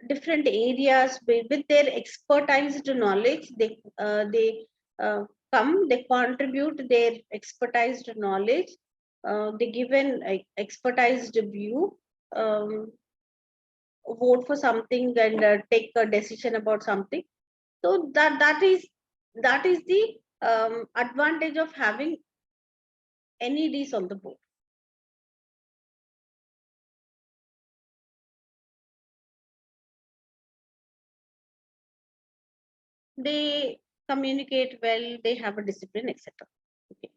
different areas with their expertized knowledge. They come, they contribute their expertized knowledge. They give an expertized view. vote for something and take a decision about something. So that is the advantage of having NEDs on the board. They communicate well, they have a discipline, etc. Okay.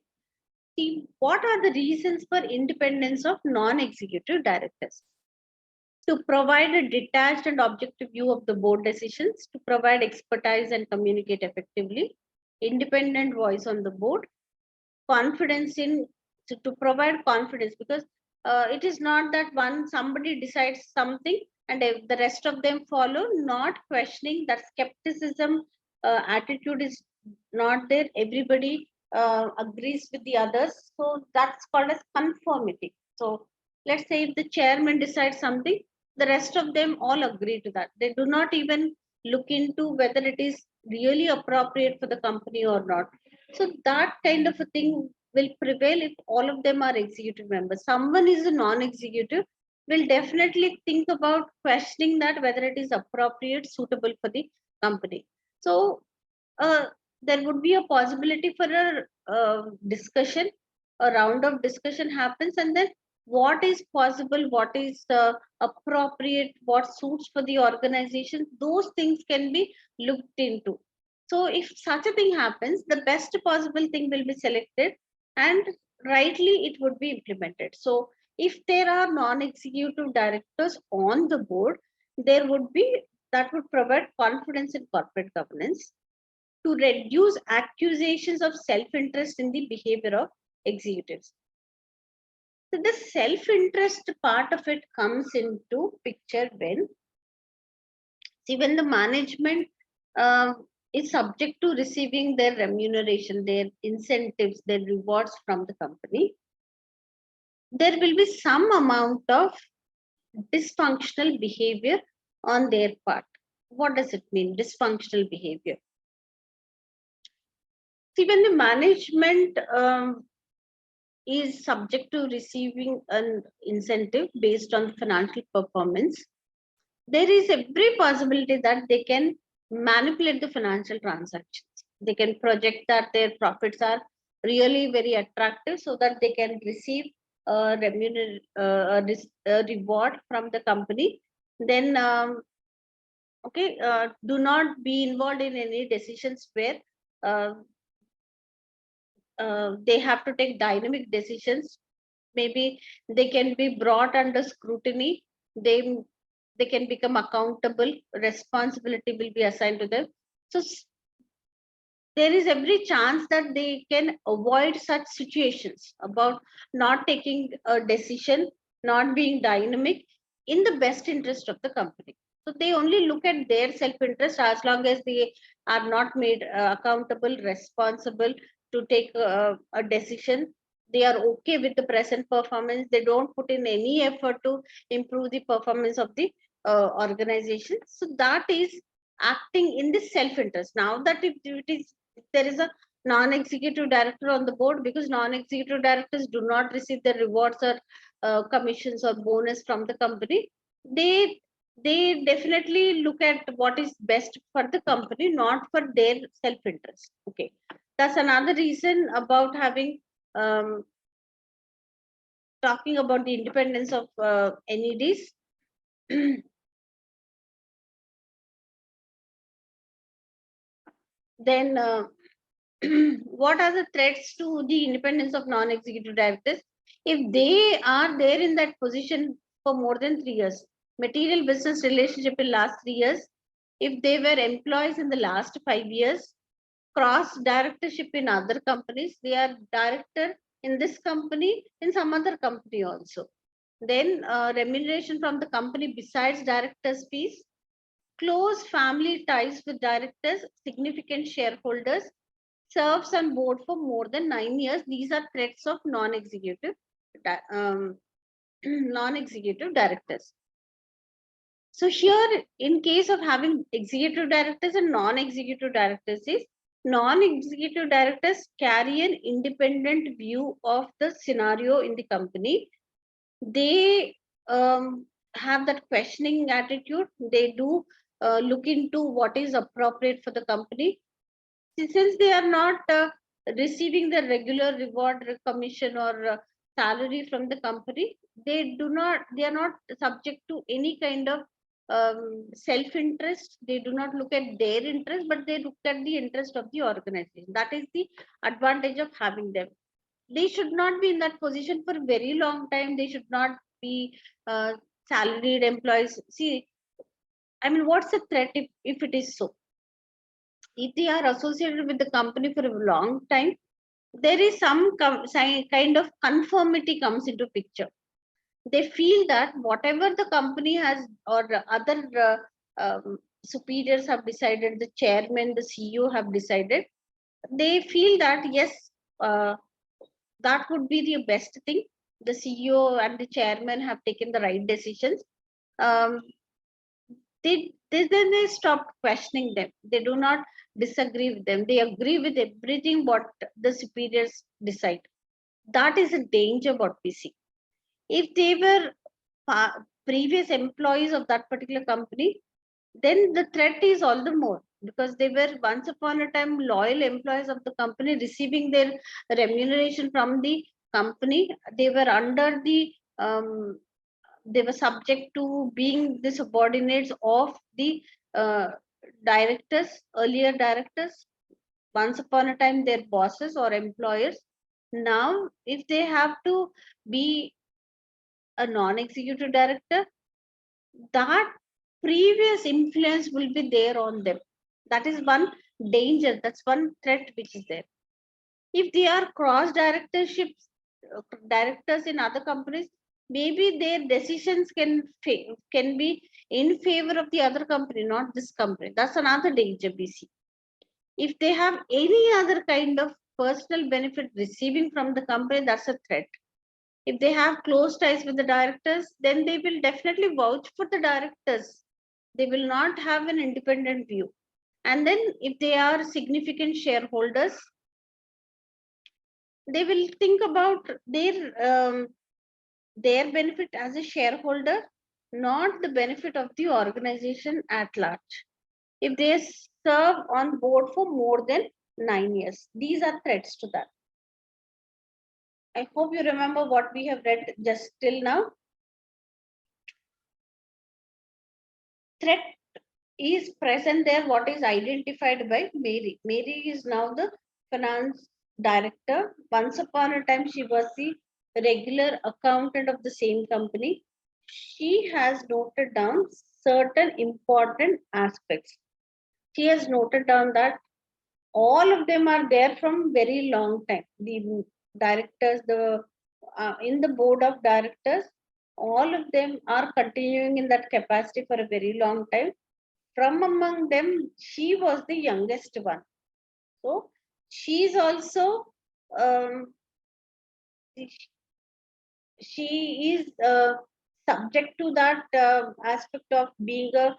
See, what are the reasons for independence of non-executive directors? To provide a detached and objective view of the board decisions, to provide expertise and communicate effectively, independent voice on the board, confidence in, to provide confidence, because it is not that somebody decides something and the rest of them follow, not questioning. That skepticism attitude is not there. Everybody agrees with the others, so that's called as conformity. So let's say if the chairman decides something, the rest of them all agree to that. They do not even look into whether it is really appropriate for the company or not. So that kind of a thing will prevail if all of them are executive members. Someone is a non-executive, will definitely think about questioning that whether it is appropriate, suitable for the company. So uh, there would be a possibility for a discussion, a round of discussion happens, and then what is possible, what is appropriate, what suits for the organization, those things can be looked into. So if such a thing happens, the best possible thing will be selected and rightly it would be implemented. So if there are non-executive directors on the board, there would be, that would provide confidence in corporate governance, to reduce accusations of self-interest in the behavior of executives. So the self-interest part of it comes into picture when, see, when the management uh, is subject to receiving their remuneration, their incentives, their rewards from the company, there will be some amount of dysfunctional behavior on their part. What does it mean, dysfunctional behavior? See, when the management is subject to receiving an incentive based on financial performance, there is every possibility that they can manipulate the financial transactions. They can project that their profits are really very attractive so that they can receive a reward from the company. Then, okay, do not be involved in any decisions where uh, they have to take dynamic decisions. Maybe they can be brought under scrutiny. They can become accountable. Responsibility will be assigned to them. So there is every chance that they can avoid such situations about not taking a decision, not being dynamic in the best interest of the company. So they only look at their self-interest. As long as they are not made accountable, responsible to take a decision, they are okay with the present performance. They don't put in any effort to improve the performance of the organization. So that is acting in the self-interest. Now that if there is a non-executive director on the board, because non-executive directors do not receive the rewards or commissions or bonus from the company, they definitely look at what is best for the company, not for their self-interest. Okay, that's another reason about having talking about the independence of NEDs. Then what are the threats to the independence of non-executive directors? If they are there in that position for more than 3 years, material business relationship in last 3 years, if they were employees in the last 5 years, cross directorship in other companies, they are director in this company, in some other company also. Then remuneration from the company besides directors' fees, close family ties with directors, significant shareholders, serves on board for more than 9 years. These are threats of non-executive non-executive directors. So here, in case of having executive directors and non-executive directors, is non-executive directors carry an independent view of the scenario in the company. They have that questioning attitude. They do look into what is appropriate for the company. Since they are not receiving the regular reward, commission, or salary from the company, they are not subject to any kind of self interest. They do not look at their interest, but they look at the interest of the organization. That is the advantage of having them. They should not be in that position for a very long time. They should not be salaried employees. See, I mean, what's the threat if it is so? If they are associated with the company for a long time, there is some kind of conformity comes into picture. They feel that whatever the company has or other superiors have decided, the chairman, the CEO have decided, they feel that yes, uh, that would be the best thing. The CEO and the chairman have taken the right decisions. Um, then they stop questioning them. They do not disagree with them. They agree with everything what the superiors decide. That is a danger what we see. If they were previous employees of that particular company, then the threat is all the more, because they were once upon a time loyal employees of the company, receiving their remuneration from the company. They were under the they were subject to being the subordinates of the uh, directors, earlier directors, once upon a time their bosses or employers. Now if they have to be a non-executive director, that previous influence will be there on them. That is one danger, that's one threat which is there. If they are cross directorships, directors in other companies, maybe their decisions can be in favor of the other company, not this company. That's another danger we see. If they have any other kind of personal benefit receiving from the company, that's a threat. If they have close ties with the directors, then they will definitely vouch for the directors. They will not have an independent view. And then if they are significant shareholders, they will think about their benefit as a shareholder, not the benefit of the organization at large. If they serve on board for more than 9 years, these are threats to that. I hope you remember what we have read just till now. Threat is present there, what is identified by Mary. Mary is now the finance director. Once upon a time, she was the regular accountant of the same company. She has noted down certain important aspects. She has noted down that all of them are there from very long time. The directors, the in the board of directors, all of them are continuing in that capacity for a very long time. From among them, she was the youngest one. So she is also um, she is subject to that aspect of being a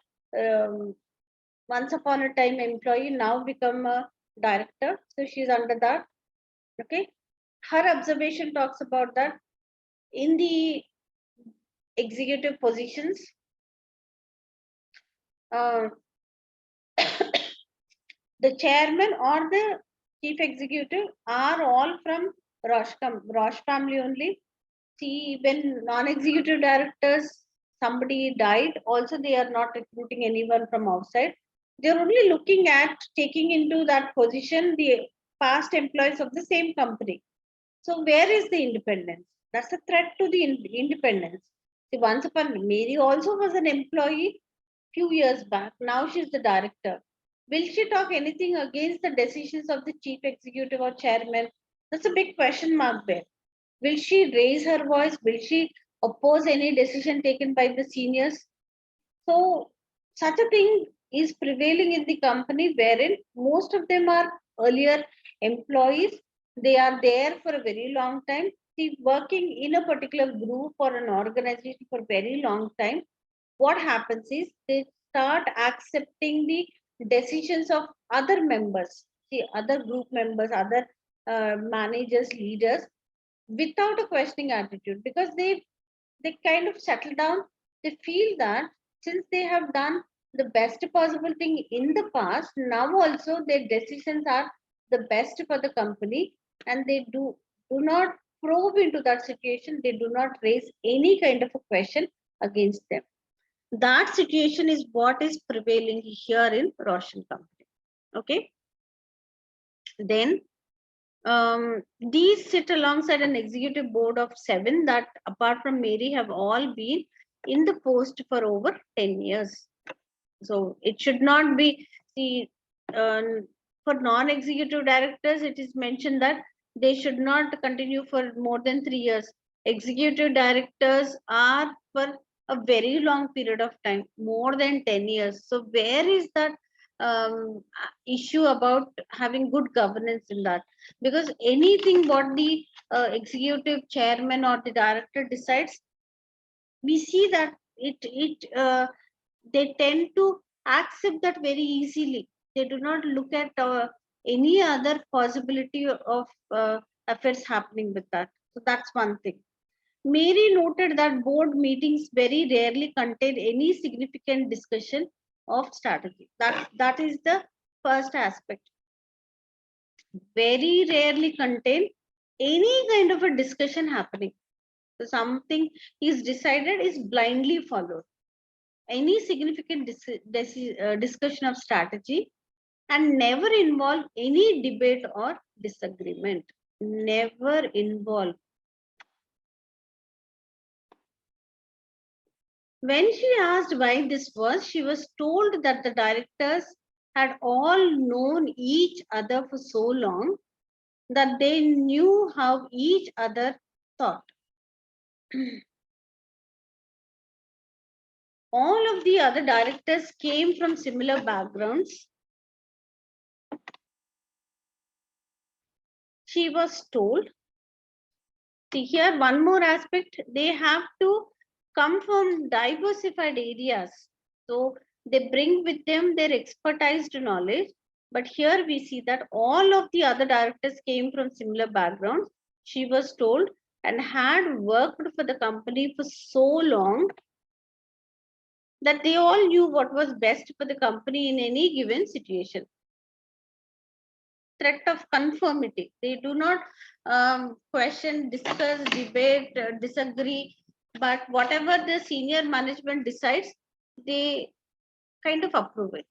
once upon a time employee, now become a director. So she's under that. Okay. Her observation talks about that in the executive positions, uh, the chairman or the chief executive are all from Roche family only. See, when non-executive directors, somebody died, also they are not recruiting anyone from outside. They're only looking at taking into that position the past employees of the same company. So where is the independence? That's a threat to the independence. See, once upon Mary also was an employee few years back. Now she's the director. Will she talk anything against the decisions of the chief executive or chairman? That's a big question mark there. Will she raise her voice? Will she oppose any decision taken by the seniors? So, such a thing is prevailing in the company wherein most of them are earlier employees. They are there for a very long time. See, working in a particular group or an organization for a very long time, what happens is they start accepting the decisions of other members, the other group members, other managers, leaders, without a questioning attitude, because they kind of settle down. They feel that since they have done the best possible thing in the past, now also their decisions are the best for the company, and they do not probe into that situation. They do not raise any kind of a question against them. That situation is what is prevailing here in Roshan company. Okay. Then these sit alongside an executive board of 7 that, apart from Mary, have all been in the post for over 10 years. So it should not be, see, for non-executive directors, it is mentioned that they should not continue for more than 3 years. Executive directors are for a very long period of time, more than 10 years. So where is that issue about having good governance in that? Because anything what the executive chairman or the director decides, we see that they tend to accept that very easily. They do not look at any other possibility of affairs happening with that. So that's one thing. Mary noted that board meetings very rarely contain any significant discussion of strategy. That is the first aspect. Very rarely contain any kind of a discussion happening. So something is decided is blindly followed. Any significant discussion of strategy, and never involve any debate or disagreement. Never involve. When she asked why this was, she was told that the directors had all known each other for so long that they knew how each other thought. All of the other directors came from similar backgrounds. She was told. See here, one more aspect, they have to come from diversified areas. So they bring with them their expertise knowledge. But here we see that all of the other directors came from similar backgrounds. She was told, and had worked for the company for so long that they all knew what was best for the company in any given situation. Threat of conformity. They do not question, discuss, debate, disagree, but whatever the senior management decides, they kind of approve it.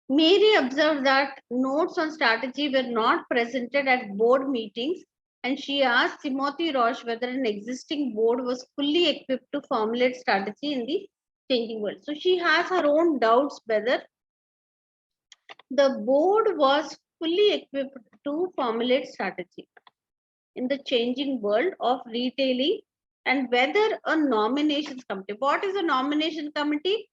Mary observed that notes on strategy were not presented at board meetings, and she asked Timothy Roche whether an existing board was fully equipped to formulate strategy in the changing world. So she has her own doubts whether the board was fully equipped to formulate strategy in the changing world of retailing, and whether a nominations committee. What is a nomination committee?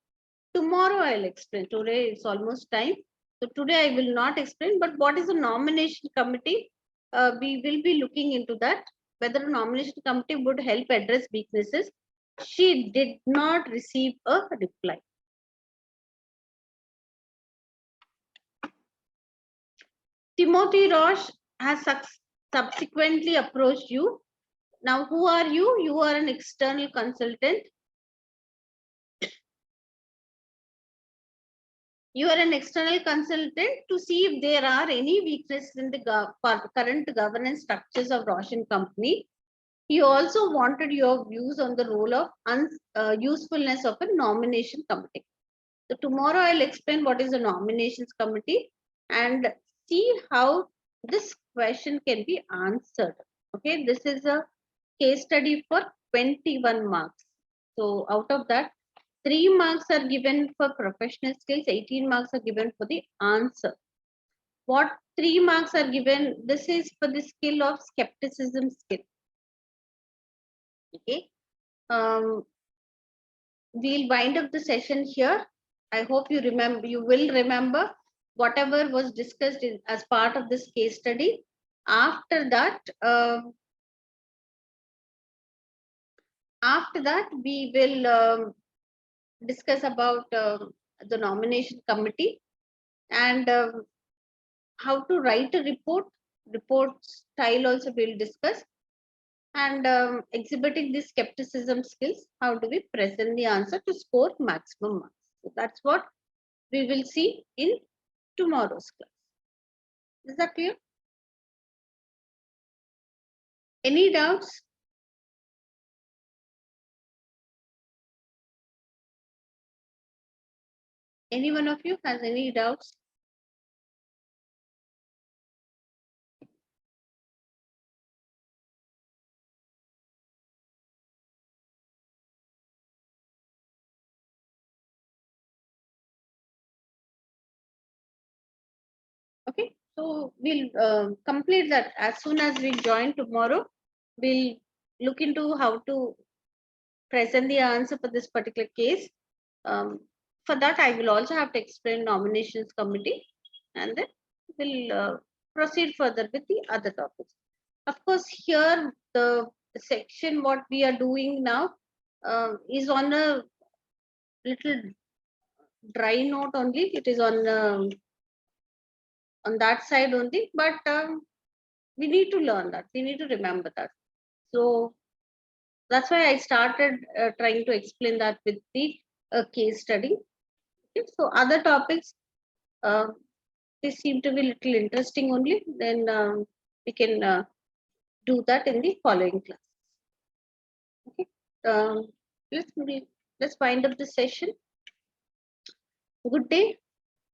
Tomorrow I'll explain. Today it's almost time. So today I will not explain, but what is a nomination committee? We will be looking into that, whether a nomination committee would help address weaknesses. She did not receive a reply. Timothy Roche has subsequently approached you. Now, who are you? You are an external consultant. You are an external consultant to see if there are any weaknesses in the current governance structures of Roshan company. He also wanted your views on the role of usefulness of a nomination committee. So tomorrow I'll explain what is a nominations committee and see how this question can be answered. Okay, this is a case study for 21 marks. So out of that, 3 marks are given for professional skills, 18 marks are given for the answer. What 3 marks are given? This is for the skill of skepticism skill. Okay. We'll wind up the session here. I hope you will remember whatever was discussed as part of this case study. After that, we will discuss about the nomination committee and how to write a report. Report style also we'll discuss. and exhibiting these skepticism skills, how do we present the answer to score maximum marks? So that's what we will see in tomorrow's class. Is that clear? Any doubts? Any one of you has any doubts? Okay, so we'll complete that as soon as we join tomorrow. We'll look into how to present the answer for this particular case. For that, I will also have to explain nominations committee, and then we'll proceed further with the other topics. Of course, here the section what we are doing now is on a little dry note only. It is on that side only, but we need to learn that. We need to remember that. So that's why I started trying to explain that with the case study. Okay, so other topics, they seem to be little interesting only. Then we can do that in the following class. Okay, let's wind up the session. Good day.